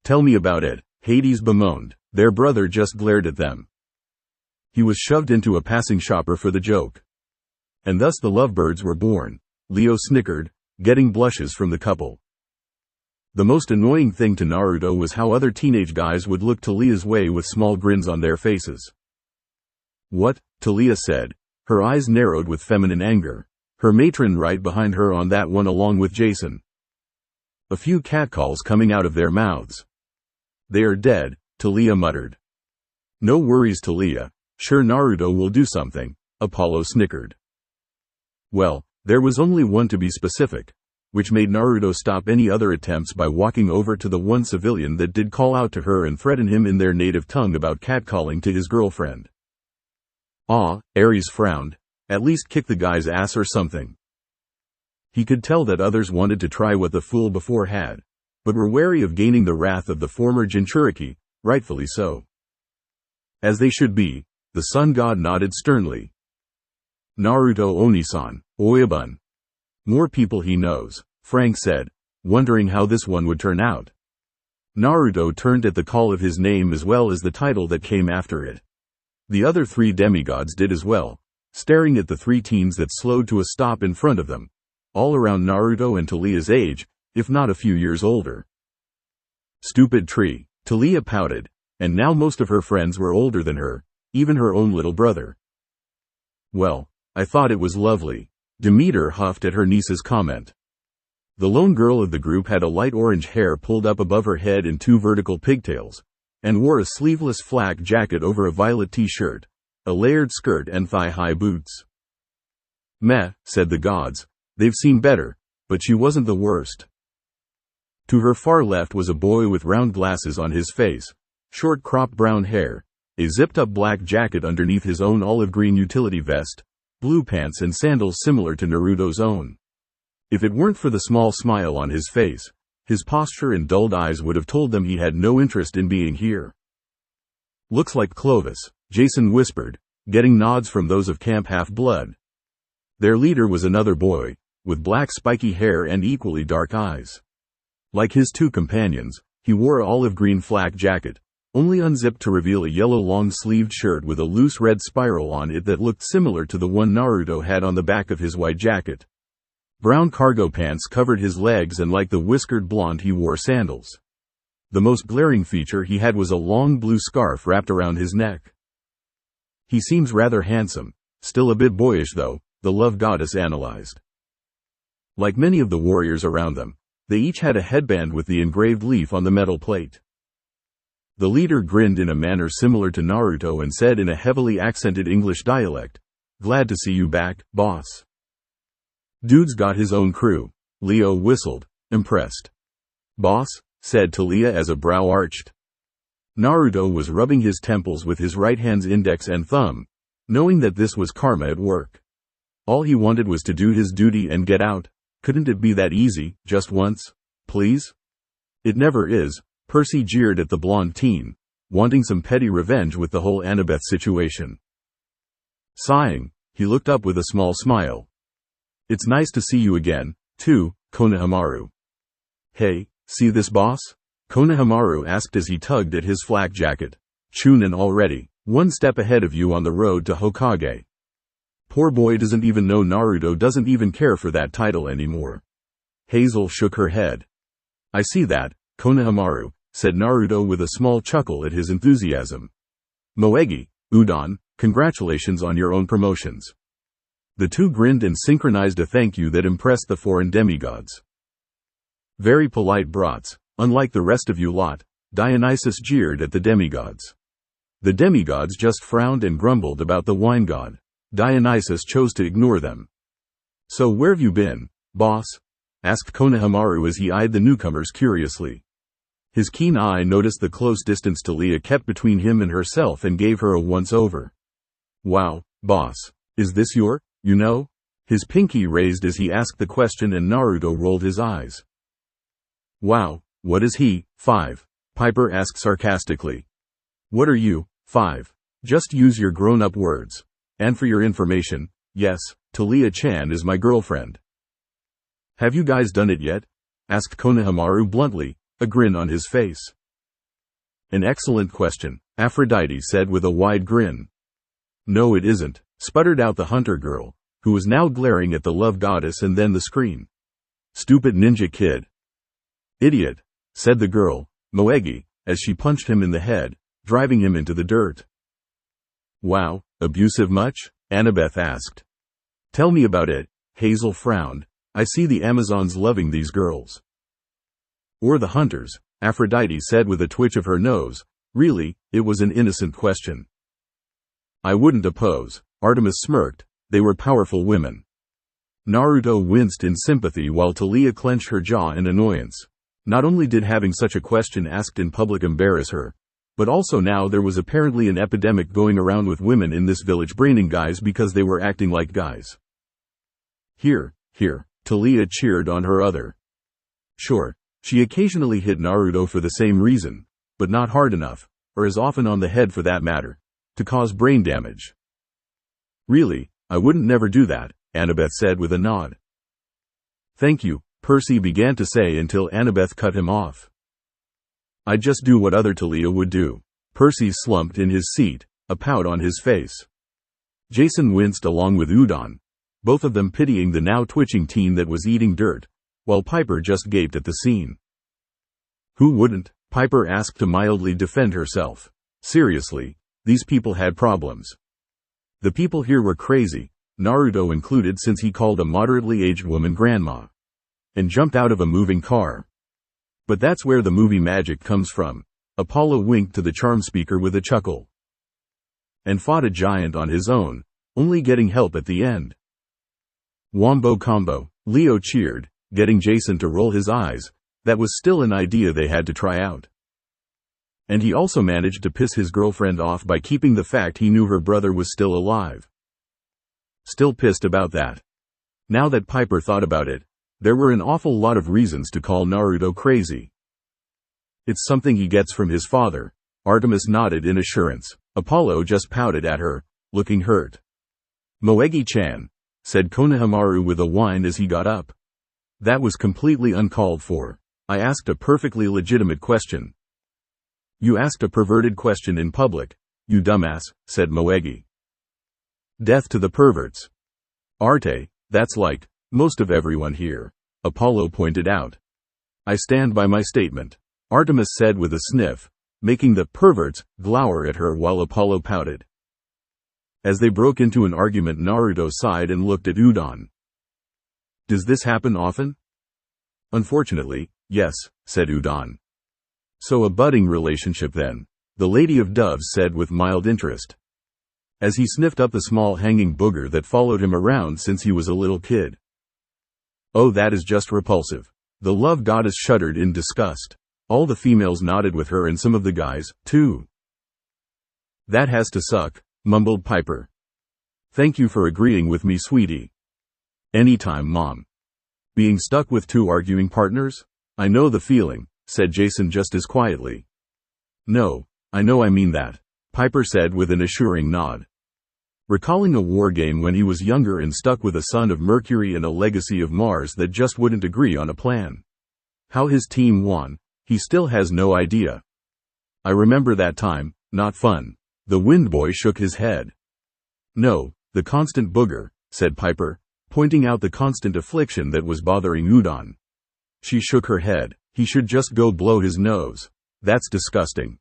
Tell me about it, Hades bemoaned. Their brother just glared at them. He was shoved into a passing shopper for the joke. And thus the lovebirds were born, Leo snickered, getting blushes from the couple. The most annoying thing to Naruto was how other teenage guys would look Talia's way with small grins on their faces. What? Talia said, her eyes narrowed with feminine anger, her matron right behind her on that one along with Jason. A few catcalls coming out of their mouths. They are dead, Talia muttered. No worries, Talia. Sure, Naruto will do something, Apollo snickered. Well, there was only one to be specific, which made Naruto stop any other attempts by walking over to the one civilian that did call out to her and threaten him in their native tongue about catcalling to his girlfriend. Ares frowned. At least kick the guy's ass or something. He could tell that others wanted to try what the fool before had, but were wary of gaining the wrath of the former Jinchuriki, rightfully so. As they should be, the sun god nodded sternly. Naruto Onisan, Oyabun. More people he knows, Frank said, wondering how this one would turn out. Naruto turned at the call of his name as well as the title that came after it. The other three demigods did as well, staring at the three teens that slowed to a stop in front of them, all around Naruto and Talia's age, if not a few years older. Stupid tree, Talia pouted, and now most of her friends were older than her, even her own little brother. Well, I thought it was lovely, Demeter huffed at her niece's comment. The lone girl of the group had a light orange hair pulled up above her head in two vertical pigtails, and wore a sleeveless flak jacket over a violet t-shirt, a layered skirt and thigh-high boots. Meh, said the gods, they've seen better, but she wasn't the worst. To her far left was a boy with round glasses on his face, short cropped brown hair, a zipped-up black jacket underneath his own olive-green utility vest, blue pants and sandals similar to Naruto's own. If it weren't for the small smile on his face, his posture and dulled eyes would have told them he had no interest in being here. Looks like Clovis, Jason whispered, getting nods from those of Camp Half-Blood. Their leader was another boy, with black spiky hair and equally dark eyes. Like his two companions, he wore an olive-green flak jacket, only unzipped to reveal a yellow long-sleeved shirt with a loose red spiral on it that looked similar to the one Naruto had on the back of his white jacket. Brown cargo pants covered his legs and like the whiskered blonde he wore sandals. The most glaring feature he had was a long blue scarf wrapped around his neck. He seems rather handsome, still a bit boyish though, the love goddess analyzed. Like many of the warriors around them, they each had a headband with the engraved leaf on the metal plate. The leader grinned in a manner similar to Naruto and said in a heavily accented English dialect, "Glad to see you back, boss." Dude's got his own crew, Leo whistled, impressed. Boss, said Talia as a brow arched. Naruto was rubbing his temples with his right hand's index and thumb, knowing that this was karma at work. All he wanted was to do his duty and get out. Couldn't it be that easy, just once, please? It never is, Percy jeered at the blonde teen, wanting some petty revenge with the whole Annabeth situation. Sighing, he looked up with a small smile. It's nice to see you again, too, Konohamaru. Hey, see this boss? Konohamaru asked as he tugged at his flak jacket. Chunin already, one step ahead of you on the road to Hokage. Poor boy doesn't even know Naruto doesn't even care for that title anymore. Hazel shook her head. I see that, Konohamaru, said Naruto with a small chuckle at his enthusiasm. Moegi, Udon, congratulations on your own promotions. The two grinned and synchronized a thank you that impressed the foreign demigods. Very polite brats, unlike the rest of you lot, Dionysus jeered at the demigods. The demigods just frowned and grumbled about the wine god. Dionysus chose to ignore them. So where've you been, boss?" asked Konohamaru as he eyed the newcomers curiously. His keen eye noticed the close distance Taliah kept between him and herself and gave her a once-over. "Wow, boss. Is this your, you know?" His pinky raised as he asked the question and Naruto rolled his eyes. "Wow, what is he, 5? Piper asked sarcastically. "What are you, 5? Just use your grown-up words. And for your information, yes, Taliah-chan is my girlfriend." "Have you guys done it yet?" asked Konohamaru bluntly, a grin on his face. "An excellent question," Aphrodite said with a wide grin. "No it isn't," sputtered out the hunter girl, who was now glaring at the love goddess and then the screen. "Stupid ninja kid." "Idiot," said the girl, Moegi, as she punched him in the head, driving him into the dirt. "Wow, abusive much?" Annabeth asked. "Tell me about it," Hazel frowned. "I see the Amazons loving these girls." "Or the hunters," Aphrodite said with a twitch of her nose. Really, it was an innocent question. "I wouldn't oppose," Artemis smirked. "They were powerful women." Naruto winced in sympathy while Taliah clenched her jaw in annoyance. Not only did having such a question asked in public embarrass her, but also now there was apparently an epidemic going around with women in this village braining guys because they were acting like guys. Here, Taliah cheered on her other. Sure, she occasionally hit Naruto for the same reason, but not hard enough, or as often on the head for that matter, to cause brain damage. "Really, I wouldn't never do that," Annabeth said with a nod. "Thank you," Percy began to say until Annabeth cut him off. "I'd just do what other Taliah would do." Percy slumped in his seat, a pout on his face. Jason winced along with Udon, both of them pitying the now twitching teen that was eating dirt, while Piper just gaped at the scene. "Who wouldn't?" Piper asked to mildly defend herself. Seriously, these people had problems. The people here were crazy, Naruto included since he called a moderately aged woman grandma. And jumped out of a moving car. But that's where the movie magic comes from. Apollo winked to the charm speaker with a chuckle. And fought a giant on his own, only getting help at the end. Wombo combo, Leo cheered, getting Jason to roll his eyes. That was still an idea they had to try out. And he also managed to piss his girlfriend off by keeping the fact he knew her brother was still alive. Still pissed about that. Now that Piper thought about it, there were an awful lot of reasons to call Naruto crazy. "It's something he gets from his father," Artemis nodded in assurance. Apollo just pouted at her, looking hurt. "Moegi-chan," said Konohamaru with a whine as he got up. "That was completely uncalled for. I asked a perfectly legitimate question." "You asked a perverted question in public, you dumbass," said Moegi. "Death to the perverts." "Arte, that's like most of everyone here," Apollo pointed out. "I stand by my statement," Artemis said with a sniff, making the perverts glower at her while Apollo pouted. As they broke into an argument, Naruto sighed and looked at Udon. "Does this happen often?" "Unfortunately, yes," said Udon. "So a budding relationship then," the Lady of Doves said with mild interest, as he sniffed up the small hanging booger that followed him around since he was a little kid. "Oh, that is just repulsive." The love goddess shuddered in disgust. All the females nodded with her and some of the guys, too. "That has to suck," mumbled Piper. "Thank you for agreeing with me, sweetie." "Anytime, Mom." "Being stuck with two arguing partners? I know the feeling," said Jason just as quietly. "No, I know I mean that," Piper said with an assuring nod. Recalling a war game when he was younger and stuck with a son of Mercury and a legacy of Mars that just wouldn't agree on a plan. How his team won, he still has no idea. "I remember that time, not fun." The wind boy shook his head. "No, the constant booger," said Piper, pointing out the constant affliction that was bothering Udon. She shook her head. "He should just go blow his nose. That's disgusting."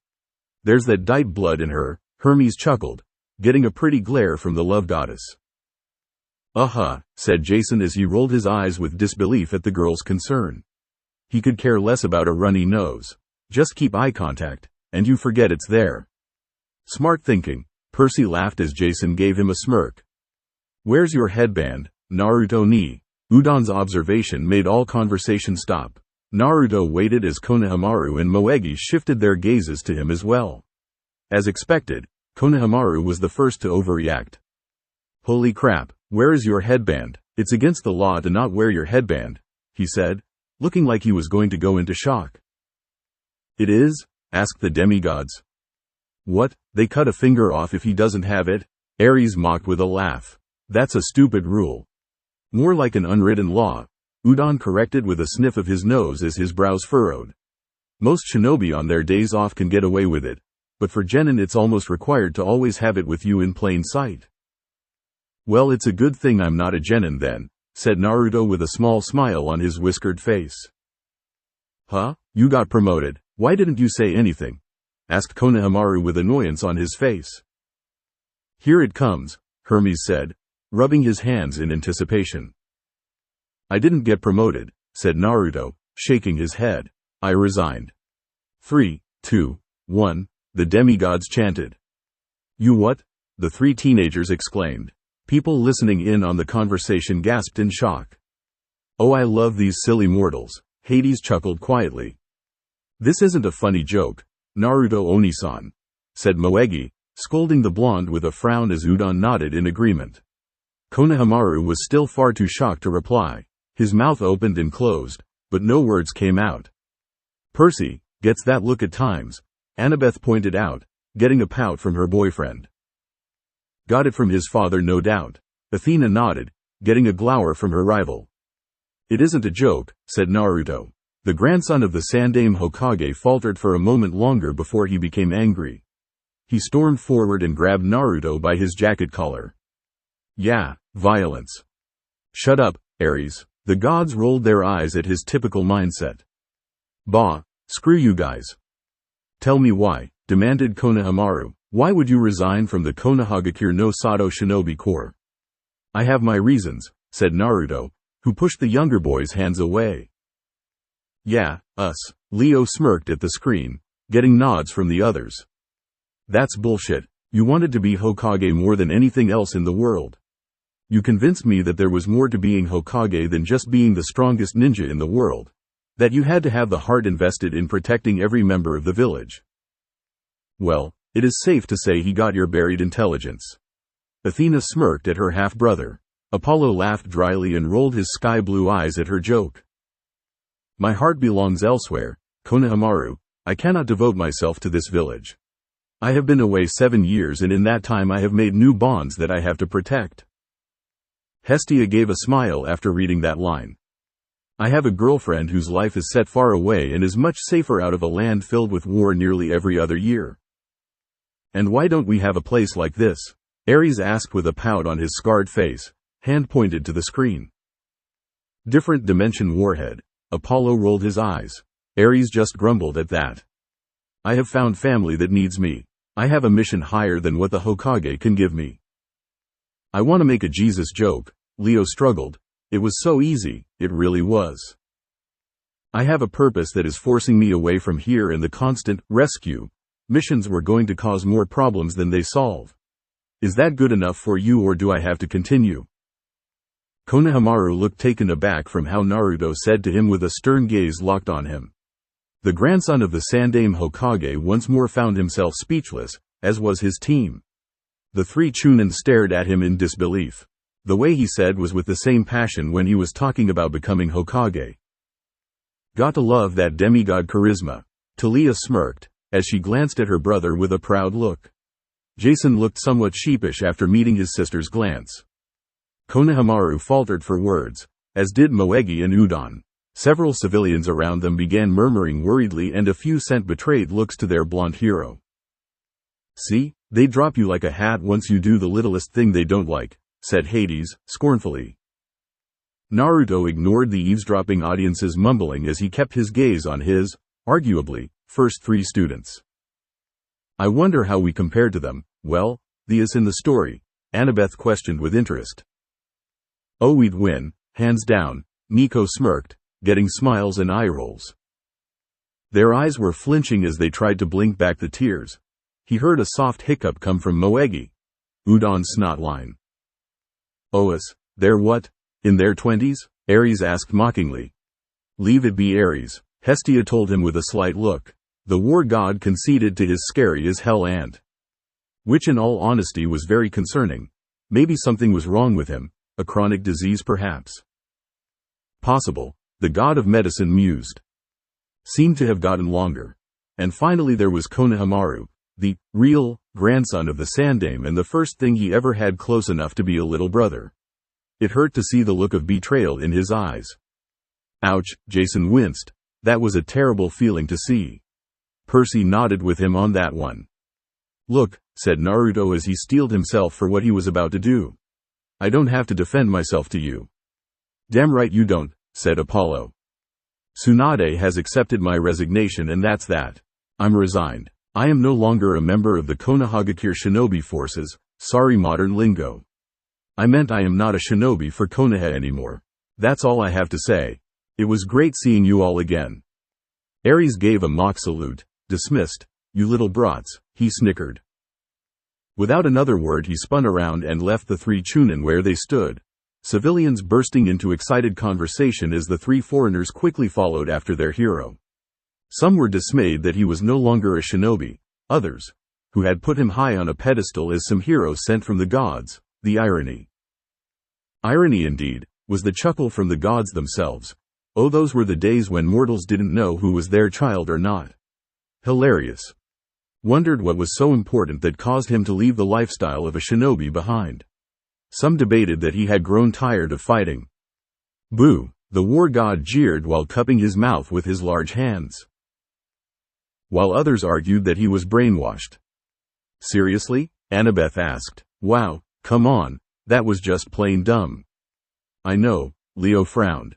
"There's that dyke blood in her," Hermes chuckled, getting a pretty glare from the love goddess. Said Jason as he rolled his eyes with disbelief at the girl's concern. He could care less about a runny nose. Just keep eye contact, and you forget it's there. "Smart thinking," Percy laughed as Jason gave him a smirk. "Where's your headband, Naruto ni?" Udon's observation made all conversation stop. Naruto waited as Konohamaru and Moegi shifted their gazes to him as well. As expected, Konohamaru was the first to overreact. "Holy crap, where is your headband? It's against the law to not wear your headband," he said, looking like he was going to go into shock. "It is?" asked the demigods. "What, they cut a finger off if he doesn't have it?" Ares mocked with a laugh. "That's a stupid rule. More like an unwritten law," Udon corrected with a sniff of his nose as his brows furrowed. "Most shinobi on their days off can get away with it, but for genin it's almost required to always have it with you in plain sight." "Well, it's a good thing I'm not a genin then," said Naruto with a small smile on his whiskered face. "Huh? You got promoted. Why didn't you say anything?" asked Konohamaru with annoyance on his face. "Here it comes," Hermes said, rubbing his hands in anticipation. "I didn't get promoted," said Naruto, shaking his head. "I resigned." 3, 2, 1, the demigods chanted. "You what?" the three teenagers exclaimed. People listening in on the conversation gasped in shock. "Oh, I love these silly mortals," Hades chuckled quietly. "This isn't a funny joke, Naruto Onisan," said Moegi, scolding the blonde with a frown as Udon nodded in agreement. Konohamaru was still far too shocked to reply. His mouth opened and closed, but no words came out. "Percy gets that look at times," Annabeth pointed out, getting a pout from her boyfriend. "Got it from his father, no doubt," Athena nodded, getting a glower from her rival. "It isn't a joke," said Naruto. The grandson of the Sandaime Hokage faltered for a moment longer before he became angry. He stormed forward and grabbed Naruto by his jacket collar. "Yeah, violence." "Shut up, Ares." The gods rolled their eyes at his typical mindset. "Bah, screw you guys." "Tell me why," demanded Konohamaru. "Why would you resign from the Konohagakure no Sato Shinobi Corps?" "I have my reasons," said Naruto, who pushed the younger boy's hands away. "Yeah, us." Leo smirked at the screen, getting nods from the others. "That's bullshit. You wanted to be Hokage more than anything else in the world. You convinced me that there was more to being Hokage than just being the strongest ninja in the world. That you had to have the heart invested in protecting every member of the village. Well, it is safe to say he got your buried intelligence." Athena smirked at her half-brother. Apollo laughed dryly and rolled his sky-blue eyes at her joke. "My heart belongs elsewhere, Konohamaru. I cannot devote myself to this village. I have been away 7 years and in that time I have made new bonds that I have to protect." Hestia gave a smile after reading that line. "I have a girlfriend whose life is set far away and is much safer out of a land filled with war nearly every other year." "And why don't we have a place like this?" Ares asked with a pout on his scarred face, hand pointed to the screen. "Different dimension warhead." Apollo rolled his eyes. Ares just grumbled at that. "I have found family that needs me. I have a mission higher than what the Hokage can give me." "I want to make a Jesus joke," Leo struggled. "It was so easy, it really was. I have a purpose that is forcing me away from here and the constant rescue missions were going to cause more problems than they solve. Is that good enough for you or do I have to continue?" Konohamaru looked taken aback from how Naruto said to him with a stern gaze locked on him. The grandson of the Sandaime Hokage once more found himself speechless, as was his team. The three Chunin stared at him in disbelief. The way he said was with the same passion when he was talking about becoming Hokage. "Got to love that demigod charisma." Talia smirked, as she glanced at her brother with a proud look. Jason looked somewhat sheepish after meeting his sister's glance. Konohamaru faltered for words, as did Moegi and Udon. Several civilians around them began murmuring worriedly and a few sent betrayed looks to their blonde hero. "See, they drop you like a hat once you do the littlest thing they don't like," said Hades, scornfully. Naruto ignored the eavesdropping audience's mumbling as he kept his gaze on his, arguably, first 3 students. "I wonder how we compare to them." "Well, the is in the story," Annabeth questioned with interest. "Oh, we'd win, hands down," Nico smirked, getting smiles and eye rolls. Their eyes were flinching as they tried to blink back the tears. He heard a soft hiccup come from Moegi. Udon's snot line. "Oas, they're what? In their 20s? Ares asked mockingly. Leave it be, Ares, Hestia told him with a slight look. The war god conceded to his scary as hell aunt. Which in all honesty was very concerning. Maybe something was wrong with him, a chronic disease perhaps. Possible, the god of medicine mused. Seemed to have gotten longer. And finally there was Konohamaru, the real grandson of the Sandaime, and the first thing he ever had close enough to be a little brother. It hurt to see the look of betrayal in his eyes. Ouch, Jason winced. That was a terrible feeling to see. Percy nodded with him on that one. Look, said Naruto as he steeled himself for what he was about to do. I don't have to defend myself to you. Damn right you don't, said Apollo. Tsunade has accepted my resignation and that's that. I'm resigned. I am no longer a member of the Konohagakure shinobi forces, sorry modern lingo. I meant I am not a shinobi for Konoha anymore. That's all I have to say. It was great seeing you all again. Ares gave a mock salute. Dismissed. You little brats, he snickered. Without another word he spun around and left the three Chunin where they stood, civilians bursting into excited conversation as the three foreigners quickly followed after their hero. Some were dismayed that he was no longer a shinobi, others, who had put him high on a pedestal as some hero sent from the gods, the irony. Irony indeed, was the chuckle from the gods themselves. Oh, those were the days when mortals didn't know who was their child or not. Hilarious. Wondered what was so important that caused him to leave the lifestyle of a shinobi behind. Some debated that he had grown tired of fighting. Boo, the war god jeered while cupping his mouth with his large hands. While others argued that he was brainwashed. Seriously? Annabeth asked. Wow, come on, that was just plain dumb. I know, Leo frowned.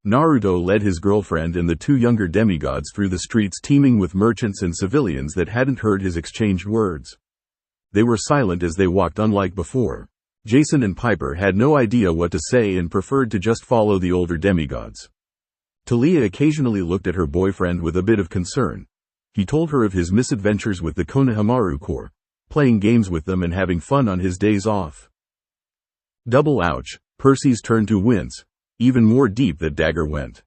Naruto led his girlfriend and the two younger demigods through the streets teeming with merchants and civilians that hadn't heard his exchanged words. They were silent as they walked, unlike before. Jason and Piper had no idea what to say and preferred to just follow the older demigods. Talia occasionally looked at her boyfriend with a bit of concern. He told her of his misadventures with the Konohamaru Corps, playing games with them and having fun on his days off. Double ouch, Percy's turned to wince. Even more deep that dagger went.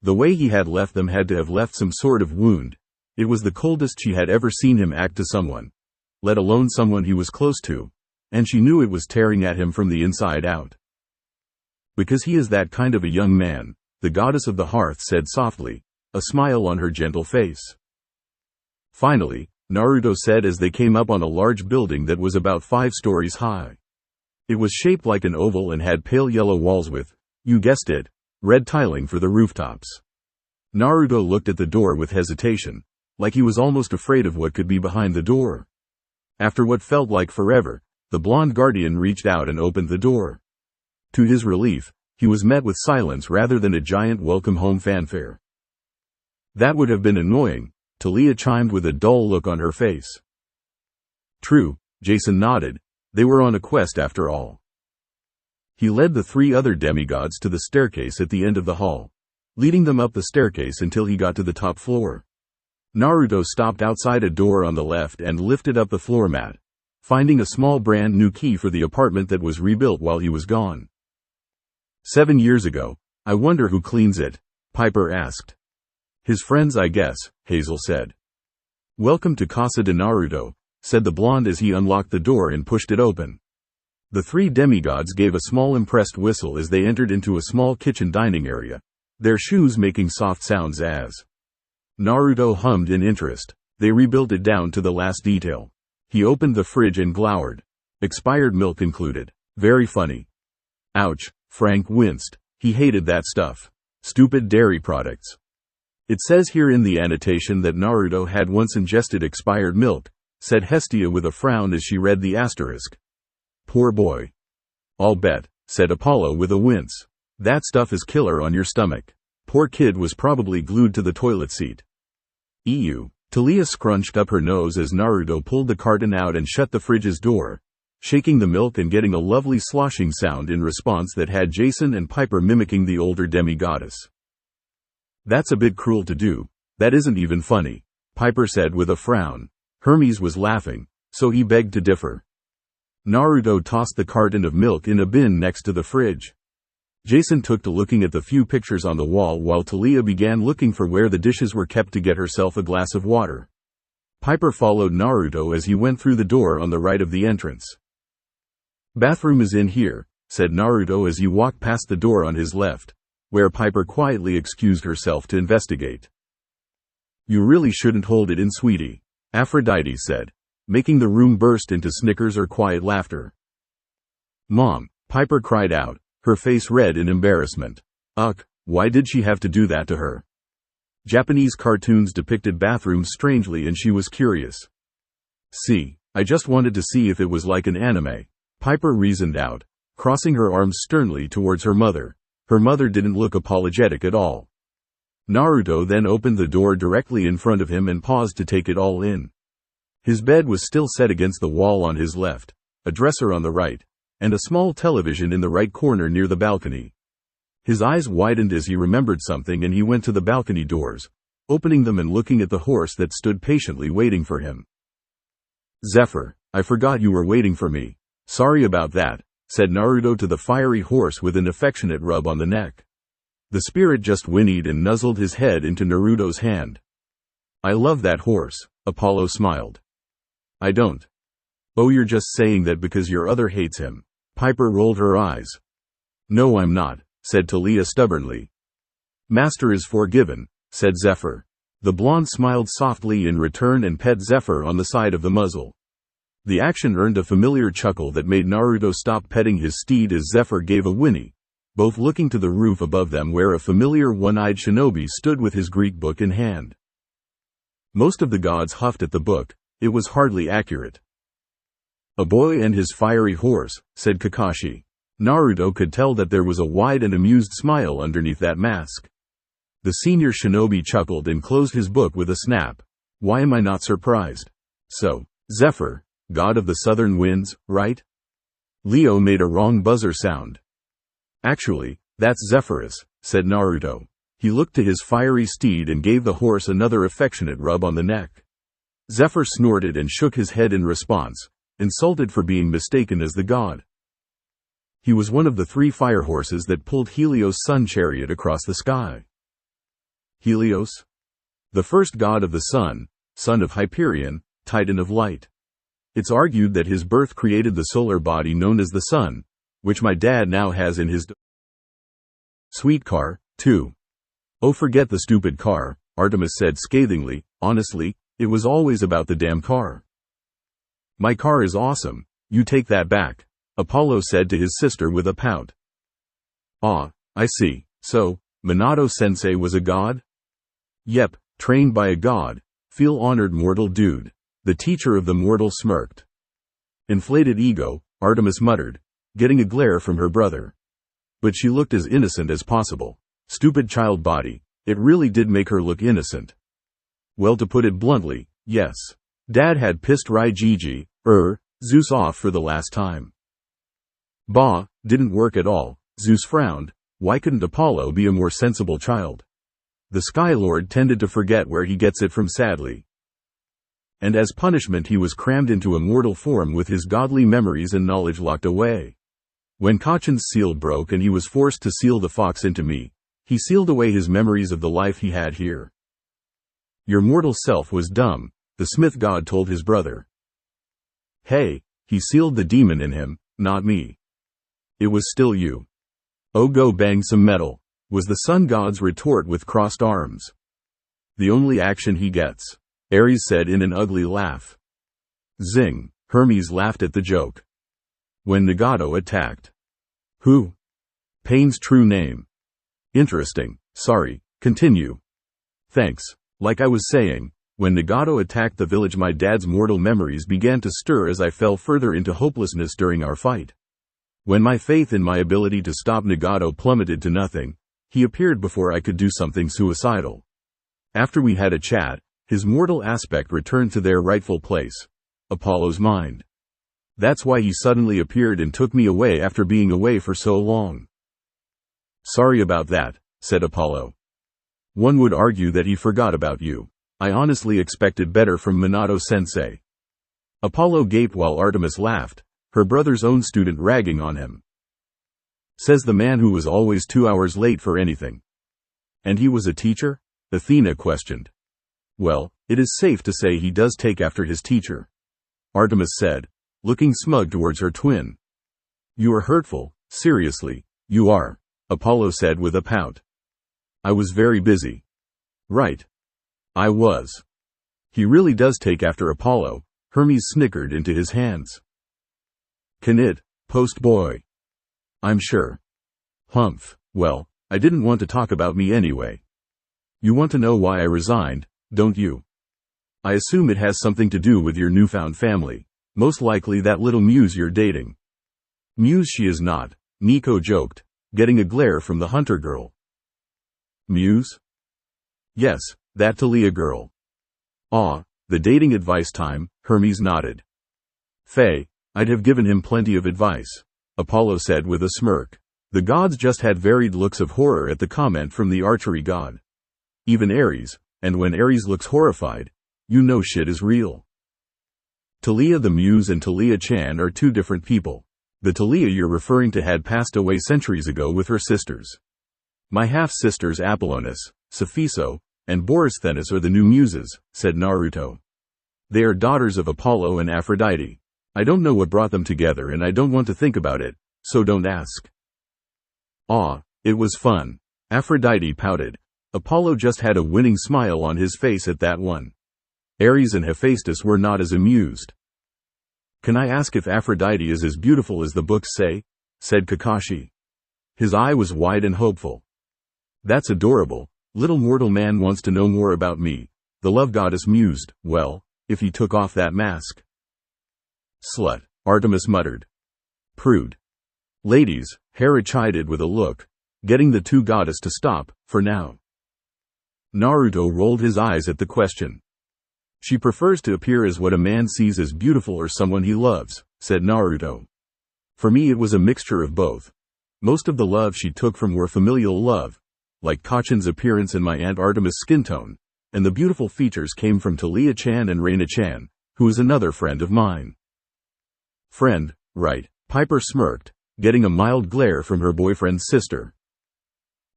The way he had left them had to have left some sort of wound. It was the coldest she had ever seen him act to someone, let alone someone he was close to, and she knew it was tearing at him from the inside out. Because he is that kind of a young man, the goddess of the hearth said softly, a smile on her gentle face. Finally, Naruto said as they came up on a large building that was about 5 stories high. It was shaped like an oval and had pale yellow walls with, you guessed it, red tiling for the rooftops. Naruto looked at the door with hesitation, like he was almost afraid of what could be behind the door. After what felt like forever, the blonde guardian reached out and opened the door. To his relief, he was met with silence rather than a giant welcome home fanfare. That would have been annoying, Talia chimed with a dull look on her face. True, Jason nodded. They were on a quest after all. He led the 3 other demigods to the staircase at the end of the hall, leading them up the staircase until he got to the top floor. Naruto stopped outside a door on the left and lifted up the floor mat, finding a small brand new key for the apartment that was rebuilt while he was gone. 7 years ago, I wonder who cleans it, Piper asked. His friends, I guess, Hazel said. Welcome to Casa de Naruto, said the blonde as he unlocked the door and pushed it open. The 3 demigods gave a small impressed whistle as they entered into a small kitchen dining area, their shoes making soft sounds as Naruto hummed in interest. They rebuilt it down to the last detail. He opened the fridge and glowered. Expired milk included. Very funny. Ouch, Frank winced. He hated that stuff. Stupid dairy products. It says here in the annotation that Naruto had once ingested expired milk, said Hestia with a frown as she read the asterisk. Poor boy. I'll bet, said Apollo with a wince. That stuff is killer on your stomach. Poor kid was probably glued to the toilet seat. Talia scrunched up her nose as Naruto pulled the carton out and shut the fridge's door, shaking the milk and getting a lovely sloshing sound in response that had Jason and Piper mimicking the older demigoddess. That's a bit cruel to do. That isn't even funny, Piper said with a frown. Hermes was laughing, so he begged to differ. Naruto tossed the carton of milk in a bin next to the fridge. Jason took to looking at the few pictures on the wall while Talia began looking for where the dishes were kept to get herself a glass of water. Piper followed Naruto as he went through the door on the right of the entrance. "Bathroom is in here," said Naruto as he walked past the door on his left, where Piper quietly excused herself to investigate. "You really shouldn't hold it in, sweetie," Aphrodite said, making the room burst into snickers or quiet laughter. "Mom," Piper cried out, her face red in embarrassment. Ugh, why did she have to do that to her? Japanese cartoons depicted bathrooms strangely and she was curious. "See, I just wanted to see if it was like an anime," Piper reasoned out, crossing her arms sternly towards her mother. Her mother didn't look apologetic at all. Naruto then opened the door directly in front of him and paused to take it all in. His bed was still set against the wall on his left, a dresser on the right, and a small television in the right corner near the balcony. His eyes widened as he remembered something and he went to the balcony doors, opening them and looking at the horse that stood patiently waiting for him. "Zephyr, I forgot you were waiting for me. Sorry about that," said Naruto to the fiery horse with an affectionate rub on the neck. The spirit just whinnied and nuzzled his head into Naruto's hand. "I love that horse," Apollo smiled. "I don't." "Oh, you're just saying that because your other hates him." Piper rolled her eyes. "No, I'm not," said Talia stubbornly. "Master is forgiven," said Zephyr. The blonde smiled softly in return and pet Zephyr on the side of the muzzle. The action earned a familiar chuckle that made Naruto stop petting his steed as Zephyr gave a whinny, both looking to the roof above them where a familiar one-eyed shinobi stood with his Greek book in hand. Most of the gods huffed at the book. It was hardly accurate. "A boy and his fiery horse," said Kakashi. Naruto could tell that there was a wide and amused smile underneath that mask. The senior shinobi chuckled and closed his book with a snap. "Why am I not surprised? So, Zephyr, god of the southern winds, right?" Leo made a wrong buzzer sound. "Actually, that's Zephyrus," said Naruto. He looked to his fiery steed and gave the horse another affectionate rub on the neck. Zephyr snorted and shook his head in response, insulted for being mistaken as the god. He was one of the 3 fire horses that pulled Helios' sun chariot across the sky. Helios? The first god of the sun, son of Hyperion, titan of light. It's argued that his birth created the solar body known as the sun, which my dad now has in his sweet car, too. "Oh, forget the stupid car," Artemis said scathingly. "Honestly, it was always about the damn car." "My car is awesome, you take that back," Apollo said to his sister with a pout. "Ah, I see. So, Minato-sensei was a god?" "Yep, trained by a god. Feel honored, mortal dude." The teacher of the mortal smirked. "Inflated ego," Artemis muttered, getting a glare from her brother. But she looked as innocent as possible. Stupid child body, it really did make her look innocent. Well, to put it bluntly, yes. Dad had pissed Raijiji, Zeus off for the last time. Bah, didn't work at all. Zeus frowned. Why couldn't Apollo be a more sensible child? The Sky Lord tended to forget where he gets it from, sadly. And as punishment he was crammed into a mortal form with his godly memories and knowledge locked away. When Kachan's seal broke and he was forced to seal the fox into me, he sealed away his memories of the life he had here. "Your mortal self was dumb," the smith god told his brother. "Hey, he sealed the demon in him, not me. It was still you." "Oh, go bang some metal," was the sun god's retort with crossed arms. "The only action he gets," Ares said in an ugly laugh. Zing, Hermes laughed at the joke. "When Nagato attacked." "Who?" "Pain's true name." "Interesting, sorry, continue." "Thanks. Like I was saying, when Nagato attacked the village my dad's mortal memories began to stir as I fell further into hopelessness during our fight. When my faith in my ability to stop Nagato plummeted to nothing, he appeared before I could do something suicidal. After we had a chat, his mortal aspect returned to their rightful place, Apollo's mind. That's why he suddenly appeared and took me away after being away for so long." "Sorry about that," said Apollo. "One would argue that he forgot about you. I honestly expected better from Minato-sensei." Apollo gaped while Artemis laughed, her brother's own student ragging on him. says the man who was always 2 hours late for anything. And he was a teacher? Athena questioned. Well, it is safe to say he does take after his teacher, Artemis said, looking smug towards her twin. You are hurtful, seriously, you are, Apollo said with a pout. I was very busy. Right. I was. He really does take after Apollo, Hermes snickered into his hands. Can it, post boy? I'm sure. Humph, well, I didn't want to talk about me anyway. You want to know why I resigned, don't you? I assume it has something to do with your newfound family, most likely that little Muse you're dating. Muse she is not, Nico joked, getting a glare from the hunter girl. Muse? Yes, that Talia girl. Ah, the dating advice time, Hermes nodded. Faye, I'd have given him plenty of advice, Apollo said with a smirk. The gods just had varied looks of horror at the comment from the archery god. Even Ares, and when Ares looks horrified, you know shit is real. Talia the Muse and Talia Chan are two different people. The Talia you're referring to had passed away centuries ago with her sisters. My half-sisters Apollonius, Sephiso, and Borysthenes are the new muses, said Naruto. They are daughters of Apollo and Aphrodite. I don't know what brought them together and I don't want to think about it, so don't ask. Ah, it was fun. Aphrodite pouted. Apollo just had a winning smile on his face at that one. Ares and Hephaestus were not as amused. Can I ask if Aphrodite is as beautiful as the books say? Said Kakashi. His eye was wide and hopeful. That's adorable. Little mortal man wants to know more about me. The love goddess mused, well, if he took off that mask. Slut, Artemis muttered. Prude. Ladies, Hera chided with a look, getting the two goddess to stop, for now. Naruto rolled his eyes at the question. She prefers to appear as what a man sees as beautiful or someone he loves, said Naruto. For me it was a mixture of both. Most of the love she took from were familial love, like Kachan's appearance and my Aunt Artemis' skin tone, and the beautiful features came from Talia-chan and Reina-chan, who is another friend of mine. Friend, right, Piper smirked, getting a mild glare from her boyfriend's sister.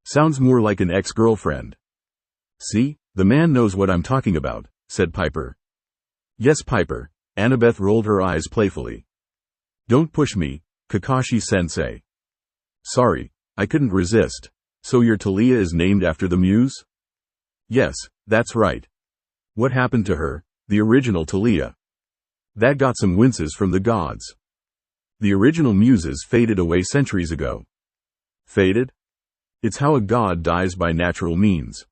Sounds more like an ex-girlfriend. See, the man knows what I'm talking about, said Piper. Yes, Piper, Annabeth rolled her eyes playfully. Don't push me, Kakashi-sensei. Sorry, I couldn't resist. So your Talia is named after the muse? Yes, that's right. What happened to her, the original Talia? That got some winces from the gods. The original muses faded away centuries ago. Faded? It's how a god dies by natural means.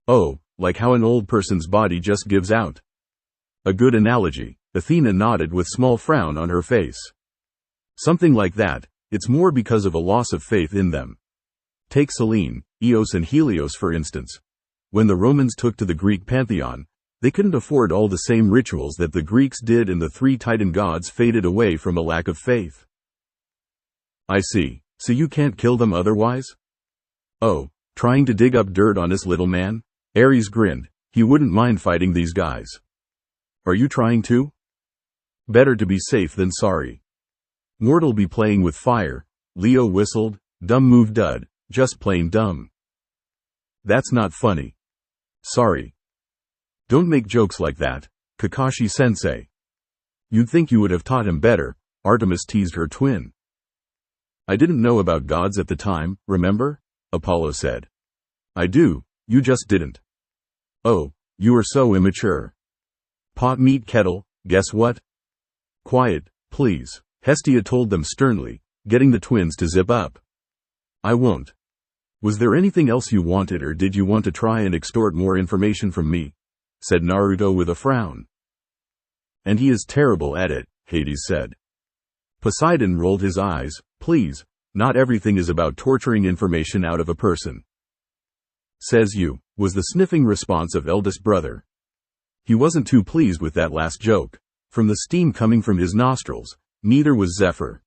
Oh, like how an old person's body just gives out. A good analogy, Athena nodded with small frown on her face. Something like that, it's more because of a loss of faith in them. Take Selene, Eos and Helios for instance. When the Romans took to the Greek pantheon, they couldn't afford all the same rituals that the Greeks did and the three Titan gods faded away from a lack of faith. I see, so you can't kill them otherwise? Oh, trying to dig up dirt on this little man? Ares grinned, he wouldn't mind fighting these guys. Are you trying to? Better to be safe than sorry. Mortal be playing with fire, Leo whistled, dumb move dud, just plain dumb. That's not funny. Sorry. Don't make jokes like that, Kakashi-sensei. You'd think you would have taught him better, Artemis teased her twin. I didn't know about gods at the time, remember? Apollo said. I do, you just didn't. Oh, you are so immature. Pot meet kettle, guess what? Quiet, please, Hestia told them sternly, getting the twins to zip up. I won't. Was there anything else you wanted or did you want to try and extort more information from me? Said Naruto with a frown. And he is terrible at it, Hades said. Poseidon rolled his eyes, please, not everything is about torturing information out of a person. Says you, was the sniffing response of eldest brother. He wasn't too pleased with that last joke. From the steam coming from his nostrils, neither was Zephyr.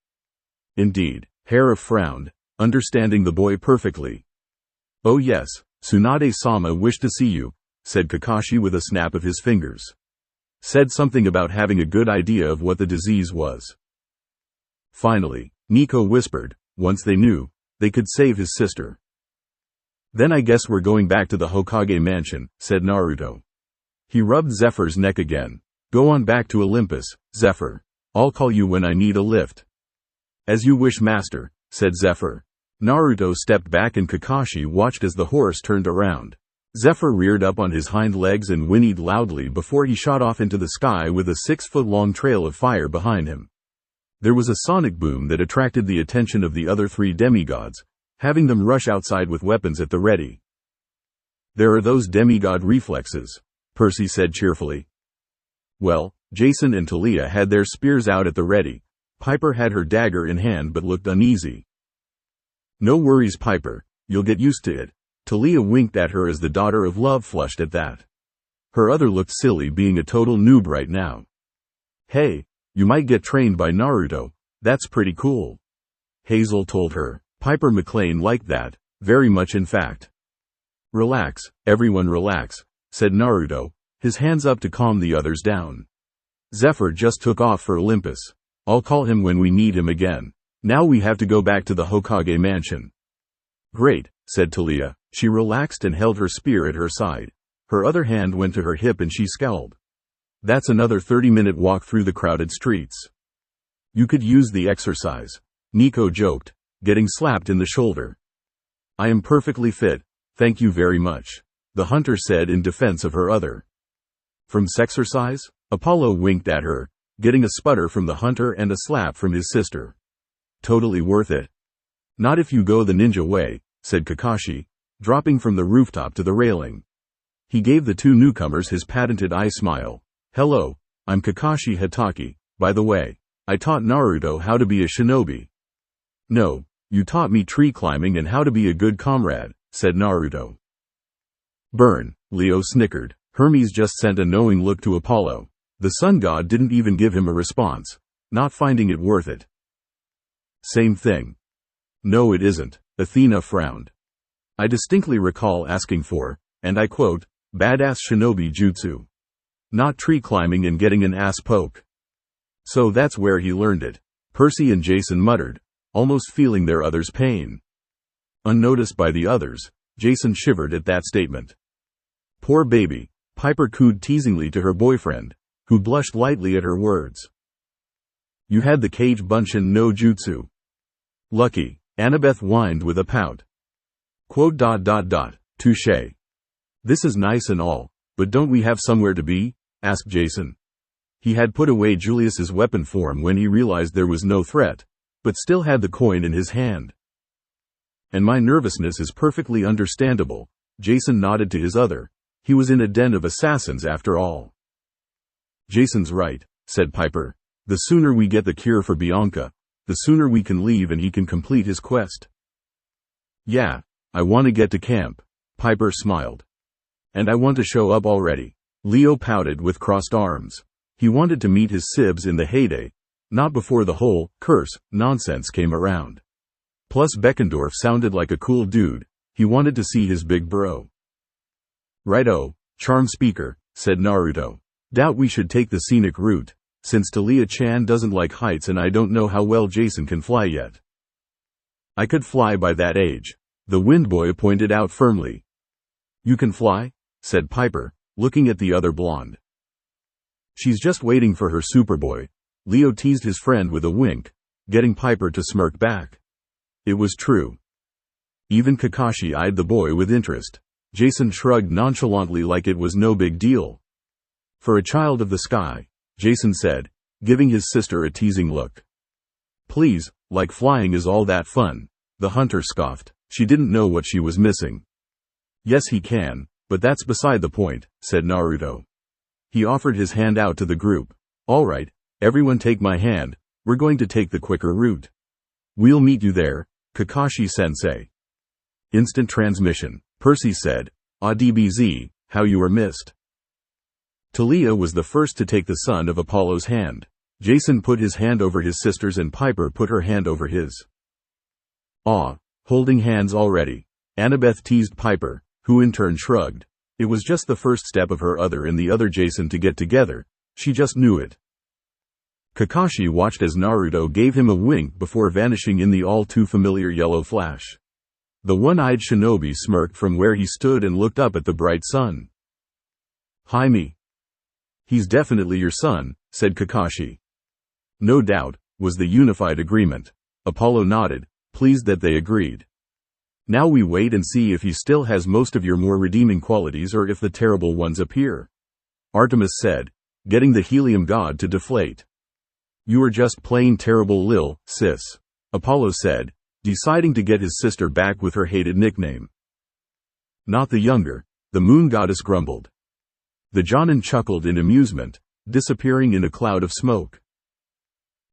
Indeed, Hera frowned, understanding the boy perfectly. Oh yes, Tsunade-sama wished to see you, said Kakashi with a snap of his fingers. Said something about having a good idea of what the disease was. Finally, Nico whispered, Once they knew, they could save his sister. Then I guess we're going back to the Hokage mansion, said Naruto. He rubbed Zephyr's neck again. Go on back to Olympus, Zephyr. I'll call you when I need a lift. As you wish, master, said Zephyr. Naruto stepped back and Kakashi watched as the horse turned around. Zephyr reared up on his hind legs and whinnied loudly before he shot off into the sky with a 6-foot-long trail of fire behind him. There was a sonic boom that attracted the attention of the other 3 demigods, having them rush outside with weapons at the ready. There are those demigod reflexes, Percy said cheerfully. Well, Jason and Talia had their spears out at the ready. Piper had her dagger in hand but looked uneasy. No worries, Piper, you'll get used to it. Talia winked at her as the daughter of love flushed at that. Her other looked silly being a total noob right now. Hey, you might get trained by Naruto, that's pretty cool. Hazel told her. Piper McLean liked that, very much in fact. Relax, everyone relax, said Naruto, his hands up to calm the others down. Zephyr just took off for Olympus. I'll call him when we need him again. Now we have to go back to the Hokage mansion. Great, said Talia. She relaxed and held her spear at her side. Her other hand went to her hip and she scowled. That's another 30-minute walk through the crowded streets. You could use the exercise, Nico joked, getting slapped in the shoulder. I am perfectly fit, thank you very much, the hunter said in defense of her other. From sexercise? Apollo winked at her, getting a sputter from the hunter and a slap from his sister. Totally worth it. Not if you go the ninja way, said Kakashi, dropping from the rooftop to the railing. He gave the 2 newcomers his patented eye smile. Hello, I'm Kakashi Hatake, by the way. I taught Naruto how to be a shinobi. No, you taught me tree climbing and how to be a good comrade, said Naruto. Burn, Leo snickered. Hermes just sent a knowing look to Apollo. The sun god didn't even give him a response, not finding it worth it. Same thing. No, it isn't, Athena frowned. I distinctly recall asking for, and I quote, badass shinobi jutsu. Not tree climbing and getting an ass poke. So that's where he learned it, Percy and Jason muttered, almost feeling their other's pain. Unnoticed by the others, Jason shivered at that statement. Poor baby, Piper cooed teasingly to her boyfriend, who blushed lightly at her words. You had the Kage Bunshin no jutsu. Lucky, Annabeth whined with a pout. Quote. Touché. This is nice and all, but don't we have somewhere to be? Asked Jason. He had put away Julius's weapon form when he realized there was no threat, but still had the coin in his hand. And my nervousness is perfectly understandable, Jason nodded to his other. He was in a den of assassins after all. Jason's right, said Piper. The sooner we get the cure for Bianca, the sooner we can leave and he can complete his quest. Yeah, I want to get to camp, Piper smiled. And I want to show up already. Leo pouted with crossed arms. He wanted to meet his sibs in the heyday, not before the whole curse nonsense came around. Plus Beckendorf sounded like a cool dude. He wanted to see his big bro. Righto, charm speaker, said Naruto. Doubt we should take the scenic route, since Talia-chan doesn't like heights and I don't know how well Jason can fly yet. I could fly by that age, the wind boy pointed out firmly. You can fly? Said Piper, looking at the other blonde. She's just waiting for her superboy. Leo teased his friend with a wink, getting Piper to smirk back. It was true. Even Kakashi eyed the boy with interest. Jason shrugged nonchalantly like it was no big deal. For a child of the sky, Jason said, giving his sister a teasing look. Please, like flying is all that fun, the hunter scoffed. She didn't know what she was missing. Yes, he can, but that's beside the point, said Naruto. He offered his hand out to the group. All right, everyone take my hand, we're going to take the quicker route. We'll meet you there, Kakashi-sensei. Instant transmission, Percy said. Ah DBZ, how you were missed. Talia was the first to take the son of Apollo's hand. Jason put his hand over his sister's and Piper put her hand over his. Ah, holding hands already. Annabeth teased Piper, who in turn shrugged. It was just the first step of her other and the other Jason to get together. She just knew it. Kakashi watched as Naruto gave him a wink before vanishing in the all-too-familiar yellow flash. The one-eyed shinobi smirked from where he stood and looked up at the bright sun. "Jaime. He's definitely your son," said Kakashi. "No doubt," was the unified agreement. Apollo nodded, pleased that they agreed. "Now we wait and see if he still has most of your more redeeming qualities or if the terrible ones appear," Artemis said, getting the helium god to deflate. "You are just plain terrible lil, sis," Apollo said, deciding to get his sister back with her hated nickname. "Not the younger," the moon goddess grumbled. The Jonin chuckled in amusement, disappearing in a cloud of smoke.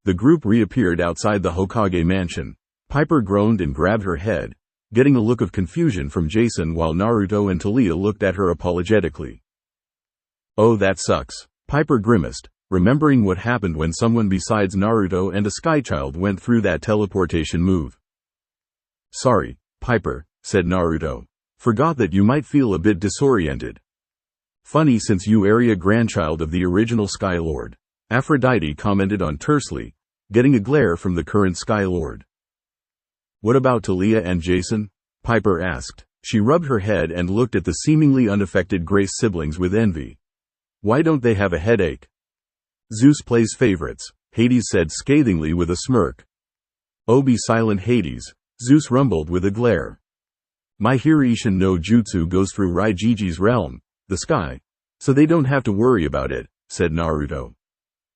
The group reappeared outside the Hokage mansion. Piper groaned and grabbed her head, getting a look of confusion from Jason while Naruto and Talia looked at her apologetically. "Oh, that sucks," Piper grimaced, remembering what happened when someone besides Naruto and a Skychild went through that teleportation move. "Sorry, Piper," said Naruto. "Forgot that you might feel a bit disoriented." "Funny since you area grandchild of the original Skylord," Aphrodite commented on tersely, getting a glare from the current Skylord. "What about Talia and Jason?" Piper asked. She rubbed her head and looked at the seemingly unaffected Grace siblings with envy. "Why don't they have a headache?" "Zeus plays favorites," Hades said scathingly with a smirk. "Oh, be silent, Hades," Zeus rumbled with a glare. "My Hirishin no Jutsu goes through Raijiji's realm, the sky, so they don't have to worry about it," said Naruto.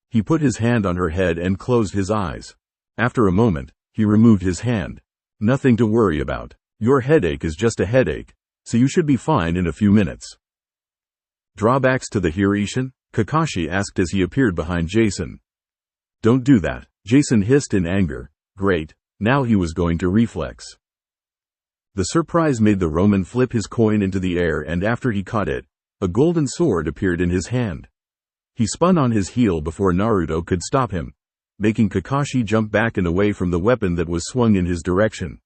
He put his hand on her head and closed his eyes. After a moment, he removed his hand. "Nothing to worry about. Your headache is just a headache, so you should be fine in a few minutes." "Drawbacks to the Hirishin?" Kakashi asked as he appeared behind Jason. "Don't do that," Jason hissed in anger. Great, now he was going to reflex. The surprise made the Roman flip his coin into the air, and after he caught it, a golden sword appeared in his hand. He spun on his heel before Naruto could stop him, making Kakashi jump back and away from the weapon that was swung in his direction.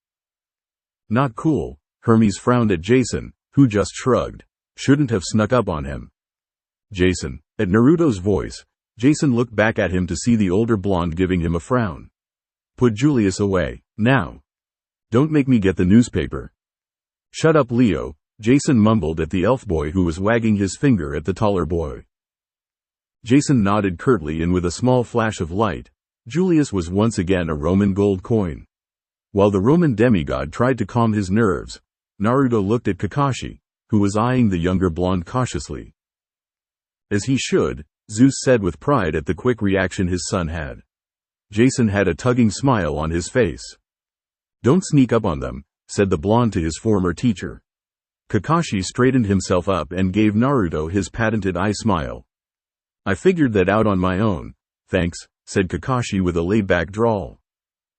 "Not cool," Hermes frowned at Jason, who just shrugged. "Shouldn't have snuck up on him." "Jason." At Naruto's voice, Jason looked back at him to see the older blonde giving him a frown. "Put Julius away, now. Don't make me get the newspaper." "Shut up, Leo," Jason mumbled at the elf boy who was wagging his finger at the taller boy. Jason nodded curtly, and with a small flash of light, Julius was once again a Roman gold coin. While the Roman demigod tried to calm his nerves, Naruto looked at Kakashi, who was eyeing the younger blonde cautiously. "As he should," Zeus said with pride at the quick reaction his son had. Jason had a tugging smile on his face. "Don't sneak up on them," said the blonde to his former teacher. Kakashi straightened himself up and gave Naruto his patented eye smile. "I figured that out on my own, thanks," said Kakashi with a laid-back drawl.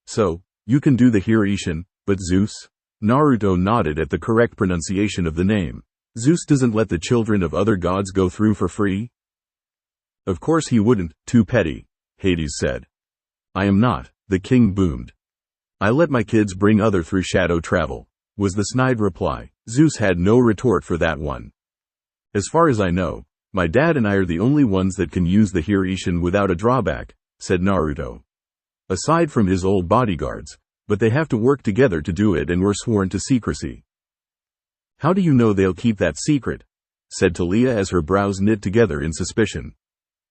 "So, you can do the Hirishin, but Zeus?" Naruto nodded at the correct pronunciation of the name. "Zeus doesn't let the children of other gods go through for free?" "Of course he wouldn't, too petty," Hades said. "I am not," the king boomed. "I let my kids bring other through shadow travel," was the snide reply. Zeus had no retort for that one. "As far as I know, my dad and I are the only ones that can use the Hirishin without a drawback," said Naruto. "Aside from his old bodyguards, but they have to work together to do it and were sworn to secrecy." "How do you know they'll keep that secret?" said Talia as her brows knit together in suspicion.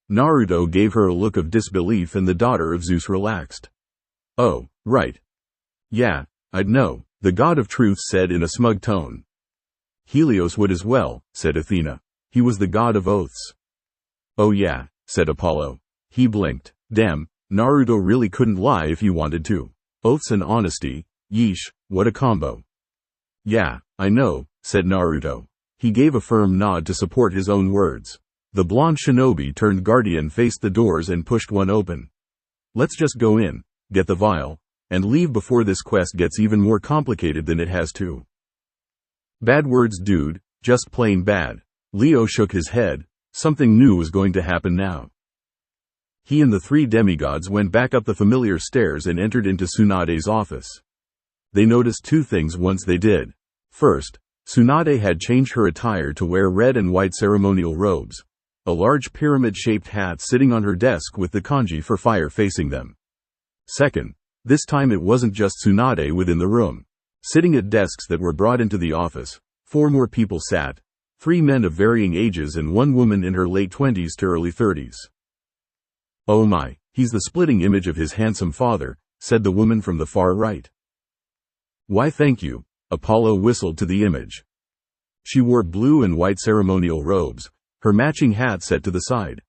Naruto gave her a look of disbelief and the daughter of Zeus relaxed. "Oh, right. Yeah, I'd know," the god of truth said in a smug tone. "Helios would as well," said Athena. "He was the god of oaths." "Oh yeah," said Apollo. He blinked. Damn, Naruto really couldn't lie if he wanted to. Oaths and honesty, yeesh, what a combo. "Yeah, I know," said Naruto. He gave a firm nod to support his own words. The blonde shinobi turned guardian, faced the doors and pushed one open. "Let's just go in, get the vial, and leave before this quest gets even more complicated than it has to." "Bad words, dude, just plain bad." Leo shook his head. Something new was going to happen now. He and the three demigods went back up the familiar stairs and entered into Tsunade's office. They noticed two things once they did. First, Tsunade had changed her attire to wear red and white ceremonial robes, a large pyramid-shaped hat sitting on her desk with the kanji for fire facing them. Second, this time it wasn't just Tsunade within the room. Sitting at desks that were brought into the office, 4 more people sat, 3 men of varying ages and 1 woman in her late 20s to early 30s. "Oh my, he's the splitting image of his handsome father," said the woman from the far right. "Why thank you," Apollo whistled to the image. She wore blue and white ceremonial robes, her matching hat set to the side.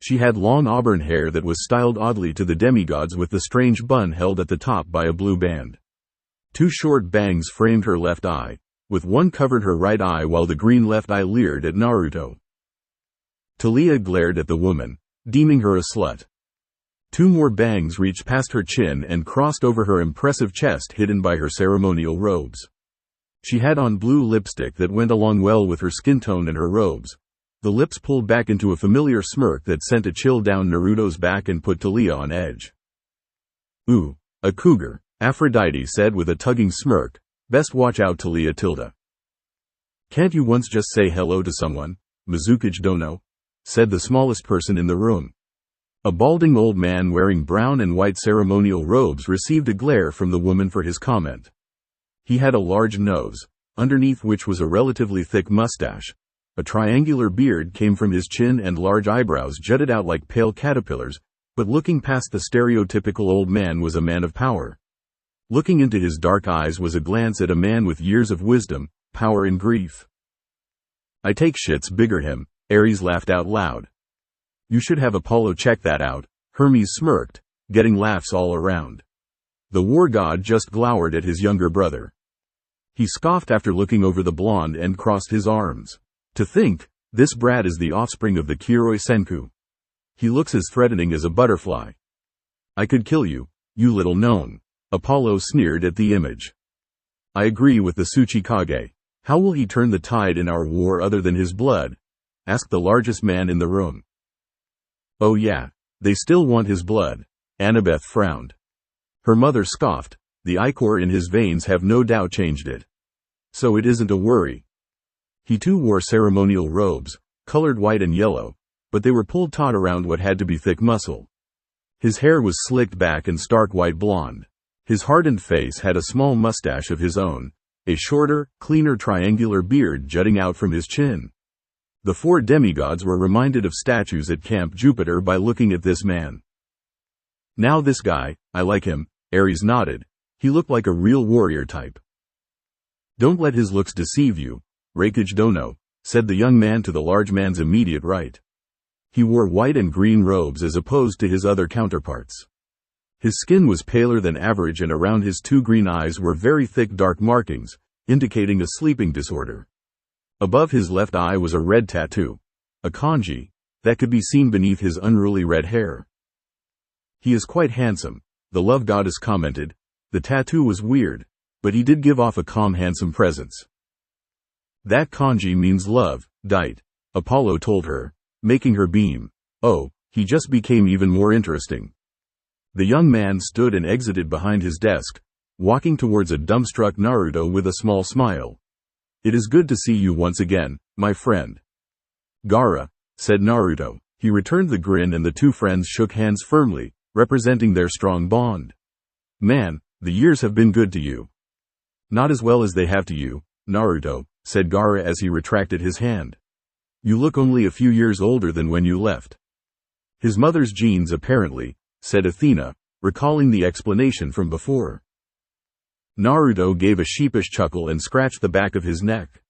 She had long auburn hair that was styled oddly to the demigods with the strange bun held at the top by a blue band. 2 short bangs framed her left eye, with one covered her right eye while the green left eye leered at Naruto. Talia glared at the woman, deeming her a slut. 2 more bangs reached past her chin and crossed over her impressive chest hidden by her ceremonial robes. She had on blue lipstick that went along well with her skin tone and her robes. The lips pulled back into a familiar smirk that sent a chill down Naruto's back and put Talia on edge. "Ooh, a cougar," Aphrodite said with a tugging smirk. "Best watch out, Talia tilde." "Can't you once just say hello to someone, Mizukage Dono?" said the smallest person in the room. A balding old man wearing brown and white ceremonial robes received a glare from the woman for his comment. He had a large nose, underneath which was a relatively thick mustache. A triangular beard came from his chin and large eyebrows jutted out like pale caterpillars, but looking past the stereotypical old man was a man of power. Looking into his dark eyes was a glance at a man with years of wisdom, power and grief. "I take shits bigger him," Ares laughed out loud. "You should have Apollo check that out," Hermes smirked, getting laughs all around. The war god just glowered at his younger brother. He scoffed after looking over the blonde and crossed his arms. "To think, this brat is the offspring of the Kiroi Senku. He looks as threatening as a butterfly. I could kill you, you little gnome," Apollo sneered at the image. "I agree with the Tsuchikage. How will he turn the tide in our war other than his blood?" asked the largest man in the room. "Oh yeah, they still want his blood," Annabeth frowned. Her mother scoffed, "The ichor in his veins have no doubt changed it. So it isn't a worry." He too wore ceremonial robes, colored white and yellow, but they were pulled taut around what had to be thick muscle. His hair was slicked back and stark white blonde. His hardened face had a small mustache of his own, a shorter, cleaner triangular beard jutting out from his chin. The 4 demigods were reminded of statues at Camp Jupiter by looking at this man. "Now this guy, I like him," Ares nodded. "He looked like a real warrior type." "Don't let his looks deceive you, Raikage Dono," said the young man to the large man's immediate right. He wore white and green robes as opposed to his other counterparts. His skin was paler than average and around his 2 green eyes were very thick dark markings, indicating a sleeping disorder. Above his left eye was a red tattoo, a kanji, that could be seen beneath his unruly red hair. "He is quite handsome," the love goddess commented. The tattoo was weird, but he did give off a calm handsome presence. "That kanji means love, Dite," Apollo told her, making her beam. Oh, he just became even more interesting. The young man stood and exited behind his desk, walking towards a dumbstruck Naruto with a small smile. "It is good to see you once again, my friend." "Gaara," said Naruto. He returned the grin and the 2 friends shook hands firmly, representing their strong bond. "Man, the years have been good to you." "Not as well as they have to you, Naruto," said Gaara as he retracted his hand. "You look only a few years older than when you left." "His mother's genes apparently," said Athena, recalling the explanation from before. Naruto gave a sheepish chuckle and scratched the back of his neck.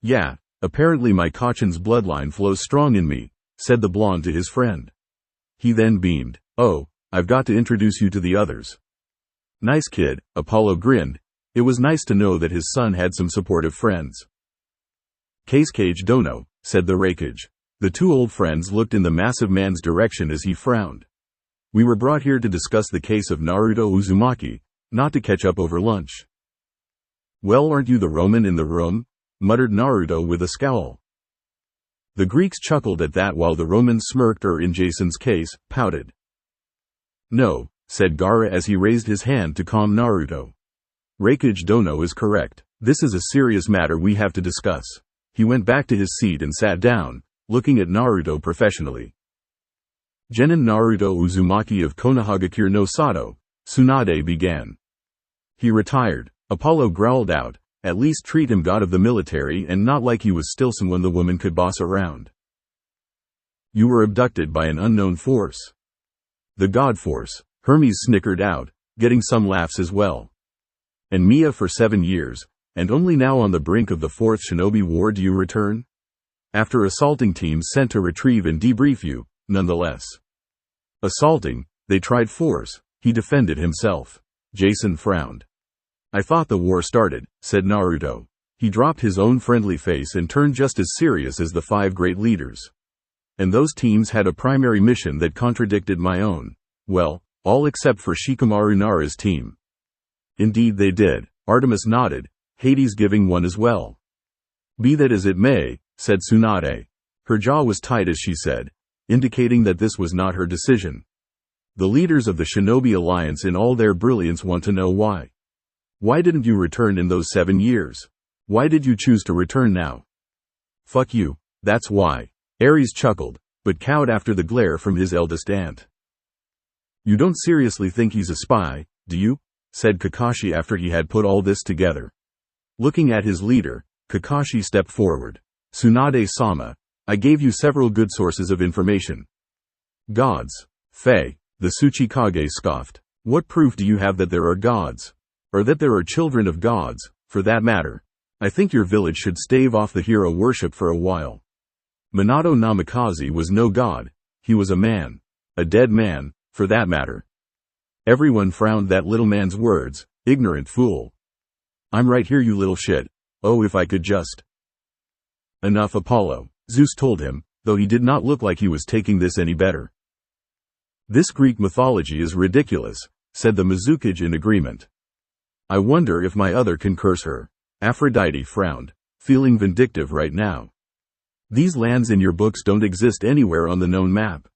"Yeah, apparently my Kachan's bloodline flows strong in me," said the blonde to his friend. He then beamed. "Oh, I've got to introduce you to the others." "Nice kid," Apollo grinned. It was nice to know that his son had some supportive friends. "Cage Dono," said the Raikage. The 2 old friends looked in the massive man's direction as he frowned. "We were brought here to discuss the case of Naruto Uzumaki, not to catch up over lunch." "Well, aren't you the Roman in the room?" muttered Naruto with a scowl. The Greeks chuckled at that while the Romans smirked or in Jason's case, pouted. "No," said Gaara as he raised his hand to calm Naruto. "Raikage Dono is correct. This is a serious matter we have to discuss." He went back to his seat and sat down, looking at Naruto professionally. Genin Naruto Uzumaki of Konohagakure no Sato, Tsunade began. He retired. Apollo growled out, at least treat him god of the military and not like he was still someone the woman could boss around. You were abducted by an unknown force. The God Force, Hermes snickered out, getting some laughs as well. And Mia for 7 years, and only now on the brink of the 4th Shinobi War do you return? After assaulting teams sent to retrieve and debrief you, nonetheless. Assaulting, they tried force, he defended himself. Jason frowned. I thought the war started, said Naruto. He dropped his own friendly face and turned just as serious as the 5 great leaders. And those teams had a primary mission that contradicted my own. Well, all except for Shikamaru Nara's team. Indeed they did, Artemis nodded, Hades giving one as well. Be that as it may, said Tsunade. Her jaw was tight as she said, indicating that this was not her decision. The leaders of the Shinobi Alliance in all their brilliance want to know why. Why didn't you return in those 7 years? Why did you choose to return now? Fuck you, that's why. Ares chuckled, but cowed after the glare from his eldest aunt. You don't seriously think he's a spy, do you? Said Kakashi after he had put all this together. Looking at his leader, Kakashi stepped forward. Tsunade-sama, I gave you several good sources of information. Gods. Fae, the Tsuchikage scoffed. What proof do you have that there are gods? Or that there are children of gods, for that matter? I think your village should stave off the hero worship for a while. Minato Namikaze was no god, he was a man. A dead man, for that matter. Everyone frowned that little man's words, ignorant fool. I'm right here you little shit, oh if I could just. Enough Apollo, Zeus told him, though he did not look like he was taking this any better. This Greek mythology is ridiculous, said the Mizukage in agreement. I wonder if my other can curse her. Aphrodite frowned, feeling vindictive right now. These lands in your books don't exist anywhere on the known map.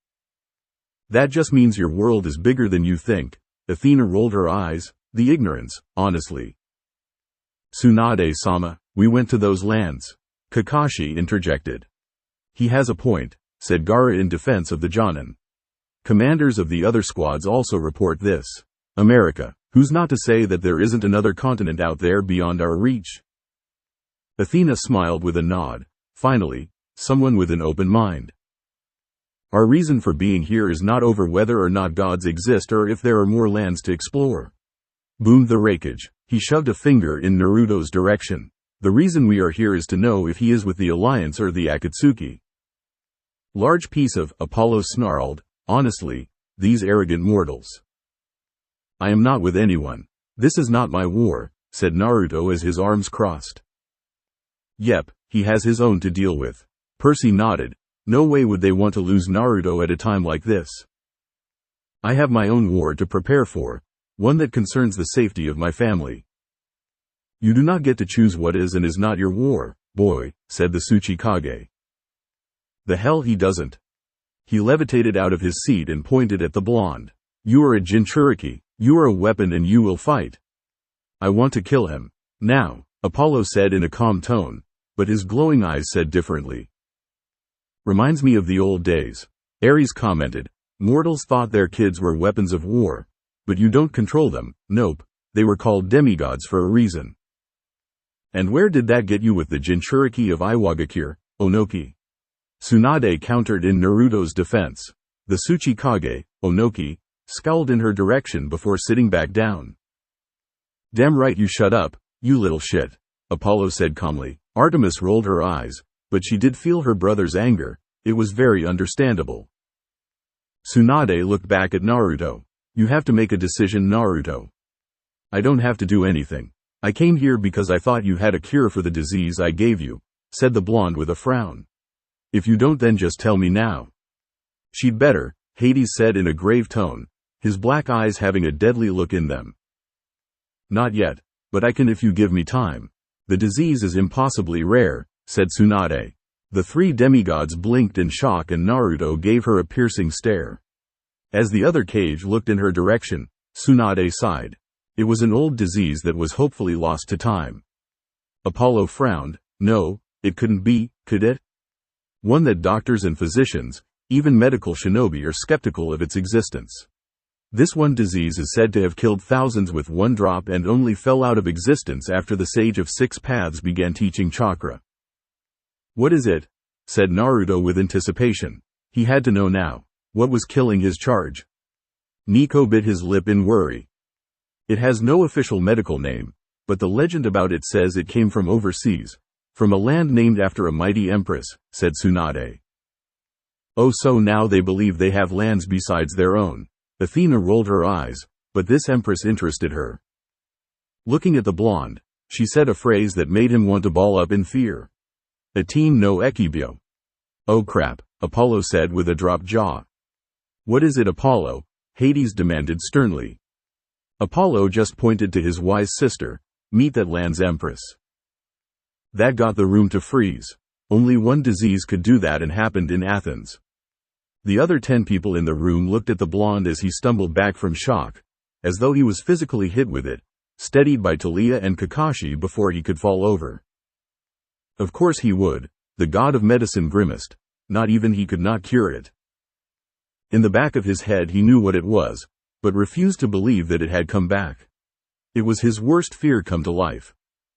That just means your world is bigger than you think. Athena rolled her eyes, the ignorance, honestly. Tsunade-sama, we went to those lands. Kakashi interjected. He has a point, said Gaara in defense of the Jonin. Commanders of the other squads also report this. America, who's not to say that there isn't another continent out there beyond our reach? Athena smiled with a nod. Finally, someone with an open mind. Our reason for being here is not over whether or not gods exist or if there are more lands to explore. Boomed the Raikage. He shoved a finger in Naruto's direction. The reason we are here is to know if he is with the Alliance or the Akatsuki. Large piece of, Apollo snarled, honestly, these arrogant mortals. I am not with anyone. This is not my war, said Naruto as his arms crossed. Yep, he has his own to deal with. Percy nodded. No way would they want to lose Naruto at a time like this. I have my own war to prepare for, one that concerns the safety of my family. You do not get to choose what is and is not your war, boy, said the Tsuchikage. The hell he doesn't. He levitated out of his seat and pointed at the blonde. You are a Jinchuriki, you are a weapon and you will fight. I want to kill him. Now, Apollo said in a calm tone, but his glowing eyes said differently. Reminds me of the old days. Ares commented. Mortals thought their kids were weapons of war. But you don't control them, nope. They were called demigods for a reason. And where did that get you with the Jinchuriki of Iwagakure, Onoki? Tsunade countered in Naruto's defense. The Tsuchikage, Onoki, scowled in her direction before sitting back down. Damn right you shut up, you little shit, Apollo said calmly. Artemis rolled her eyes, but she did feel her brother's anger. It was very understandable. Tsunade looked back at Naruto. You have to make a decision, Naruto. I don't have to do anything. I came here because I thought you had a cure for the disease I gave you, said the blonde with a frown. If you don't then just tell me now. She'd better, Hades said in a grave tone, his black eyes having a deadly look in them. Not yet, but I can if you give me time. The disease is impossibly rare, said Tsunade. The 3 demigods blinked in shock and Naruto gave her a piercing stare. As the other cage looked in her direction, Tsunade sighed. It was an old disease that was hopefully lost to time. Apollo frowned. No, it couldn't be, could it? One that doctors and physicians, even medical shinobi, are skeptical of its existence. This one disease is said to have killed thousands with one drop and only fell out of existence after the Sage of Six Paths began teaching chakra. What is it? Said Naruto with anticipation. He had to know now. What was killing his charge? Nico bit his lip in worry. It has no official medical name, but the legend about it says it came from overseas, from a land named after a mighty empress, said Tsunade. Oh, so now they believe they have lands besides their own. Athena rolled her eyes, but this empress interested her. Looking at the blonde, she said a phrase that made him want to ball up in fear. Atin no ekibyo. Oh crap, Apollo said with a dropped jaw. What is it, Apollo? Hades demanded sternly. Apollo just pointed to his wise sister, meet that land's empress. That got the room to freeze. Only one disease could do that, and happened in Athens. The other 10 people in the room looked at the blonde as he stumbled back from shock, as though he was physically hit with it, steadied by Talia and Kakashi before he could fall over. Of course he would, the god of medicine grimaced, not even he could not cure it. In the back of his head he knew what it was, but refused to believe that it had come back. It was his worst fear come to life.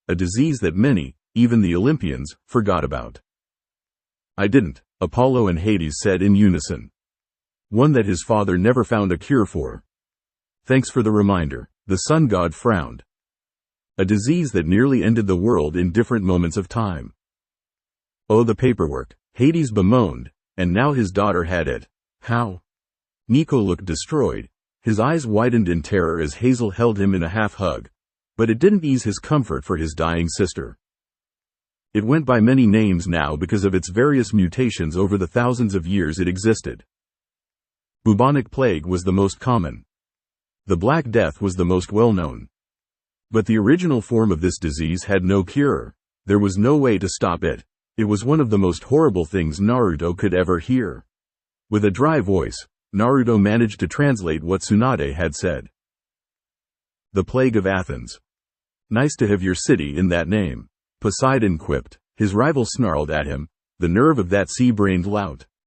A disease that many, even the Olympians, forgot about. I didn't, Apollo and Hades said in unison. One that his father never found a cure for. Thanks for the reminder, the sun god frowned. A disease that nearly ended the world in different moments of time. Oh, the paperwork, Hades bemoaned, and now his daughter had it. How? Nico looked destroyed. His eyes widened in terror as Hazel held him in a half-hug. But it didn't ease his comfort for his dying sister. It went by many names now because of its various mutations over the thousands of years it existed. Bubonic plague was the most common. The Black Death was the most well-known. But the original form of this disease had no cure. There was no way to stop it. It was one of the most horrible things Naruto could ever hear. With a dry voice, Naruto managed to translate what Tsunade had said. The Plague of Athens. Nice to have your city in that name. Poseidon quipped. His rival snarled at him, the nerve of that sea-brained lout.